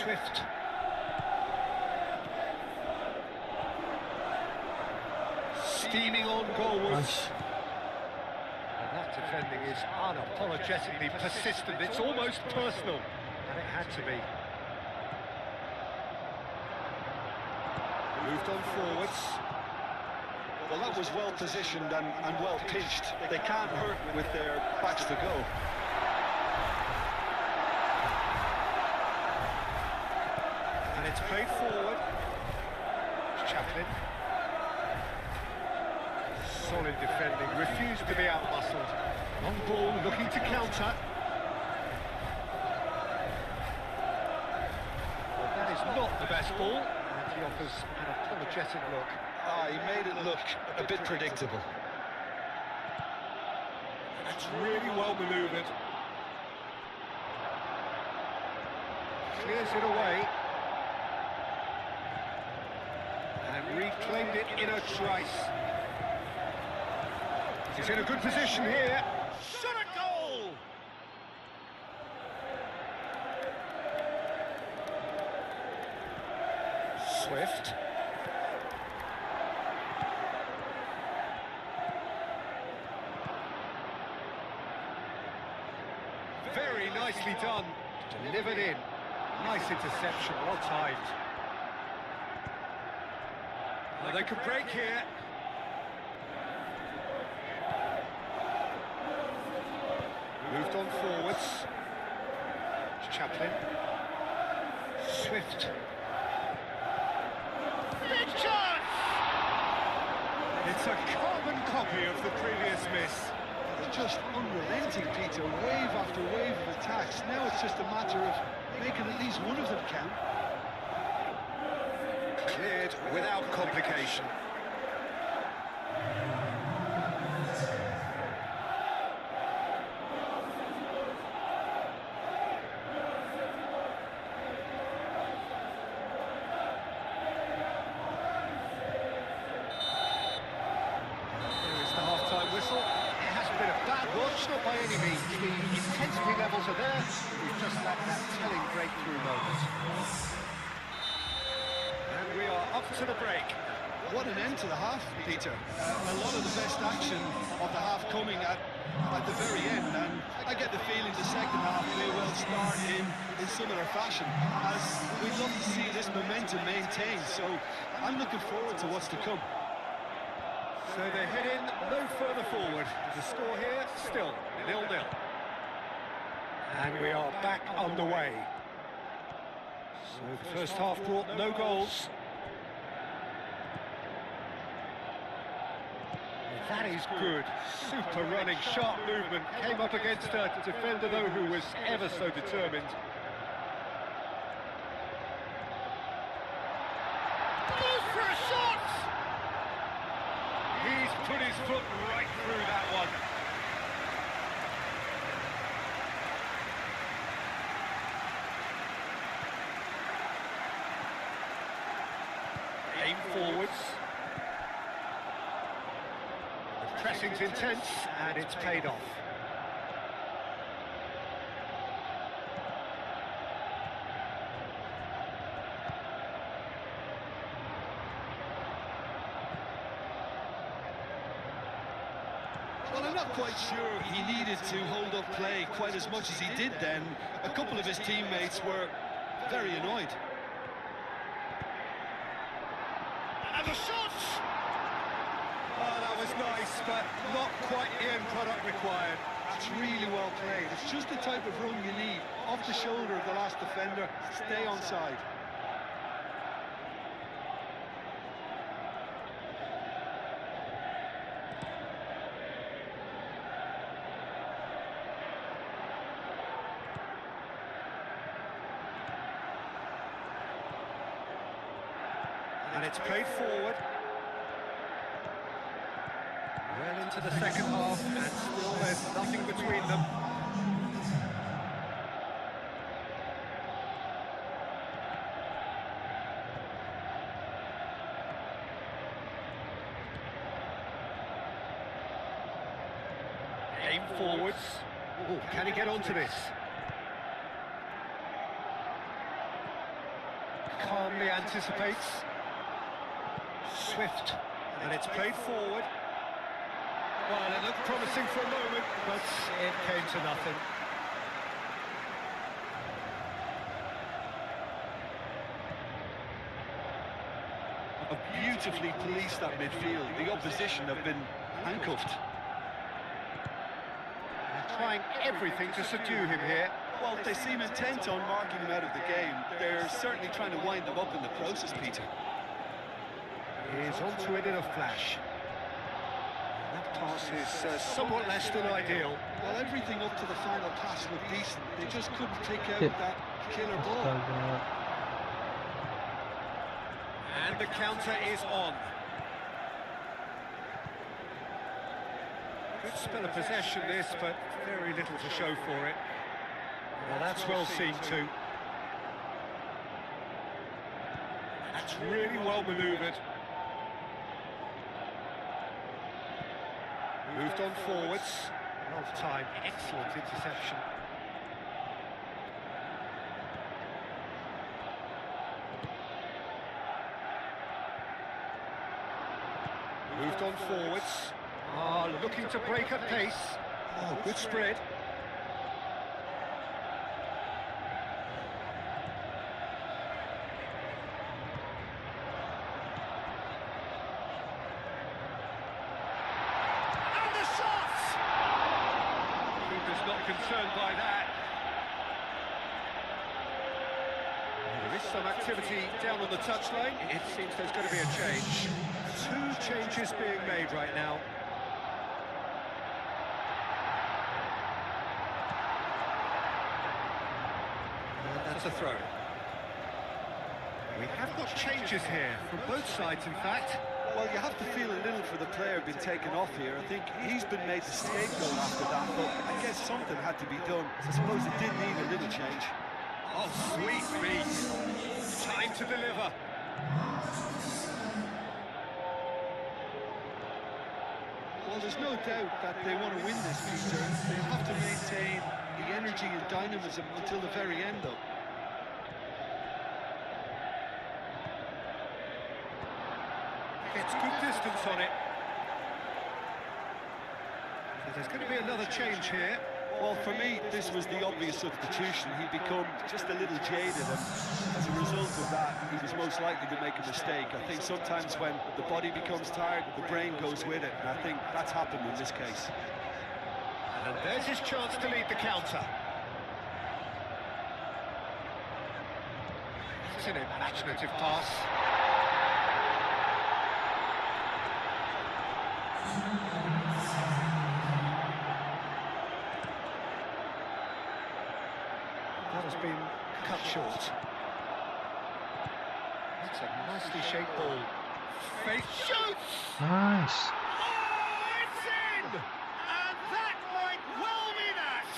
Swift. Steaming on goalwards. And that defending is unapologetically persistent. It's almost personal. And it had to be. Moved on forwards. Well, that was well positioned and well pitched. They can't hurt with their backs to go. And it's played forward. Chaplin. Solid defending, refused to be outmuscled. On ball, looking to counter. Well, that is not the best ball. And he offers an apologetic look. He made it look a bit predictable. That's really well manoeuvred. Clears it away. And reclaimed it in a trice. He's in a good position here. Shot a goal! Swift. Very nicely done. Delivered in. Nice interception, well timed. Well, they could break here. Moved on forwards. Chaplin. Swift. Big chance! It's a carbon copy of the previous miss. They're just unrelenting, Peter. Wave after wave of attacks. Now it's just a matter of making at least one of them count. Cleared without complication. Whistle. It hasn't been a bad watch, not by any means. The intensity levels are there. We've just lacked that telling breakthrough moment. And we are up to the break. What an end to the half, Peter. A lot of the best action of the half coming at the very end, and I get the feeling the second half may well start in similar fashion, as we'd love to see this momentum maintained. So I'm looking forward to what's to come. So they head in no further forward. The score here, still 0-0. And we are back underway. So the first half brought no goals. That is good. Super running, sharp movement. Came up against a defender, though, who was ever so determined. Goes for a shot! He's put his foot right through that one. Aim forwards. The pressing's intense, and it's paid off. Well, Well, I'm not quite sure he needed to hold up play quite as much as he did then. A couple of his teammates were very annoyed. And the shot! Oh, that was nice, but not quite the end product required. That's really well played. It's just the type of run you need. Off the shoulder of the last defender, stay onside. And it's played forward. Well into the second half, and still there's nothing between them. Aim forwards. Ooh, can he get onto this? Calmly anticipates. Swift, and it's played forward. Well, it looked promising for a moment, but it came to nothing. Beautifully policed that midfield. The opposition have been handcuffed. They're trying everything to subdue him here. Well, they seem intent on marking him out of the game. They're certainly trying to wind them up in the process, Peter. He's onto it in a flash. That pass is somewhat less than ideal. Well, everything up to the final pass looked decent. They just couldn't take out that killer ball. And the counter is on. Good spell of possession this, but very little to show for it. Well, that's well seen too. That's really well manoeuvred. Moved on forwards. Off time, excellent interception. Moved on forwards. Ah, looking to break at pace. Oh, good spread. Concerned by that. There is some activity down on the touchline. It seems there's going to be a change. Two changes being made right now. And that's a throw. We have got changes here from both sides, in fact. Well, you have to feel a little for the player being taken off here. I think he's been made the scapegoat after that, but I guess something had to be done. I suppose it did need a little change. Oh, sweet beat. Time to deliver. Well, there's no doubt that they want to win this, Peter. They have to maintain the energy and dynamism until the very end, though. Gets good distance on it. So there's going to be another change here. Well, for me, this was the obvious substitution. He'd become just a little jaded, and as a result of that, he was most likely to make a mistake. I think sometimes when the body becomes tired, the brain goes with it, and I think that's happened in this case. And there's his chance to lead the counter. It's an imaginative pass. That has been cut short. That's a nicely shaped ball. Faith shoots! Nice. Oh, it's in! And that might well be that!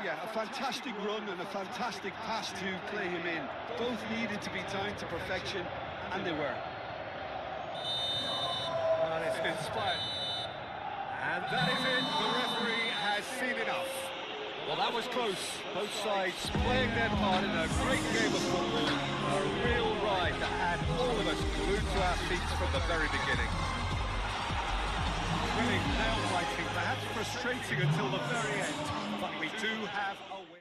Yeah, a fantastic run and a fantastic pass to play him in. Both needed to be timed to perfection, and they were. Well, it's been spiked. And that is it. The referee has seen enough. Well, that was close. Both sides playing their part in a great game of football. A real ride that had all of us glued to our seats from the very beginning. thrilling, nail-biting, perhaps frustrating until the very end, but we do have a win.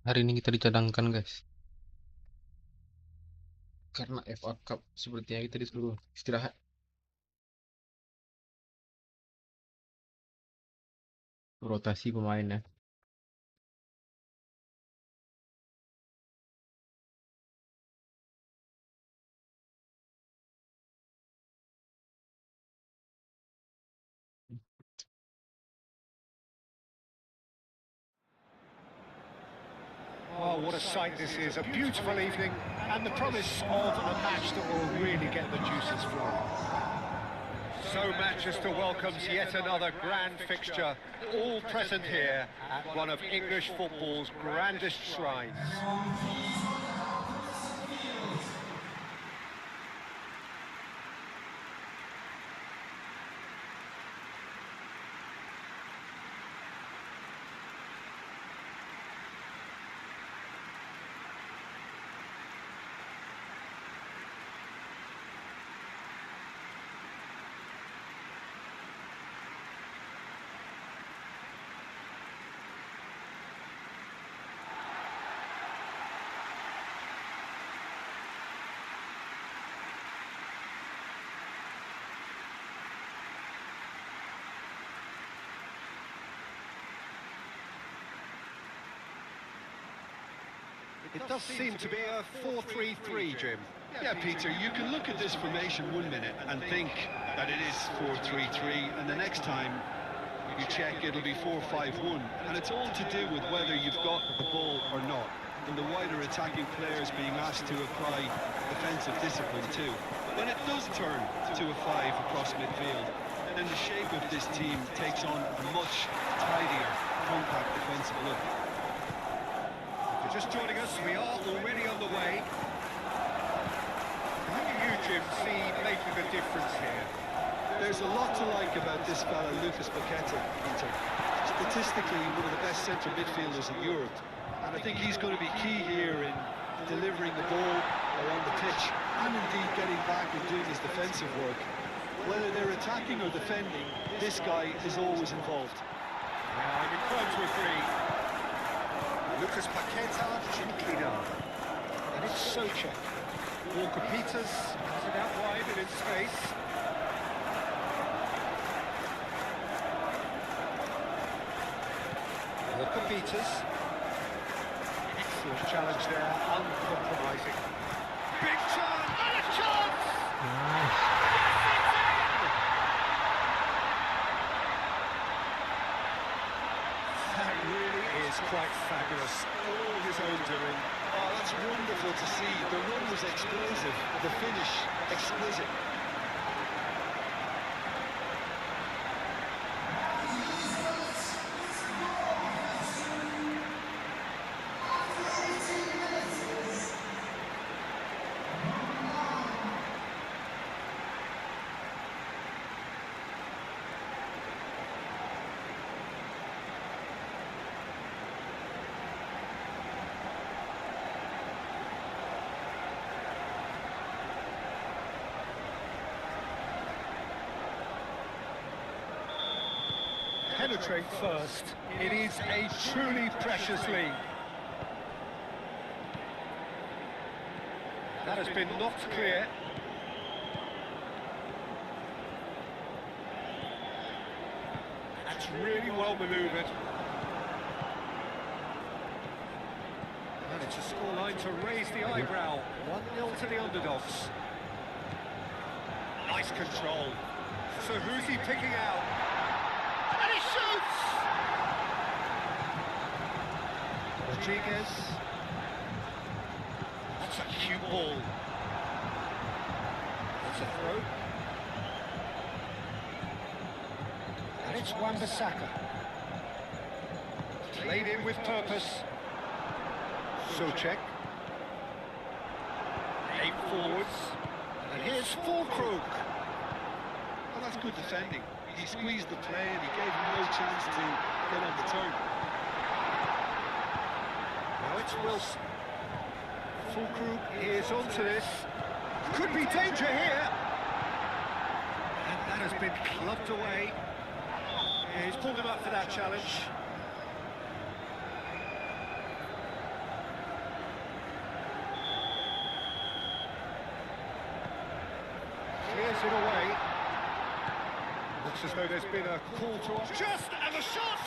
Hari ini kita dicadangkan guys, karena FA Cup sepertinya kita disuruh istirahat. Rotasi pemain ya. Well, what a sight this is, a beautiful evening, and the promise of a match that will really get the juices flowing. So Manchester welcomes yet another grand fixture, all present here at one of English football's grandest shrines. It does seem to be a 4-3-3, Jim. Yeah, Peter, you can look at this formation 1 minute and think that it is 4-3-3, and the next time you check it'll be 4-5-1, and it's all to do with whether you've got the ball or not, and the wider attacking players being asked to apply defensive discipline too. When it does turn to a 5 across midfield, then the shape of this team takes on a much tidier, compact defensive look. If you're just joining us, we are already on the way. Who do you, Jim, see making a difference here? There's a lot to like about this fella, Lucas Paqueta, Peter. Statistically, one of the best centre midfielders in Europe. And I think he's going to be key here in delivering the ball around the pitch, and indeed getting back and doing his defensive work. Whether they're attacking or defending, this guy is always involved. Yeah, I'm inclined to agree. Lucas Paqueta, gently down. And it's Socha. Walker Peters has it out wide and in space. Walker Peters. Excellent challenge there, uncompromising. Big chance! And a chance! That really is quite fabulous. All his own doing. Oh, that's wonderful to see. The run was explosive, the finish exquisite. Penetrate first. It is a truly precious lead. That has been knocked clear. That's really well manoeuvred. And it's a scoreline to raise the eyebrow. 1-0 to the underdogs. Nice control. So who's he picking out? And he shoots! Rodriguez. That's a cute ball. That's a throw. And it's Wan-Bissaka. Played in with purpose. Souček. 8 forwards. And here's Fulkrug. Well, that's good defending. He squeezed the play and he gave him no chance to get on the turn. Now it's Wilson. Fulkrug is onto this. Could be danger here. And that has been clubbed away. Yeah, he's pulled him up for that challenge. Clears it away. Looks as though there's been a call to off. Just and the shot!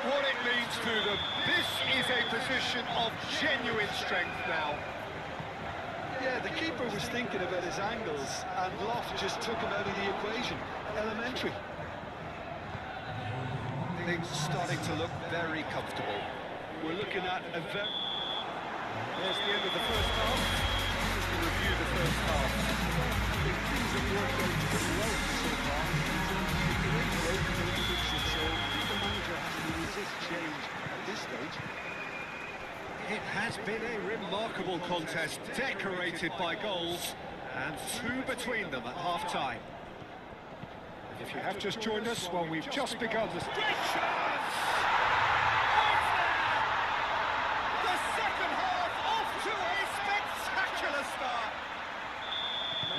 What it means to them. This is a position of genuine strength now. Yeah, the keeper was thinking about his angles and Loft just took him out of the equation. Elementary. Things starting to look very comfortable. We're looking at a very... There's the end of the first half. Just to review the first half. I think things have worked out pretty well so far. So the manager has to resist change at this stage. It has been a remarkable contest, decorated by goals, and 2 between them at half-time. If you have just joined us, well, we've just begun the... Great chance! The second half off to a spectacular start!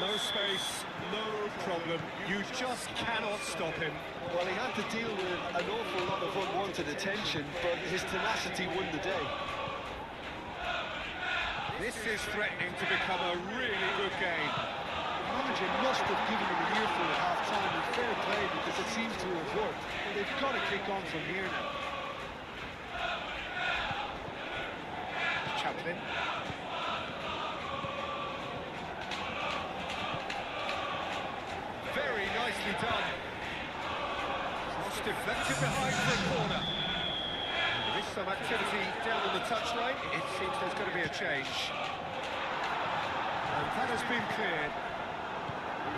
No space, no problem. You just cannot stop him. Well, he had to deal with an awful lot of unwanted attention, but his tenacity won the day. This is threatening to become a really good game. The manager must have given him an earful at half-time, and fair play because it seems to have worked. They've got to kick on from here now. Chaplin. Very nicely done. Cross deflected behind for a corner. There is some activity down on the touchline. It seems there's going to be a change. And that has been cleared.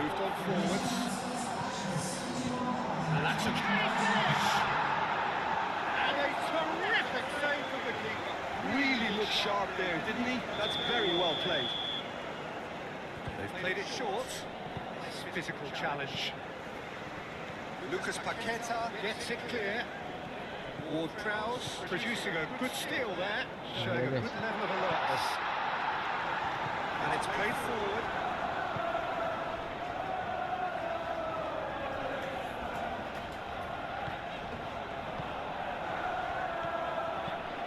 Moved on forwards. And that's a key finish! And a terrific save from the keeper. Really looked sharp there, didn't he? That's very well played. They've played it short. Nice physical challenge. Lucas Paqueta gets it clear. Ward-Prowse producing a good steal there, showing a good level of alertness. And it's played forward.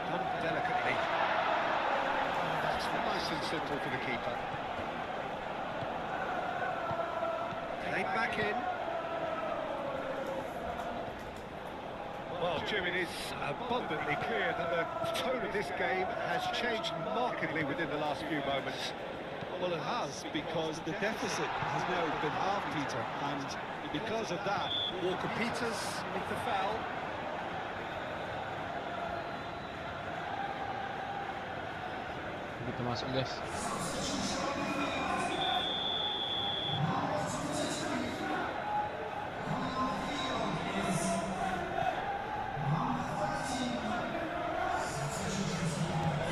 Done delicately. That's nice and simple for the keeper. Played back in. Well, Jim, it is abundantly clear that the tone of this game has changed markedly within the last few moments. Well, it has, because the deficit has now been halved, Peter, and because of that... Walker-Peters with the foul. Kita masuk, guys.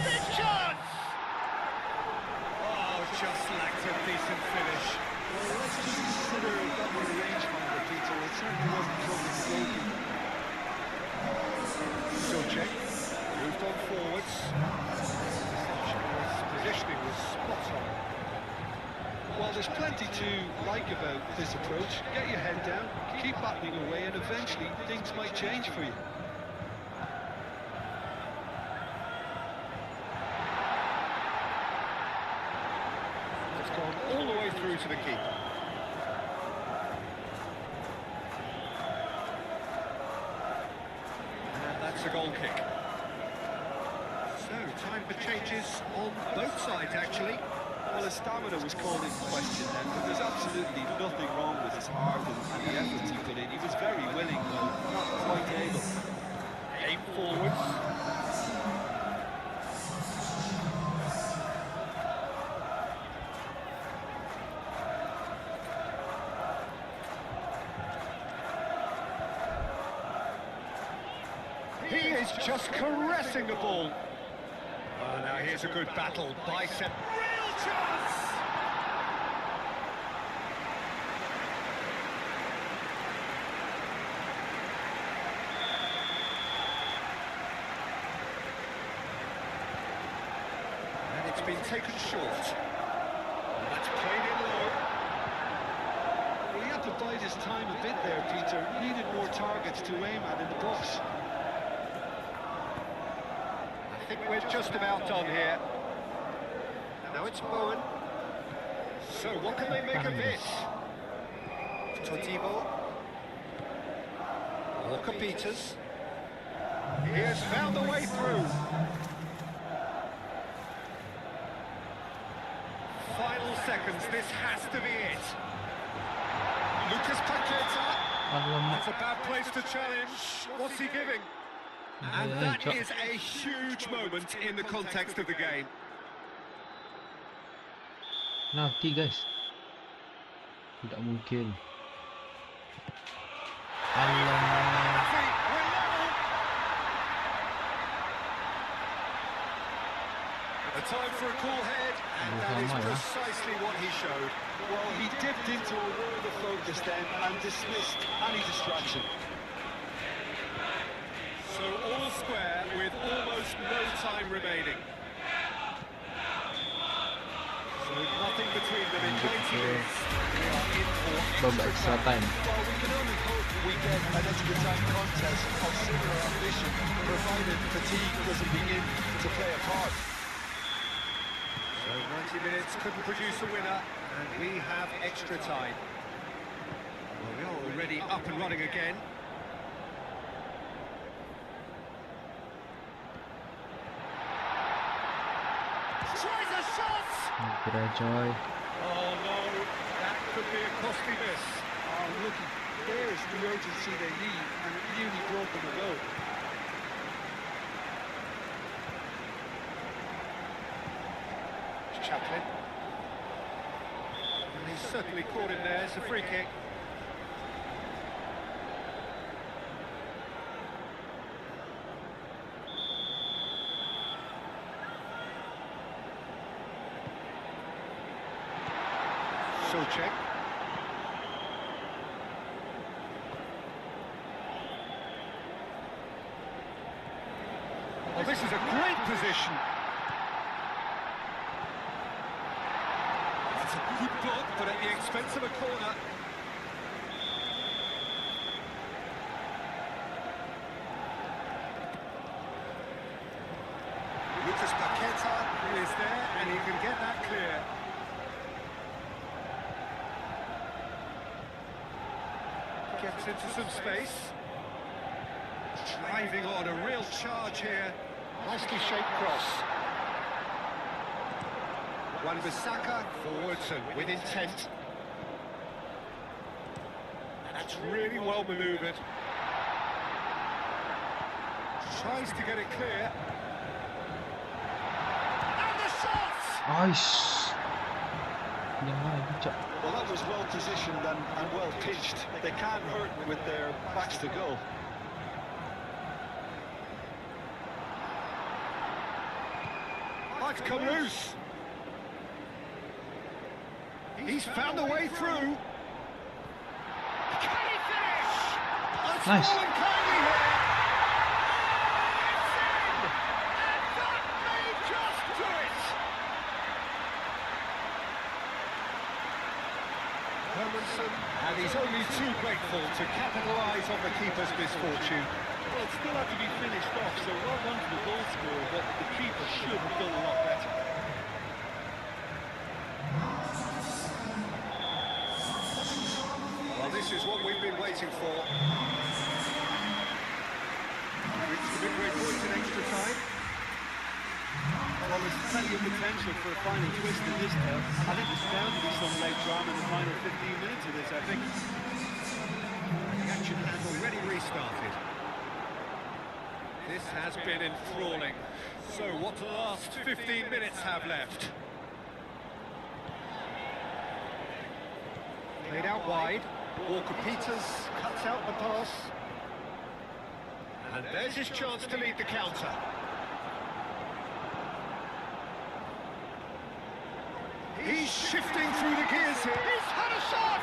Big chance! Oh, just lacked a decent finish. Well, let's just consider that was arrangement for Peter. It certainly wasn't trouble to goalkeeper. Souček moved on forwards. His positioning was spot on. Well, there's plenty to like about this approach. Get your head down, keep battling away, and eventually things might change for you. It's gone all the way through to the keeper. And that's a goal kick. Time for changes on both sides, actually. Well, his stamina was called into question then, but there's absolutely nothing wrong with his heart and the efforts he put in. He was very willing, but not quite able. Aim forwards. He is just caressing the ball. Oh, now here's a good battle. Bicep. Real chance! And it's been taken short. And that's played in low. Well, he had to bide his time a bit there, Peter. He needed more targets to aim at in the box. I think we're just about done here. Now it's Bowen. So what can they make of this? Totibo. Walker Peters. He has found a way through. Final seconds, this has to be it. Lucas Paqueta. That's a bad place to challenge. What's he giving? And that is a huge moment in the context of the game. Nanti guys. Tidak mungkin. Alamak. A time for a cool head, and that is precisely what he showed. Well, he dipped into a world of focus then and dismissed any distraction. So all square with almost no time remaining. So nothing between them in 90 minutes. We are in for extra time. Well, we can only hope we get an extra time contest of similar ambition, provided fatigue doesn't begin to play a part. So 90 minutes couldn't produce a winner, and we have extra time. Well, we are already up and running again. Tries a shot! Joy. Oh no, that could be a costly miss. Oh, look, there's the urgency they need, and it nearly brought them a goal. Chaplin. And he's certainly caught him there. It's a free kick. Check. Oh, this is a great position. That's a good block, but at the expense of a corner. Lucas Paqueta is there, and he can get that clear. Gets into some space. Driving on a real charge here. Nicely shaped cross. Wan-Bissaka forwards and with intent. And that's really well manoeuvred. Tries to get it clear. And the shot! Aish. Well, that was well positioned and well pitched. They can't hurt with their backs to goal. Might come loose. He's found a way through. Can he finish? Nice. It's fallen kindly here. It's in! And that may just do it. Hermanson, and he's only too grateful to capitalise on the keeper's misfortune. Well, it still had to be finished off, so well done to the goal scorer, but the keeper should have done a lot better. Well, this is what we've been waiting for. Reached the midway point in extra time. Well, there's plenty of potential for a final twist in this tale. I think there's bound to be some late drama in the final 15 minutes of this, I think. The action has already restarted. This has been enthralling. So what do the last 15 minutes have left? Played out wide. Walker Peters cuts out the pass. And there's his chance to lead the counter. He's shifting through the gears here. He's had a shot!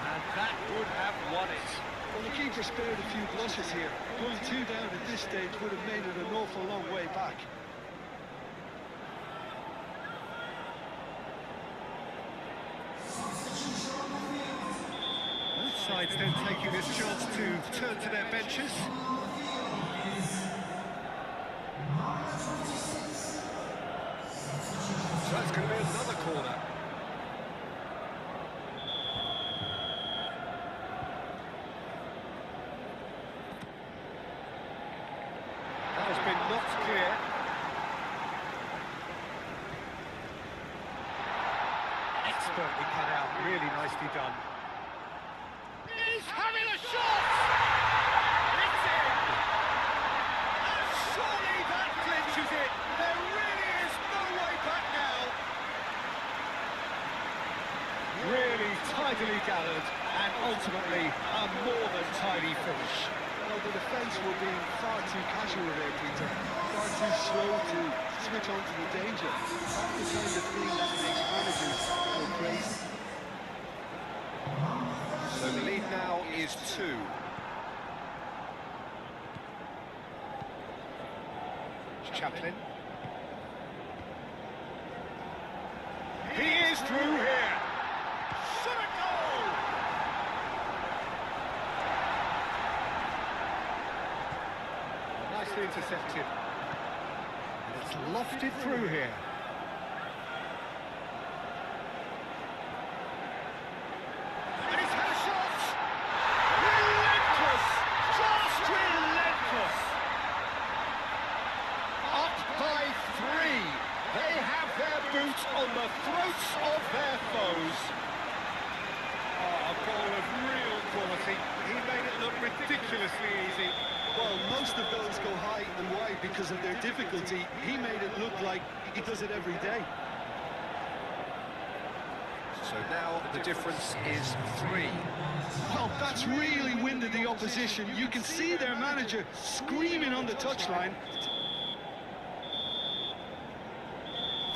And that would have won it. Well, the keeper spared a few blushes here. Going 2 down at this stage would have made it an awful long way back. Both sides then taking this chance to turn to their benches. So that's going to be another corner. That has been knocked clear. Expertly cut out, really nicely done. He's having a shot! It's in! And surely that clinches it! There really is no way back now! Really tidily gathered, and ultimately a more than tidy finish. Well, the defence were being far too casual there, Peter. Far too slow to switch on to the danger. That's the kind of thing that makes managers go crazy. So the lead now is 2. Chaplin. He is through here. Should it go? Nicely intercepted. And it's lofted through here. And he's had a shot! Relentless! Just relentless! Up by 3. They have their boot on the throats of their foes. Oh, a goal of real quality. He made it look ridiculously easy. Well, most of those go high and wide because of their difficulty. He made it look like he does it every day. So now the difference is 3. Well, that's really winded the opposition. You can see their manager screaming on the touchline.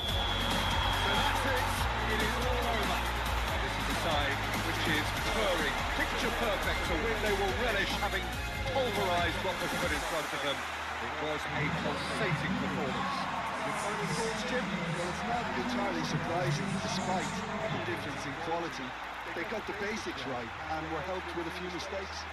So that's it. It is all over. And this is a side which is purring, picture perfect, a win they will relish, having pulverised what was put in front of them. It was a pulsating performance. The final thoughts, Jim? Well, it's not entirely surprising, despite the difference in quality. They got the basics right and were helped with a few mistakes.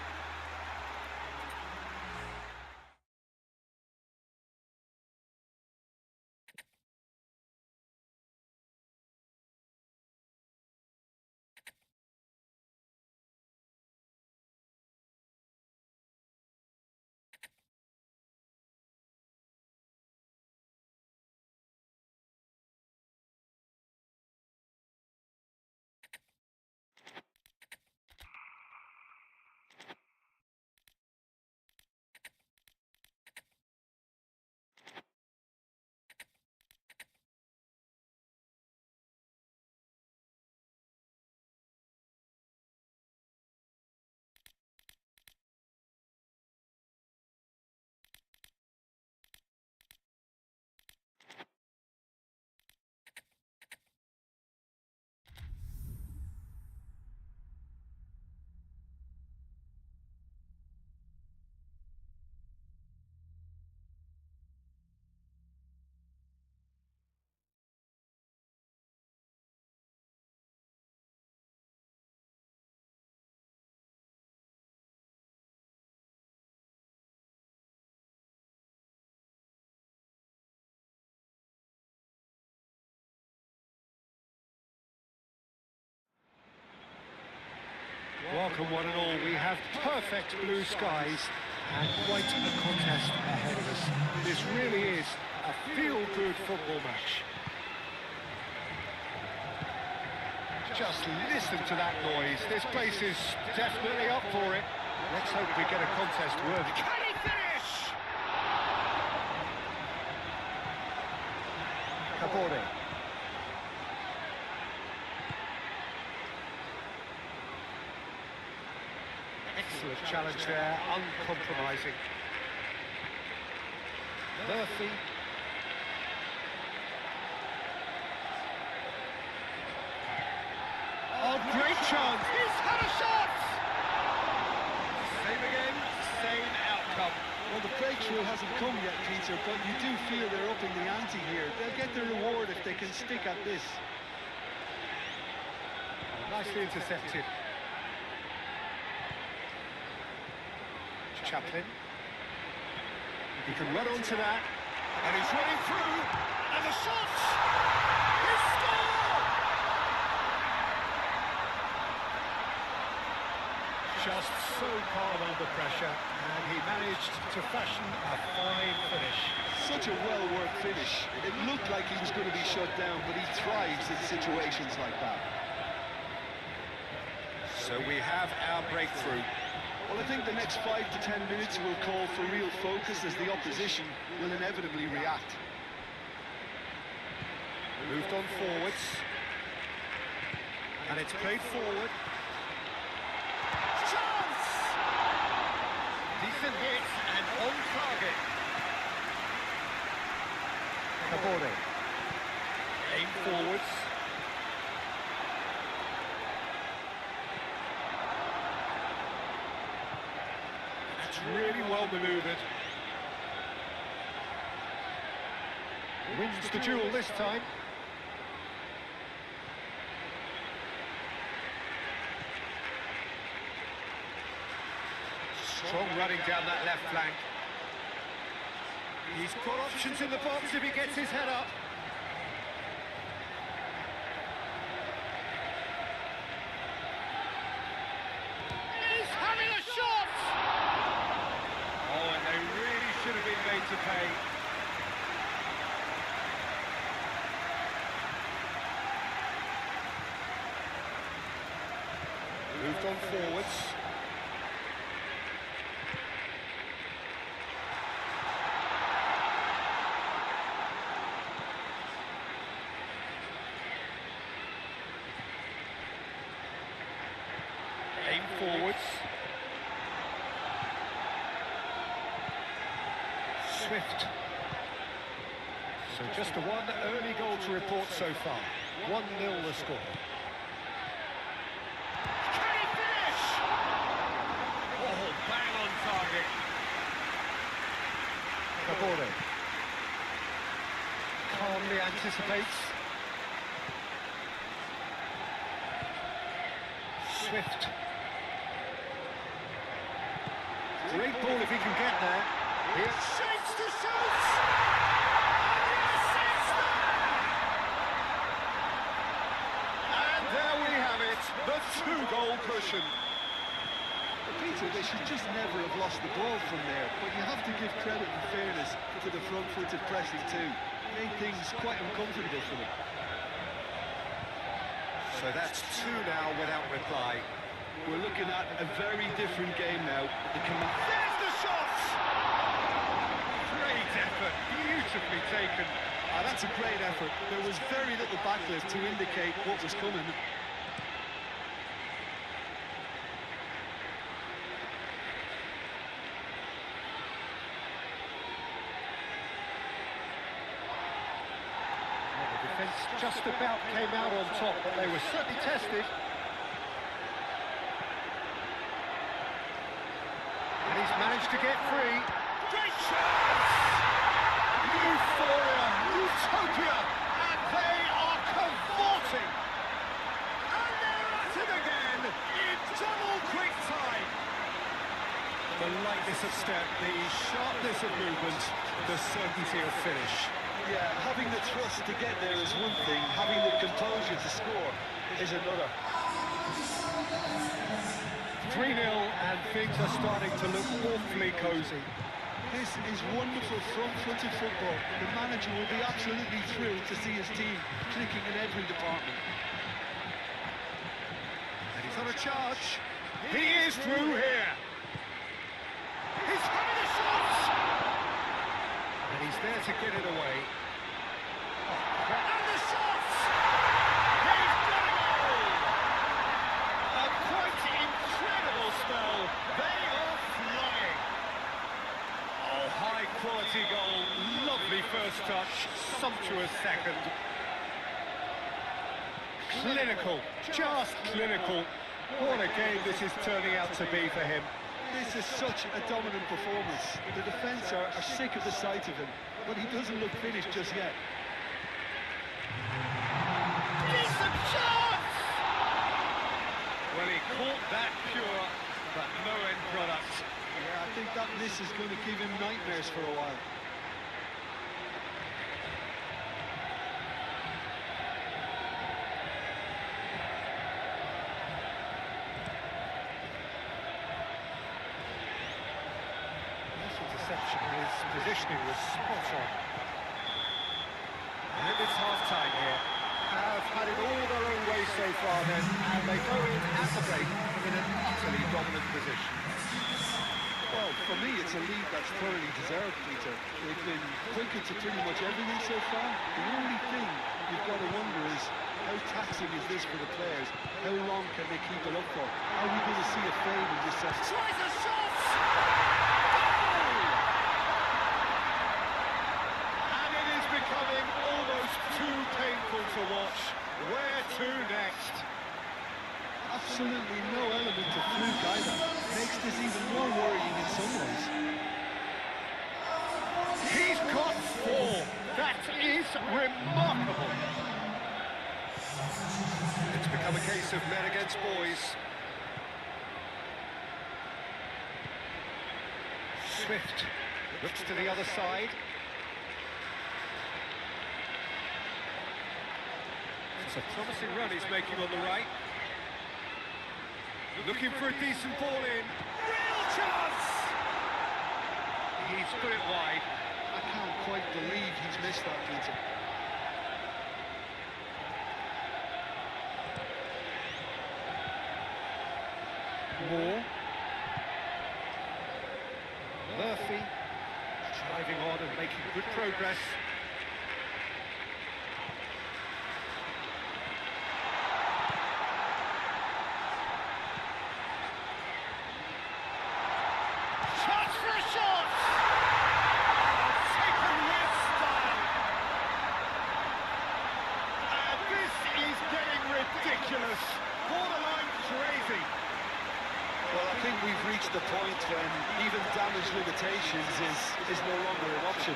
Welcome one and all. We have perfect blue skies and quite a contest ahead of us. This really is a feel-good football match. Just listen to that noise. This place is definitely up for it. Let's hope we get a contest worthy. Can he finish? Kabore. Excellent challenge there, uncompromising. Murphy. Oh, great chance! He's had a shot! Same again, same outcome. Well, the breakthrough hasn't come yet, Peter, but you do feel they're upping the ante here. They'll get their reward if they can stick at this. Oh, nicely intercepted. Chaplin. He can run onto that, and he's running through, and the shot! He scored! Just so calm under pressure, and he managed to fashion a fine finish. Such a well-worked finish. It looked like he was going to be shut down, but he thrives in situations like that. So we have our breakthrough. Well, I think the next 5 to 10 minutes will call for real focus as the opposition will inevitably react. Moved on forwards. And it's played forward. Chance! Decent hit and on target. Kabore. Aim forwards. Really well manoeuvred. Wins the duel this time. Strong running down that left flank. He's got options in the box if he gets his head up. He's having a shot! Oh, and they really should have been made to pay. Moved on forwards. Aim forwards. Swift. So just the one early goal to report so far. 1-0 the score. Can he finish? Oh, bang on target. Kabore. Calmly anticipates. Swift. Great ball if he can get there. Here shapes to shoot! And there we have it, the 2-goal cushion. Peter, they should just never have lost the ball from there, but you have to give credit and fairness to the front-footed pressing too. Made things quite uncomfortable for them. So that's 2 now without reply. We're looking at a very different game now. There's the shot! Great effort, beautifully taken. That's a great effort. There was very little backlift to indicate what was coming. The defence just about came out on top, but they were certainly tested. And he's managed to get free. Great chance! Euphoria, utopia, and they are cavorting. And they're at it again in double quick time. The lightness of step, the sharpness of movement, the certainty of finish. Yeah, having the trust to get there is one thing, having the composure to score is another. 3-0 and things are starting to look awfully cosy. This is wonderful front-footed football. The manager will be absolutely thrilled to see his team clicking in every department. And he's on a charge. He is through here. He's having a shot! And he's there to get it away. And the shot! He's got it all! A quite incredible spell. They are flying. Oh, high-quality goal. Lovely first touch. Sumptuous second. Clinical. Just clinical. What a game this is turning out to be for him. This is such a dominant performance. The defence are sick of the sight of him, but he doesn't look finished just yet. Decent chance! Well, he caught that pure, but no end product. Yeah, I think that miss is going to give him nightmares for a while. His positioning was spot on. And it's half-time here. Have had it all their own way so far then, and they go in at the break in an utterly dominant position. Well, for me, it's a lead that's thoroughly deserved, Peter. They've been quicker to pretty much everything so far. The only thing you've got to wonder is, how taxing is this for the players? How long can they keep it up for? Are we going to see a fade in this session? Tries a shot! Becoming almost too painful to watch. Where to next? Absolutely no element of fluke either. Makes this even more worrying in some ways. He's got 4. That is remarkable. It's become a case of men against boys. Swift looks to the other side. It's a promising run he's making on the right. Looking for a decent ball in. Real chance! He's put it wide. I can't quite believe he's missed that, Peter. Moore. Murphy driving on and making good progress. Chance for a shot! Taken with style. And this is getting ridiculous. Borderline crazy. Well, I think we've reached the point when even damage limitations is no longer an option.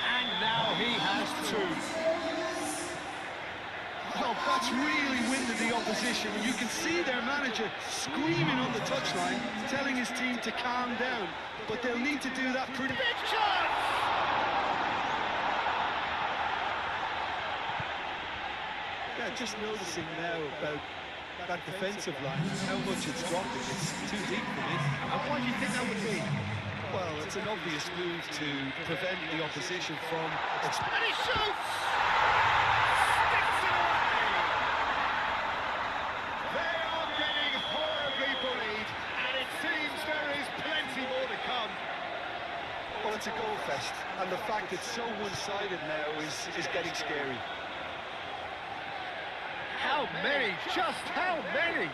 And now he has 2. Oh, that's really winded the opposition. You can see their manager screaming on the touchline, telling his team to calm down. But they'll need to do that pretty... Big chance! Yeah, just noticing now about that defensive line, how much it's dropping. It's too deep for me. And why do you think that would be? Well, it's an obvious move to prevent the opposition from... And he shoots! Sticks it away! They are getting horribly bullied, and it seems there is plenty more to come. Well, it's a goal fest, and the fact it's so one-sided now is getting scary. How many? Just how many?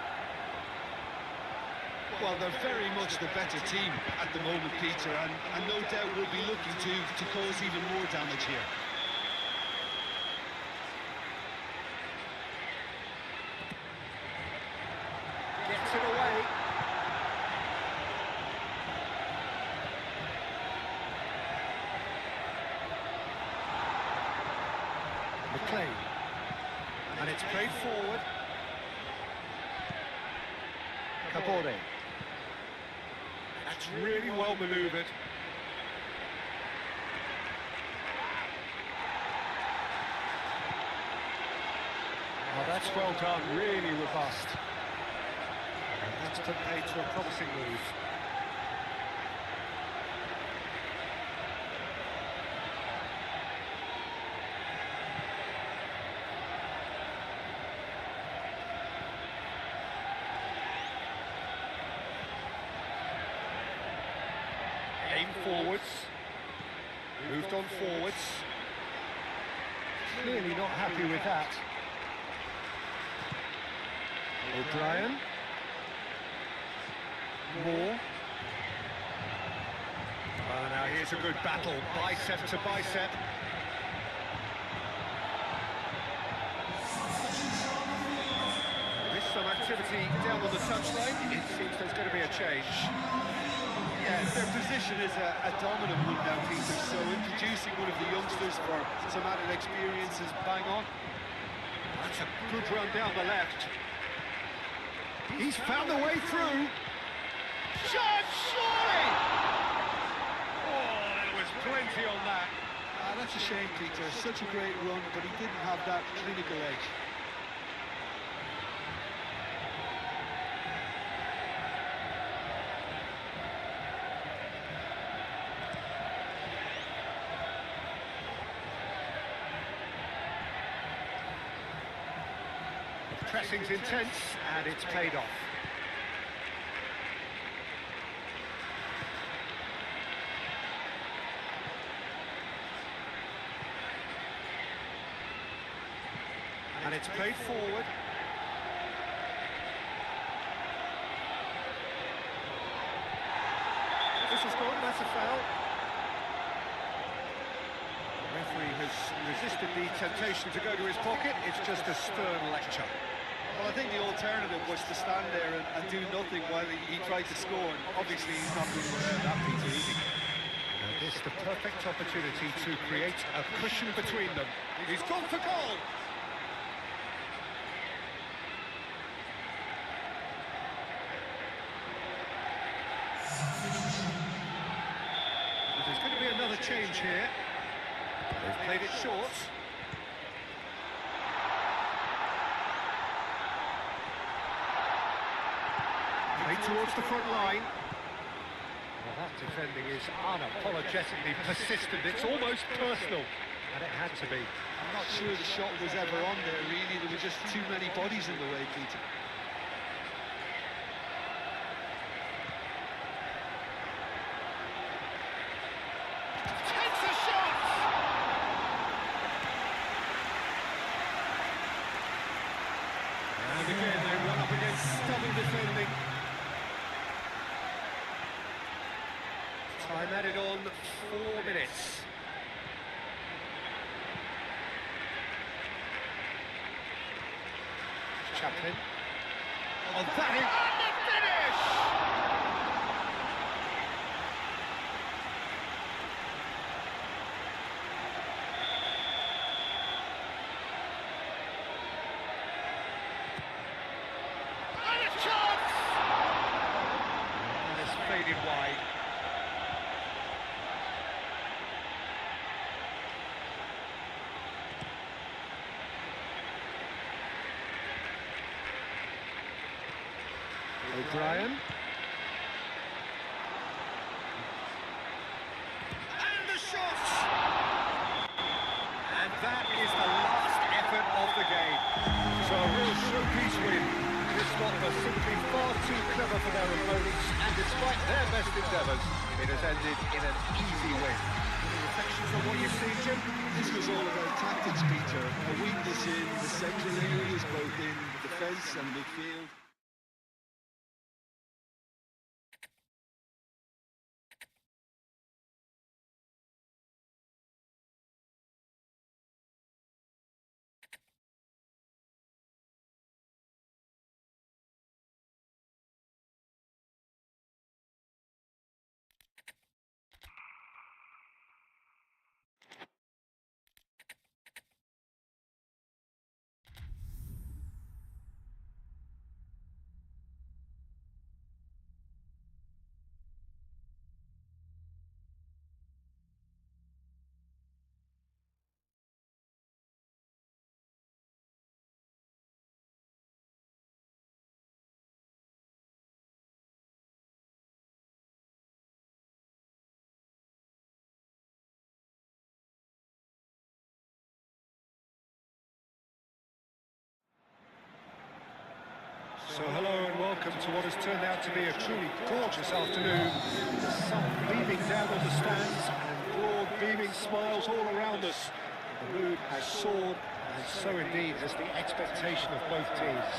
Well, they're very much the better team at the moment, Peter, and no doubt will be looking to cause even more damage here. Gets it away. McLean. And it's played forward. Cabore. That's really well manoeuvred. Oh, that's well done, really robust. And that's put paid to a promising move. forwards. Moved on forwards. Clearly not happy with that. O'Brien. Moore. Now here's a good battle, bicep to bicep. There's some activity down on the touchline. It seems there's going to be a change. Yeah, their position is a dominant one now, Peter, so introducing one of the youngsters for some added experience is bang on. That's a good run down the left. He's found the way through. Shot, surely! Oh, there was plenty on that. That's a shame, Peter. Such a great run, but he didn't have that clinical edge. Pressing's intense, and it's paid off. And it's played forward. This is gone, that's a foul. The referee has resisted the temptation to go to his pocket. It's just a stern lecture. Well, I think the alternative was to stand there and do nothing while he tried to score. And obviously, he's not going to allow that, Peter, is he? It's the perfect opportunity to create a cushion between them. He's gone for goal! There's going to be another change here. They've played it short. Played towards the front line. Well, that defending is unapologetically persistent. It's almost personal, and it had to be. I'm not sure the shot was ever on there, really. There were just too many bodies in the way, Peter. Takes a shot! And again, they run up against stubborn defending. Time added on 4 minutes. Chaplin. Oh, that is... And the finish! And a chance! And it's faded wide. O'Brien. And the shot! And that is the last effort of the game. So a real showpiece win. This lot were simply far too clever for their opponents, and despite their best endeavours, it has ended in an easy win. Any reflections on what you've seen, Jim? This was all about tactics, Peter. A weakness in the central areas, both in defence and midfield. So hello and welcome to what has turned out to be a truly gorgeous afternoon. The sun beaming down on the stands and broad beaming smiles all around us. The mood has soared, and so indeed has the expectation of both teams.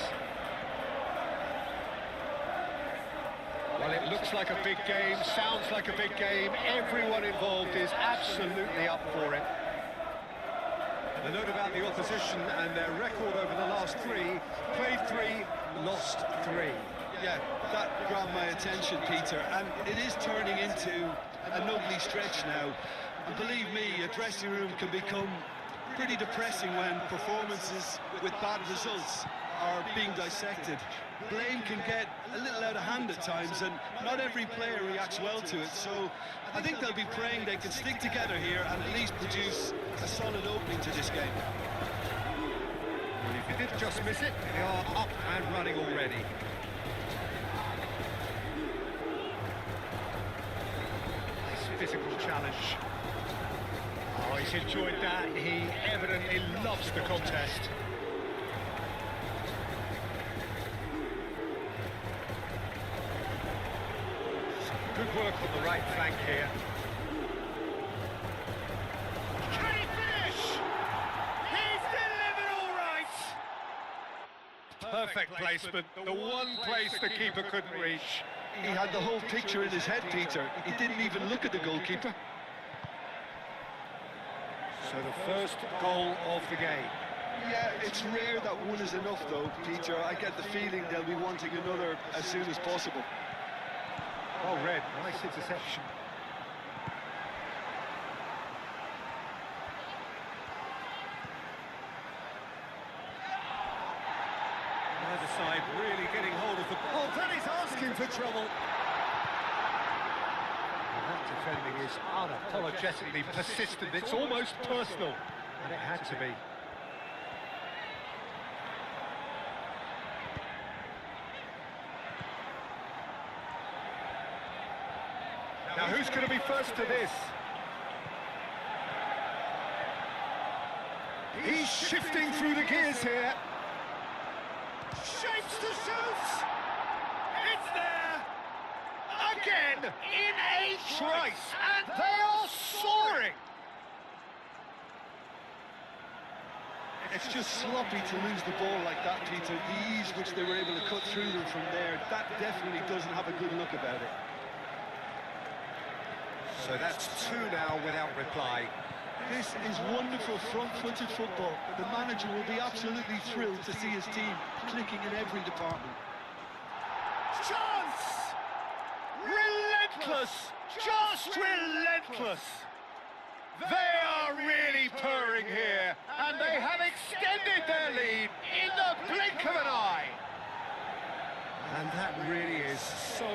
Well, it looks like a big game, sounds like a big game. Everyone involved is absolutely up for it. A note about the opposition and their record over the last three: played 3, lost 3. Yeah, that grabbed my attention, Peter, and it is turning into an ugly stretch now. And believe me, a dressing room can become pretty depressing when performances with bad results are being dissected. Blame can get a little out of hand at times, and not every player reacts well to it, so I think they'll be praying they can stick together here and at least produce a solid opening to this game. Well, if you did just miss it, they are up and running already. Nice physical challenge. Oh, he's enjoyed that. He evidently loves the contest. Good work on the right flank here. Can he finish? He's delivered all right! Perfect placement, the one place the keeper couldn't reach. He had the whole picture in his head, Peter. He didn't even look at the goalkeeper. So the first goal of the game. Yeah, it's rare that one is enough, though, Peter. I get the feeling they'll be wanting another as soon as possible. Oh, Red, nice interception. Neither side really getting hold of the ball. That is asking for trouble. And that defending is unapologetically persistent. It's almost personal, and it had to be. Now, who's going to be first to this? He's shifting through the gears here. Shapes to shoot! It's there! Again, in a trice, and they are soaring! It's just sloppy to lose the ball like that, Peter. The ease which they were able to cut through them from there, that definitely doesn't have a good look about it. So that's 2 now without reply. This is wonderful front-footed football. The manager will be absolutely thrilled to see his team clicking in every department. Chance! Relentless! Just relentless! They are really purring here, and they have extended their lead in the blink of an eye. And that really is so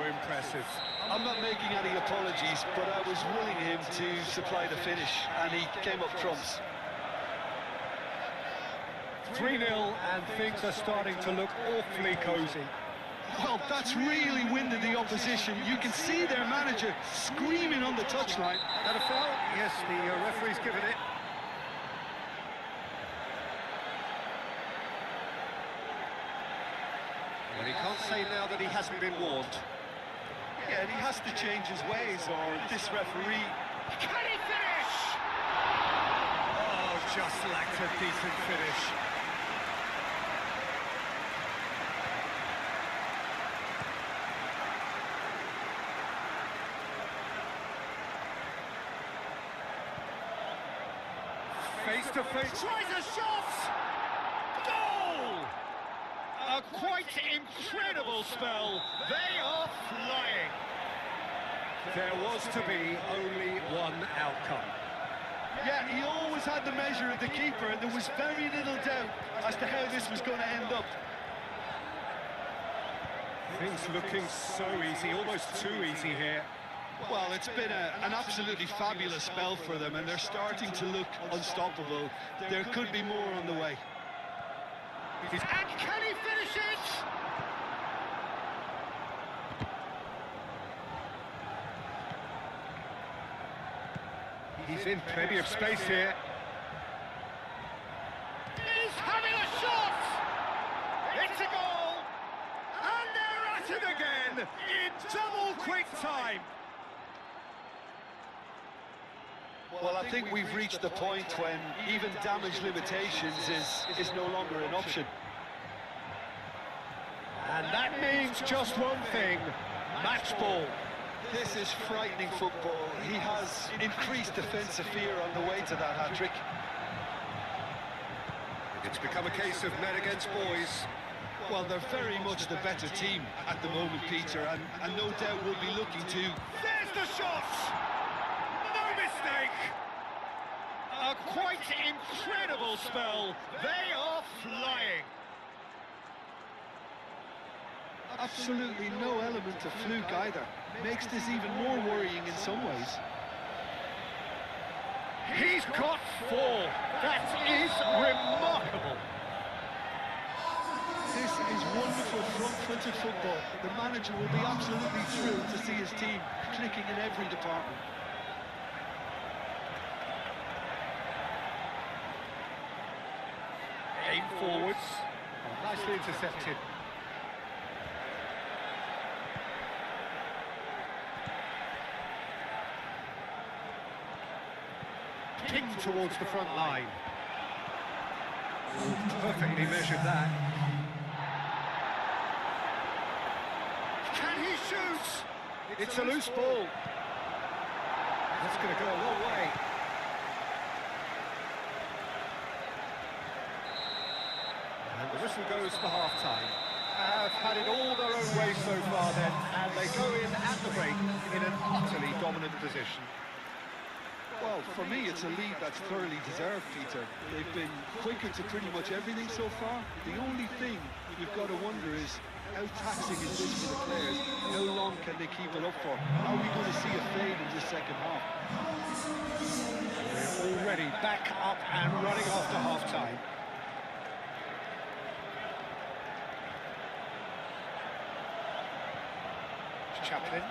impressive. I'm not making any apologies, but I was willing him to supply the finish, and he came up trumps. 3-0, and things are starting to look awfully cosy. Well, that's really winded the opposition. You can see their manager screaming on the touchline. That a foul? Yes, the referee's given it. Well, he can't say now that he hasn't been warned. Yeah, and he has to change his ways, or this referee... Can he finish? Oh, just lacked a decent finish. Face to face, tries a shot! Goal! A quite incredible spell. They are flying. There was to be only one outcome. Yeah, he always had the measure of the keeper, and there was very little doubt as to how this was going to end up. Things looking so easy, almost too easy here. Well, it's been an absolutely fabulous spell for them, and they're starting to look unstoppable. There could be more on the way. And can he finish it? He's in plenty of space here. He's having a shot! It's a goal! at it again in double quick time. Well, I think we've reached the point when even damage limitations is no longer an option. And that means just one thing, match ball. This is frightening football. He has increased defensive fear on the way to that hat-trick. It's become a case of men against boys. Well, they're very much the better team at the moment, Peter, and no doubt will be looking to... There's the shot! No mistake! A quite incredible spell. They are flying. Absolutely no element of fluke either. Makes this even more worrying in some ways. He's got 4. That is remarkable. This is wonderful front-footed football. The manager will be absolutely thrilled to see his team clicking in every department. Aim forwards. Oh, nicely intercepted. Pinged towards the front line. Perfectly measured that. Can he shoot? It's a loose ball. That's going to go a long way. And the whistle goes for half-time. Have had it all their own way so far then, and they go in at the break in an utterly dominant position. Well, for me, it's a lead that's thoroughly deserved, Peter. They've been quicker to pretty much everything so far. The only thing you've got to wonder is, how taxing is this for the players? How long can they keep it up for? Are we going to see a fade in the second half? They're already back up and running after half-time. Chaplin.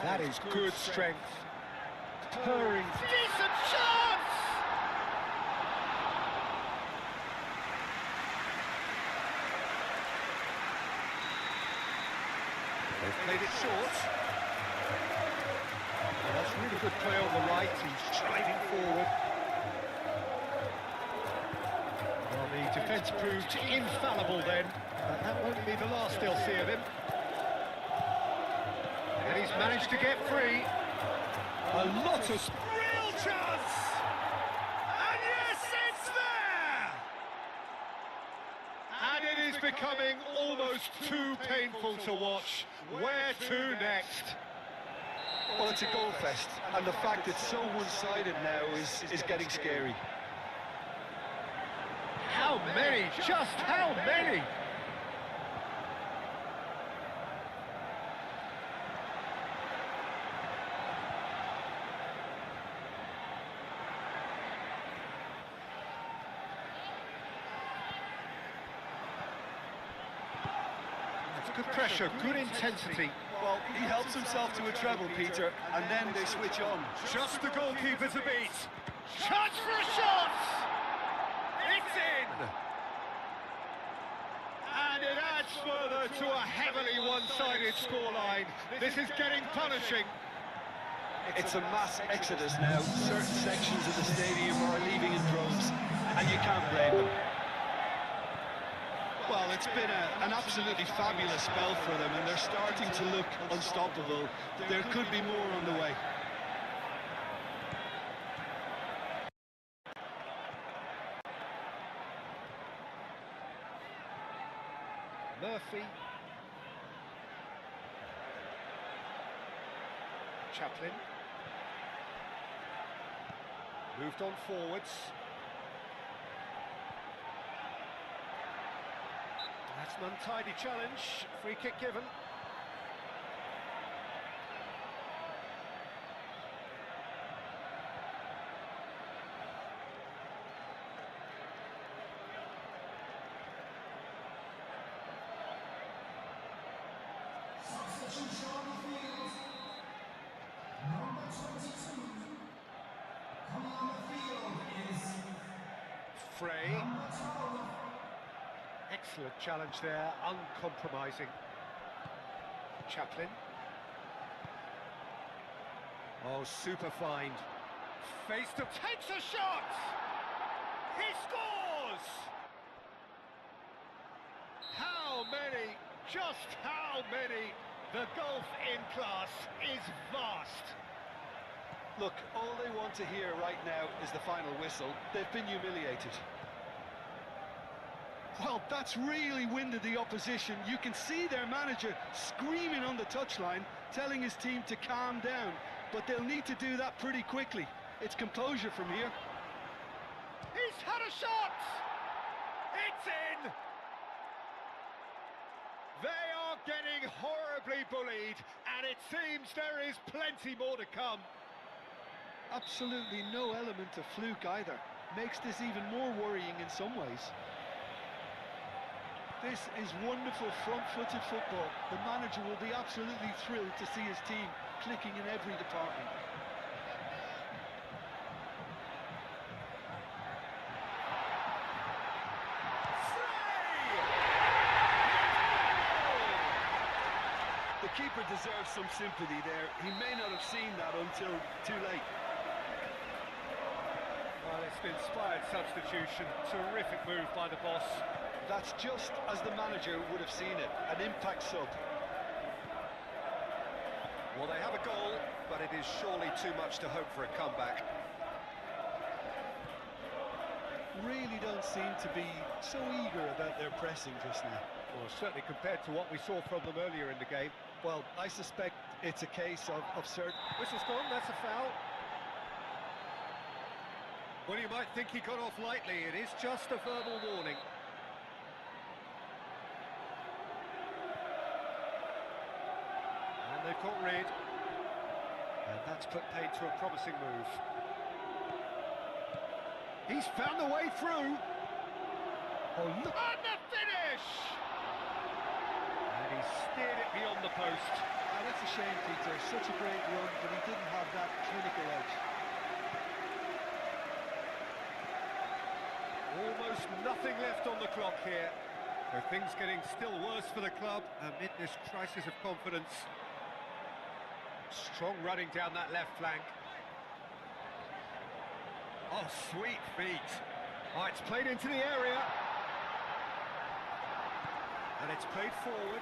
That is good strength. Purring. Decent chance! They've played it short. Well, that's really good play on the right. He's striding forward. Well, the defence proved infallible then. That won't be the last they'll see of him. And he's managed to get free. A lot of... Real chance! And yes, it's there! And it is becoming almost too painful to watch. Where to next? Well, it's a goal fest, and the fact it's so one-sided now is getting scary. How many? Just how many? Good pressure, good intensity. Well, he helps himself to a treble, Peter, and then they switch on. Just the goalkeeper to beat. Chance for a shot! It's in! And it adds further to a heavily one-sided scoreline. This is getting punishing. It's a mass exodus now. Certain sections of the stadium are leaving in droves, and you can't blame them. Well, it's been an absolutely fabulous spell for them, and they're starting to look unstoppable. There could be more on the way. Murphy. Chaplin. Moved on forwards. That's an untidy challenge. Free kick given. Substitution on the field. Number 22. fray. Excellent challenge there, uncompromising. Chaplin. Oh, super find. Face to takes a shot! He scores! How many? Just how many? The gulf in class is vast. Look, all they want to hear right now is the final whistle. They've been humiliated. Well, that's really winded the opposition. You can see their manager screaming on the touchline, telling his team to calm down. But they'll need to do that pretty quickly. It's composure from here. He's had a shot! It's in! They are getting horribly bullied, and it seems there is plenty more to come. Absolutely no element of fluke either. Makes this even more worrying in some ways. This is wonderful front-footed football. The manager will be absolutely thrilled to see his team clicking in every department. The keeper deserves some sympathy there. He may not have seen that until too late. Well, it's an inspired substitution. Terrific move by the boss. That's just as the manager would have seen it, an impact sub. Well, they have a goal, but it is surely too much to hope for a comeback. Really don't seem to be so eager about their pressing just now. Well, certainly compared to what we saw from them earlier in the game. Well, I suspect it's a case of certain... Whistle's gone, that's a foul. Well, you might think he got off lightly. It is just a verbal warning. And they've got rid. And that's put paid to a promising move. He's found the way through. Oh, look. And the finish! And he steered it beyond the post. That's a shame, Peter. Such a great run, but he didn't have that clinical edge. Almost nothing left on the clock here. So things getting still worse for the club amid this crisis of confidence. Strong running down that left flank. Oh, sweet feet. Oh, it's played into the area. And it's played forward.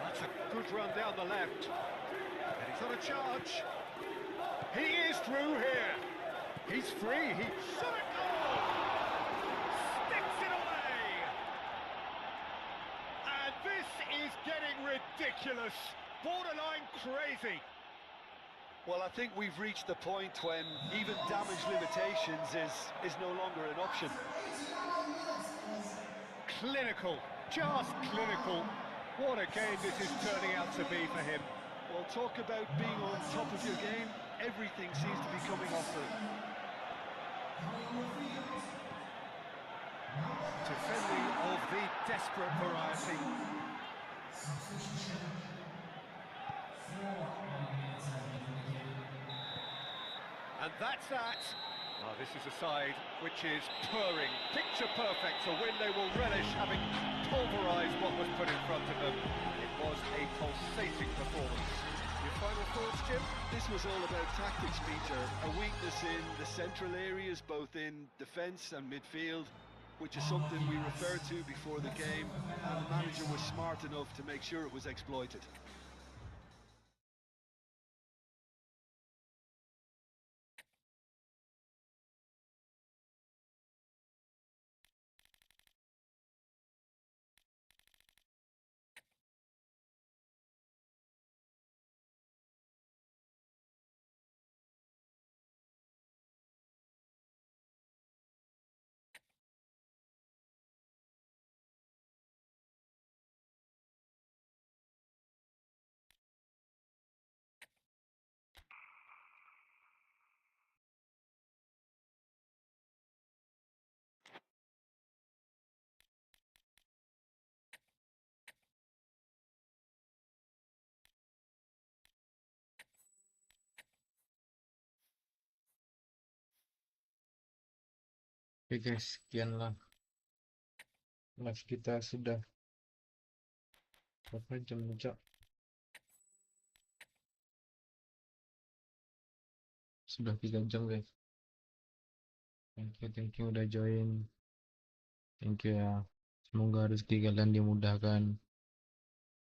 That's a good run down the left. And he's on a charge. He is through here. He's free. He shot it goal. Sticks it away. And this is getting ridiculous. Borderline crazy. Well, I think we've reached the point when even damage limitations is no longer an option. Clinical, just clinical. What a game this is turning out to be for him. Well, talk about being on top of your game. Everything seems to be coming off for him. Defending of the desperate variety. And that's that. Now this is a side which is purring, picture perfect, a win they will relish, having pulverised what was put in front of them. It was a pulsating performance. Your final thoughts, Jim? This was all about tactics, Peter. A weakness in the central areas, both in defence and midfield, which is something we referred to before the game, and the manager was smart enough to make sure it was exploited. Oke guys, sekianlah live kita sudah berapa jam sejak? Sudah 3 jam guys. Thank you udah join. Thank you ya. Semoga rezeki kalian dimudahkan.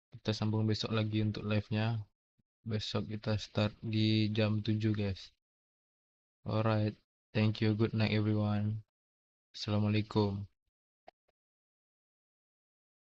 Kita sambung besok lagi untuk live-nya. Besok kita start di jam 7 guys. Alright. Thank you. Good night everyone. Assalamualaikum.